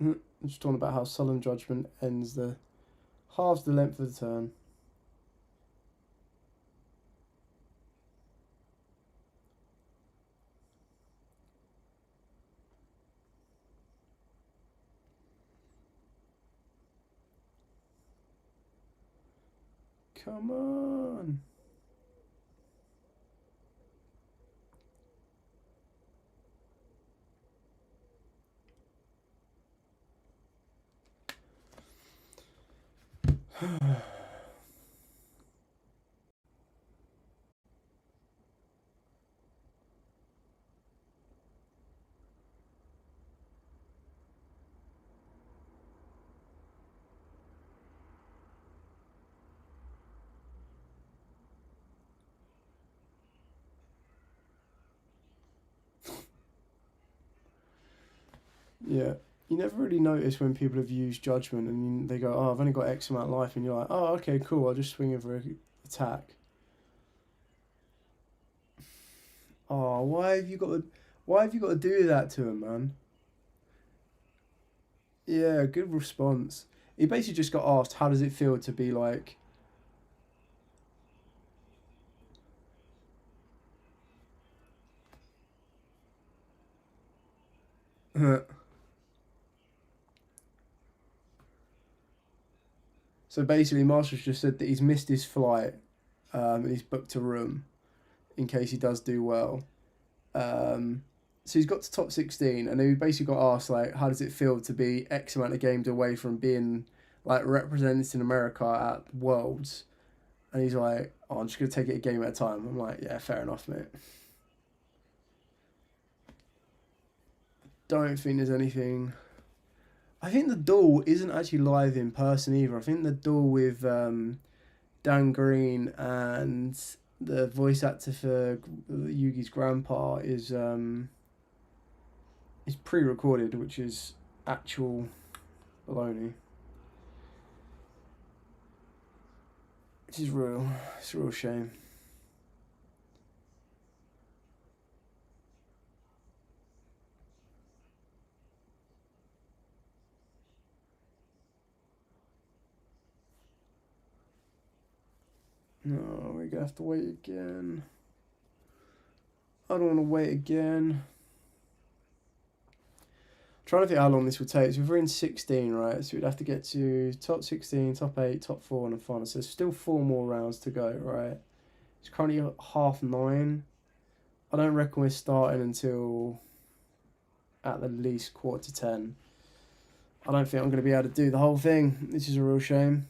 [SPEAKER 1] I'm just talking about how Solemn Judgment halves the length of the turn. Come on. Yeah. You never really notice when people have used Judgment and they go, oh, I've only got X amount of life, and you're like, oh, okay, cool, I'll just swing in for an attack. Oh, why have you got to do that to him, man? Yeah, good response. He basically just got asked, how does it feel to be like... So basically, Marshall's just said that he's missed his flight, and he's booked a room in case he does do well. So he's got to top 16, and he basically got asked, like, how does it feel to be X amount of games away from being, like, represented in America at Worlds? And he's like, oh, I'm just going to take it a game at a time. I'm like, yeah, fair enough, mate. Don't think there's anything... I think the duel isn't actually live in person either. I think the duel with Dan Green and the voice actor for Yugi's grandpa is pre-recorded, which is actual baloney. Which is real. It's a real shame. No, we're gonna have to wait again. I don't want to wait again. I'm trying to think how long this would take. So we're in 16, right? So we'd have to get to top 16, top 8, top 4, and the final. So there's still 4 more rounds to go, right? It's currently 9:30. I don't reckon we're starting until at the least 9:45. I don't think I'm going to be able to do the whole thing. This is a real shame.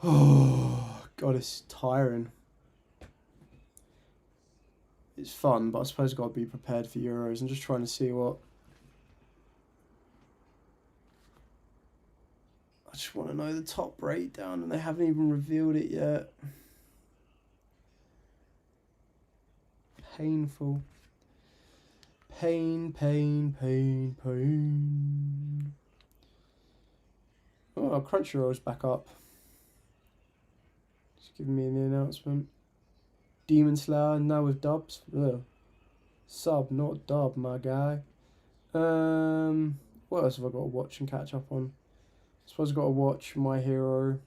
[SPEAKER 1] Oh, God, it's tiring. It's fun, but I suppose I've got to be prepared for Euros. I'm just trying to see what... I just want to know the top breakdown, and they haven't even revealed it yet. Painful. Pain. Oh, Crunchyroll's back up. Just giving me the announcement. Demon Slayer now with dubs. Ugh. Sub, not dub, my guy. What else have I got to watch and catch up on? I suppose I've got to watch My Hero.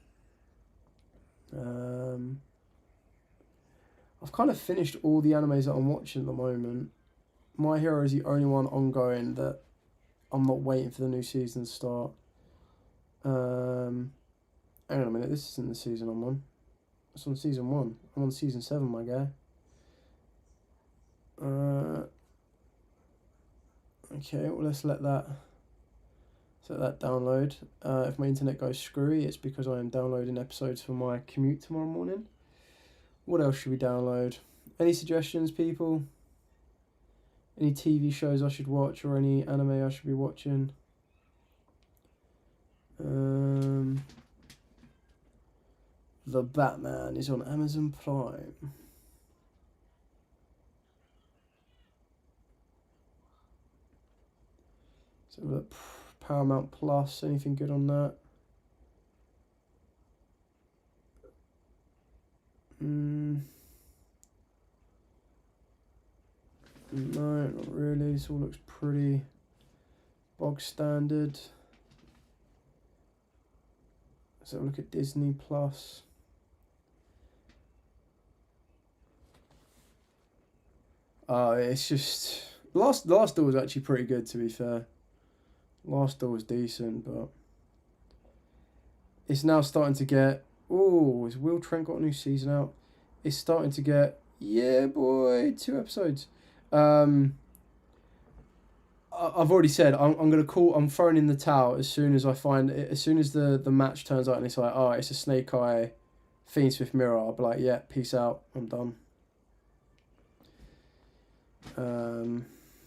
[SPEAKER 1] I've kind of finished all the animes that I'm watching at the moment. My Hero is the only one ongoing that I'm not waiting for the new season to start. Hang on a minute, this isn't the season I'm on. It's on season 1. I'm on season 7, my guy. Okay, well let's let that download. If my internet goes screwy, it's because I am downloading episodes for my commute tomorrow morning. What else should we download? Any suggestions, people? Any TV shows I should watch or any anime I should be watching? The Batman is on Amazon Prime. So look, Paramount Plus, anything good on that? This all looks pretty bog standard. Let's have a look at Disney Plus. It's just last door was actually pretty good, to be fair. Last door was decent, but it's now starting to get. Oh, has Will Trent got a new season out? It's starting to get. Yeah, boy, 2 episodes. I've already said I'm gonna call. I'm throwing in the towel as soon as I find it. As soon as the match turns out and it's like, oh, it's a Snake Eye, Fiendsmith mirror. I'll be like, yeah, peace out. I'm done.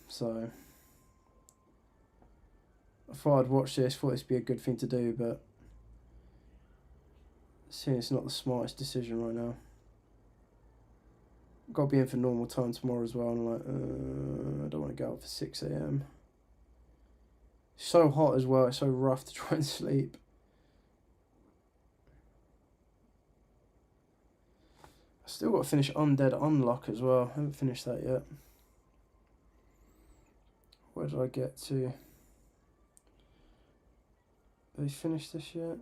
[SPEAKER 1] So I thought I'd watch this. Thought this would be a good thing to do, but seeing it's not the smartest decision right now. Got to be in for normal time tomorrow as well. I'm like, I don't want to go out for 6 AM. So hot as well. It's so rough to try and sleep. I still got to finish Undead Unlock as well. I haven't finished that yet. Where did I get to? Have they finished this yet?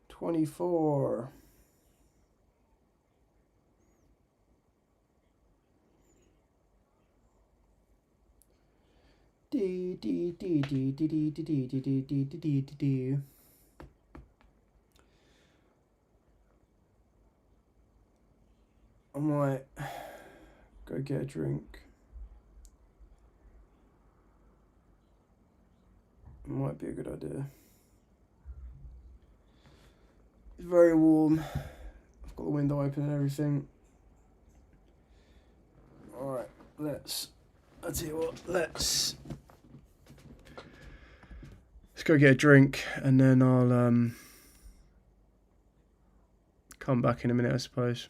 [SPEAKER 1] $24. I might go get a drink. It might be a good idea. It's very warm. I've got the window open and everything. Alright, I'll tell you what, let's go get a drink and then I'll come back in a minute, I suppose.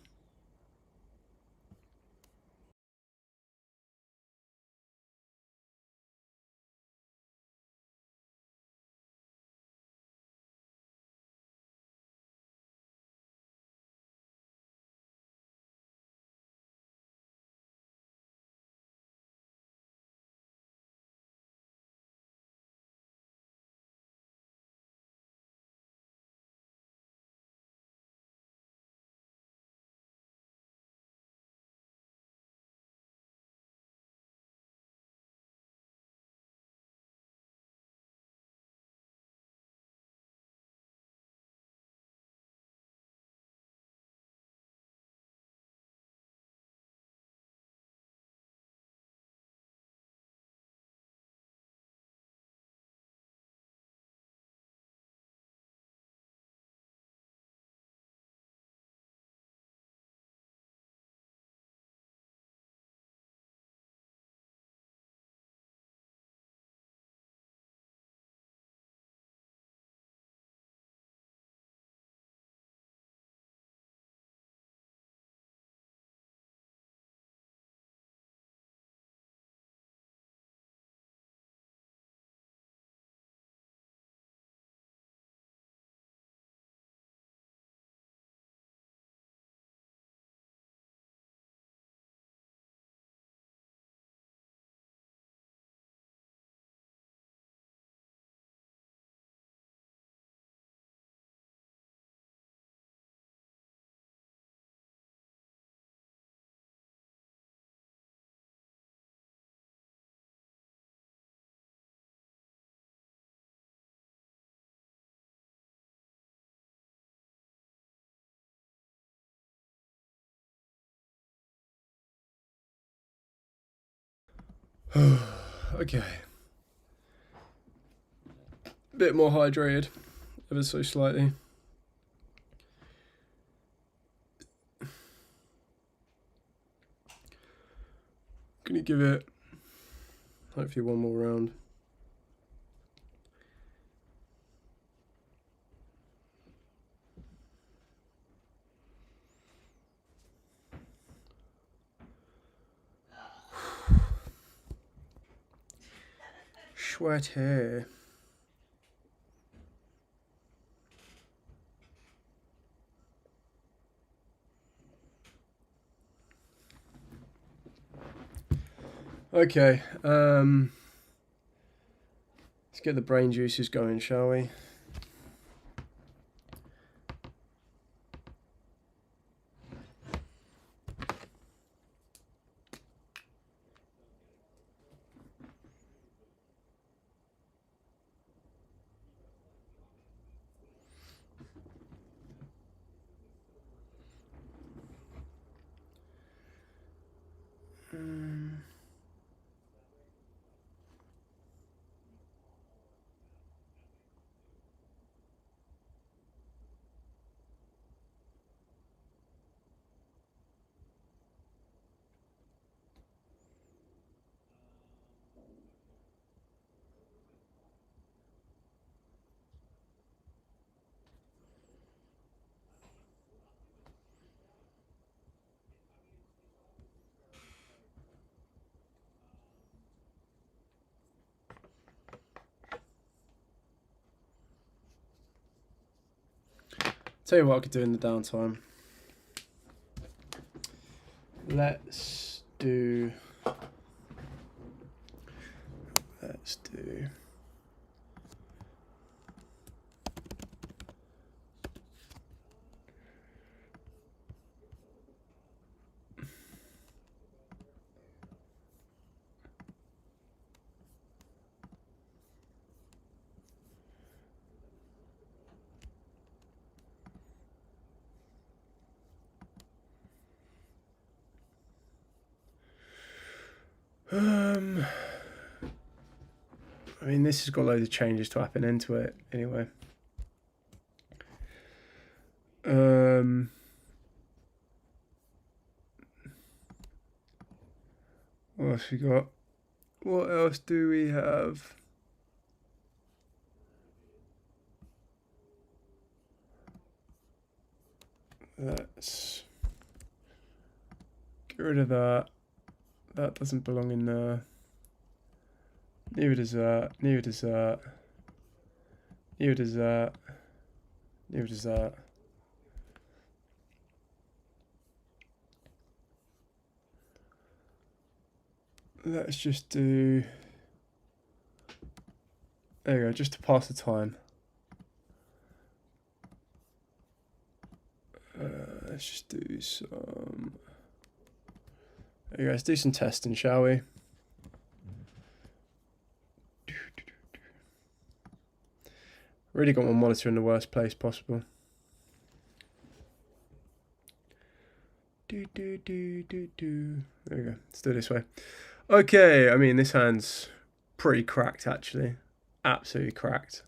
[SPEAKER 1] Okay. Bit more hydrated, ever so slightly. Gonna give it hopefully one more round. Sweaty. Okay. Let's get the brain juices going, shall we? Tell you what I could do in the downtime. Let's do. I mean, this has got loads of changes to happen into it anyway. What else we got? What else do we have? Let's get rid of that. That doesn't belong in there. Neither does that. Neither does that. Neither does that. Neither does that. Let's just do. There you go, just to pass the time. Let's just do some. There you go, let's do some testing, shall we? Really got my monitor in the worst place possible. There we go, let's do it this way. Okay, I mean, this hand's pretty cracked, actually. Absolutely cracked.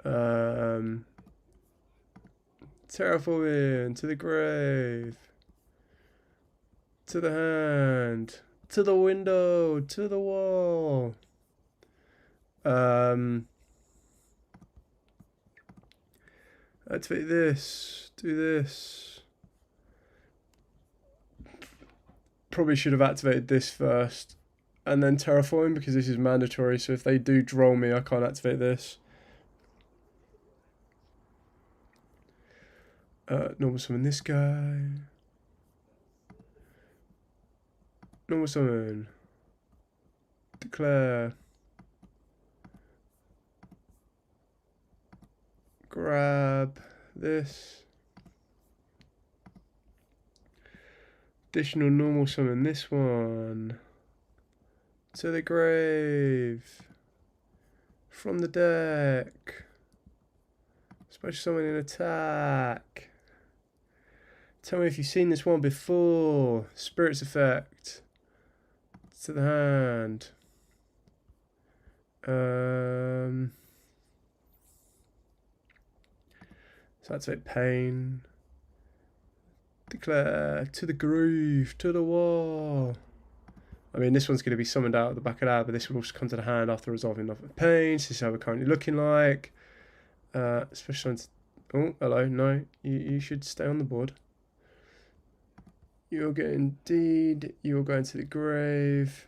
[SPEAKER 1] Terraforming to the grave. To the hand. To the window. To the wall. Activate this. Do this. Probably should have activated this first. And then terraforming, because this is mandatory. So if they do droll me, I can't activate this. Normal summon this guy. Normal summon. Declare. Grab this. Additional normal summon this one. To the grave. From the deck. Special summon in attack. Tell me if you've seen this one before. Spirit's effect. To the hand. So activate pain. Declare to the groove, to the wall. I mean, this one's going to be summoned out at the back of that, but this will also come to the hand after resolving enough of pain. So this is how we're currently looking like. Special. Oh, hello. No, you should stay on the board. You're getting deed. You're going to the grave.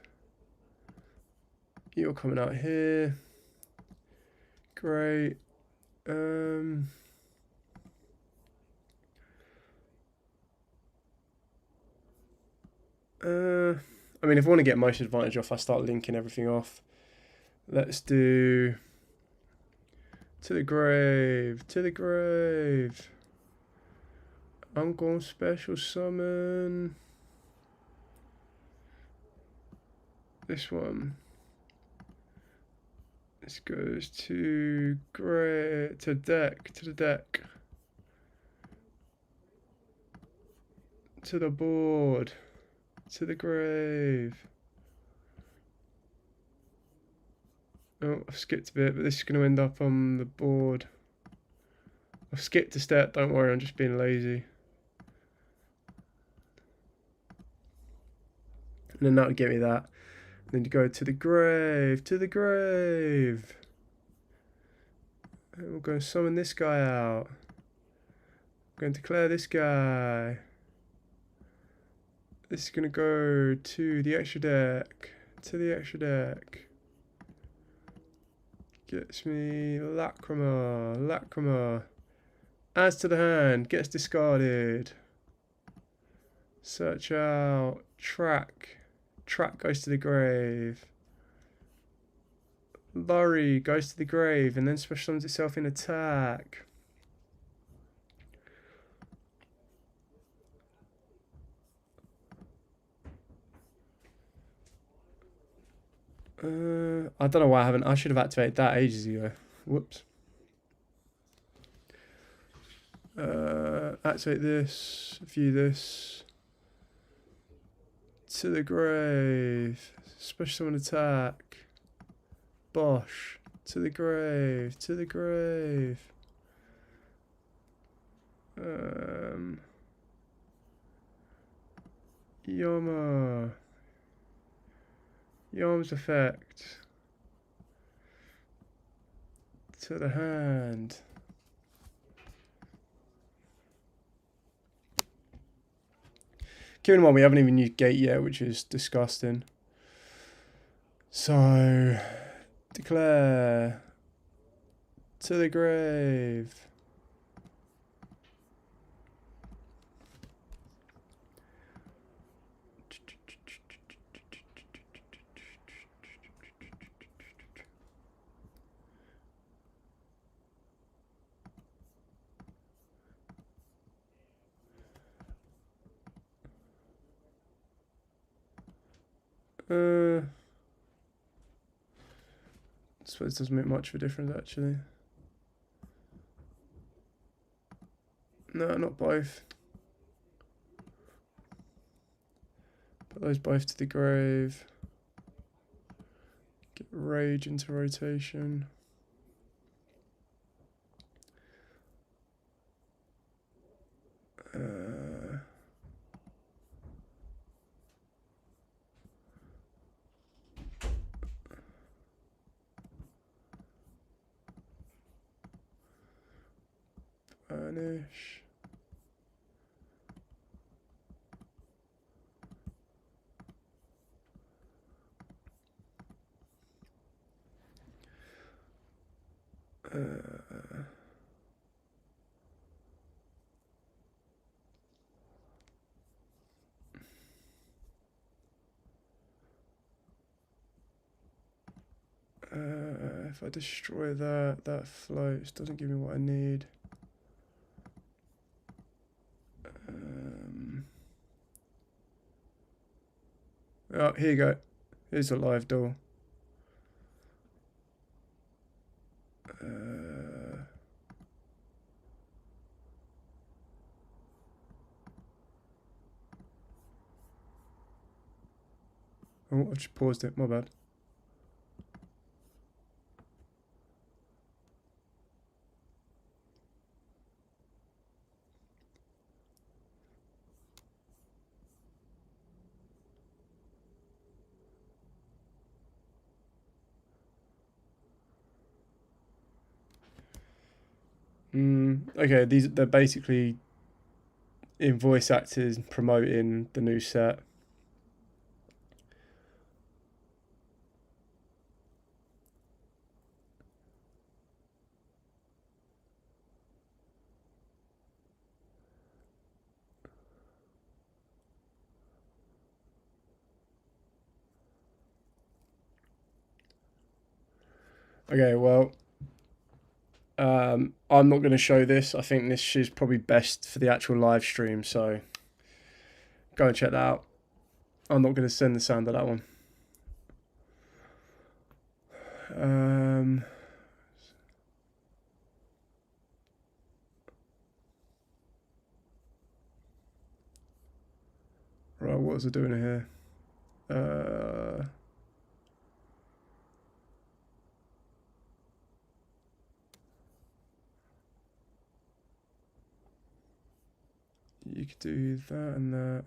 [SPEAKER 1] You're coming out here. Great. I mean, if I want to get most advantage off, I start linking everything off. Let's do to the grave, to the grave. I'm going special summon this one. This goes to grave, to deck, to the deck, to the board, to the grave. Oh, I've skipped a bit, but this is going to end up on the board. I've skipped a step, don't worry, I'm just being lazy. And then that'll get me that. And then you go to the grave, to the grave. And we're going to summon this guy out. We're going to declare this guy. This is going to go to the extra deck, to the extra deck. Gets me Lacrima, Lacrima. Adds to the hand, gets discarded. Search out, track. Track goes to the grave. Lorry goes to the grave and then special summons itself in attack. I don't know why I haven't. I should have activated that ages ago. Whoops. Activate this. View this. To the grave. Special summon attack. Bosh. To the grave. To the grave. Yoma. Yom's effect. To the hand. Keep in mind we haven't even used gate yet, which is disgusting. So, declare. To the grave. I suppose it doesn't make much of a difference actually. No, not both. Put those both to the grave. Get rage into rotation. Banish. If I destroy that, that floats, doesn't give me what I need. Oh, here you go. Here's a live doll. Oh, I've just paused it, my bad. Okay, they're basically in voice actors promoting the new set. Okay, well, I'm not going to show this. I think this is probably best for the actual live stream, so go and check that out. I'm not going to send the sound of that one. Right, what was I doing here? You could do that and that.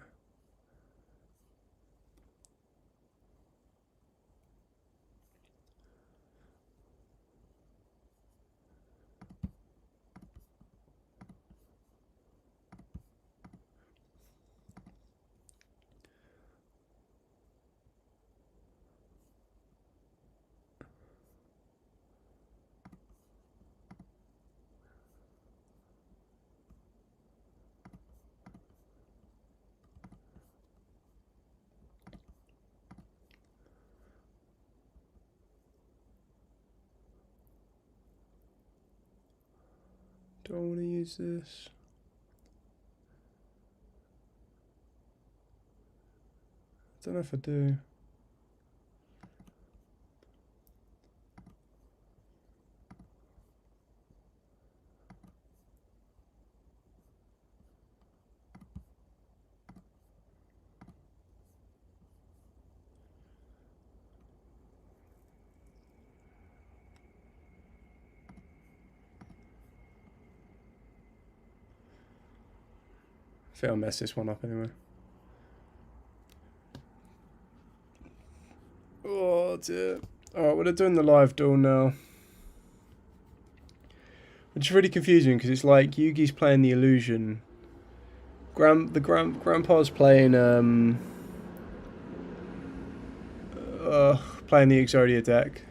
[SPEAKER 1] Do I want to use this? I don't know if I do. I think I'll mess this one up anyway. Oh dear. Alright, well, they're doing the live duel now. Which is really confusing because it's like Yugi's playing the illusion. Grandpa's playing playing the Exodia deck.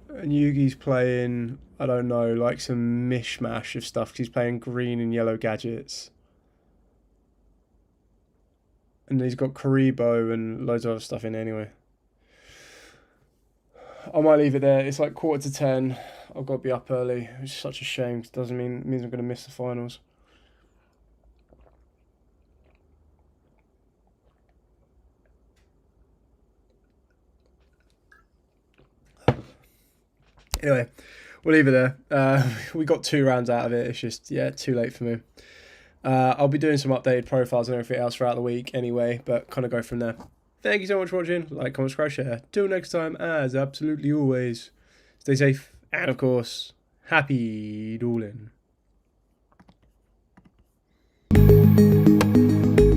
[SPEAKER 1] And Yugi's playing, I don't know, like some mishmash of stuff because he's playing green and yellow gadgets. And he's got Karibo and loads of other stuff in anyway. I might leave it there. It's like 9:45. I've got to be up early. It's such a shame. It doesn't mean it means I'm going to miss the finals. Anyway, we'll leave it there. We got 2 rounds out of it. It's just, yeah, too late for me. I'll be doing some updated profiles and everything else throughout the week anyway, but kind of go from there. Thank you so much for watching. Like, comment, subscribe, share. Till next time, as absolutely always, stay safe and, of course, happy dueling.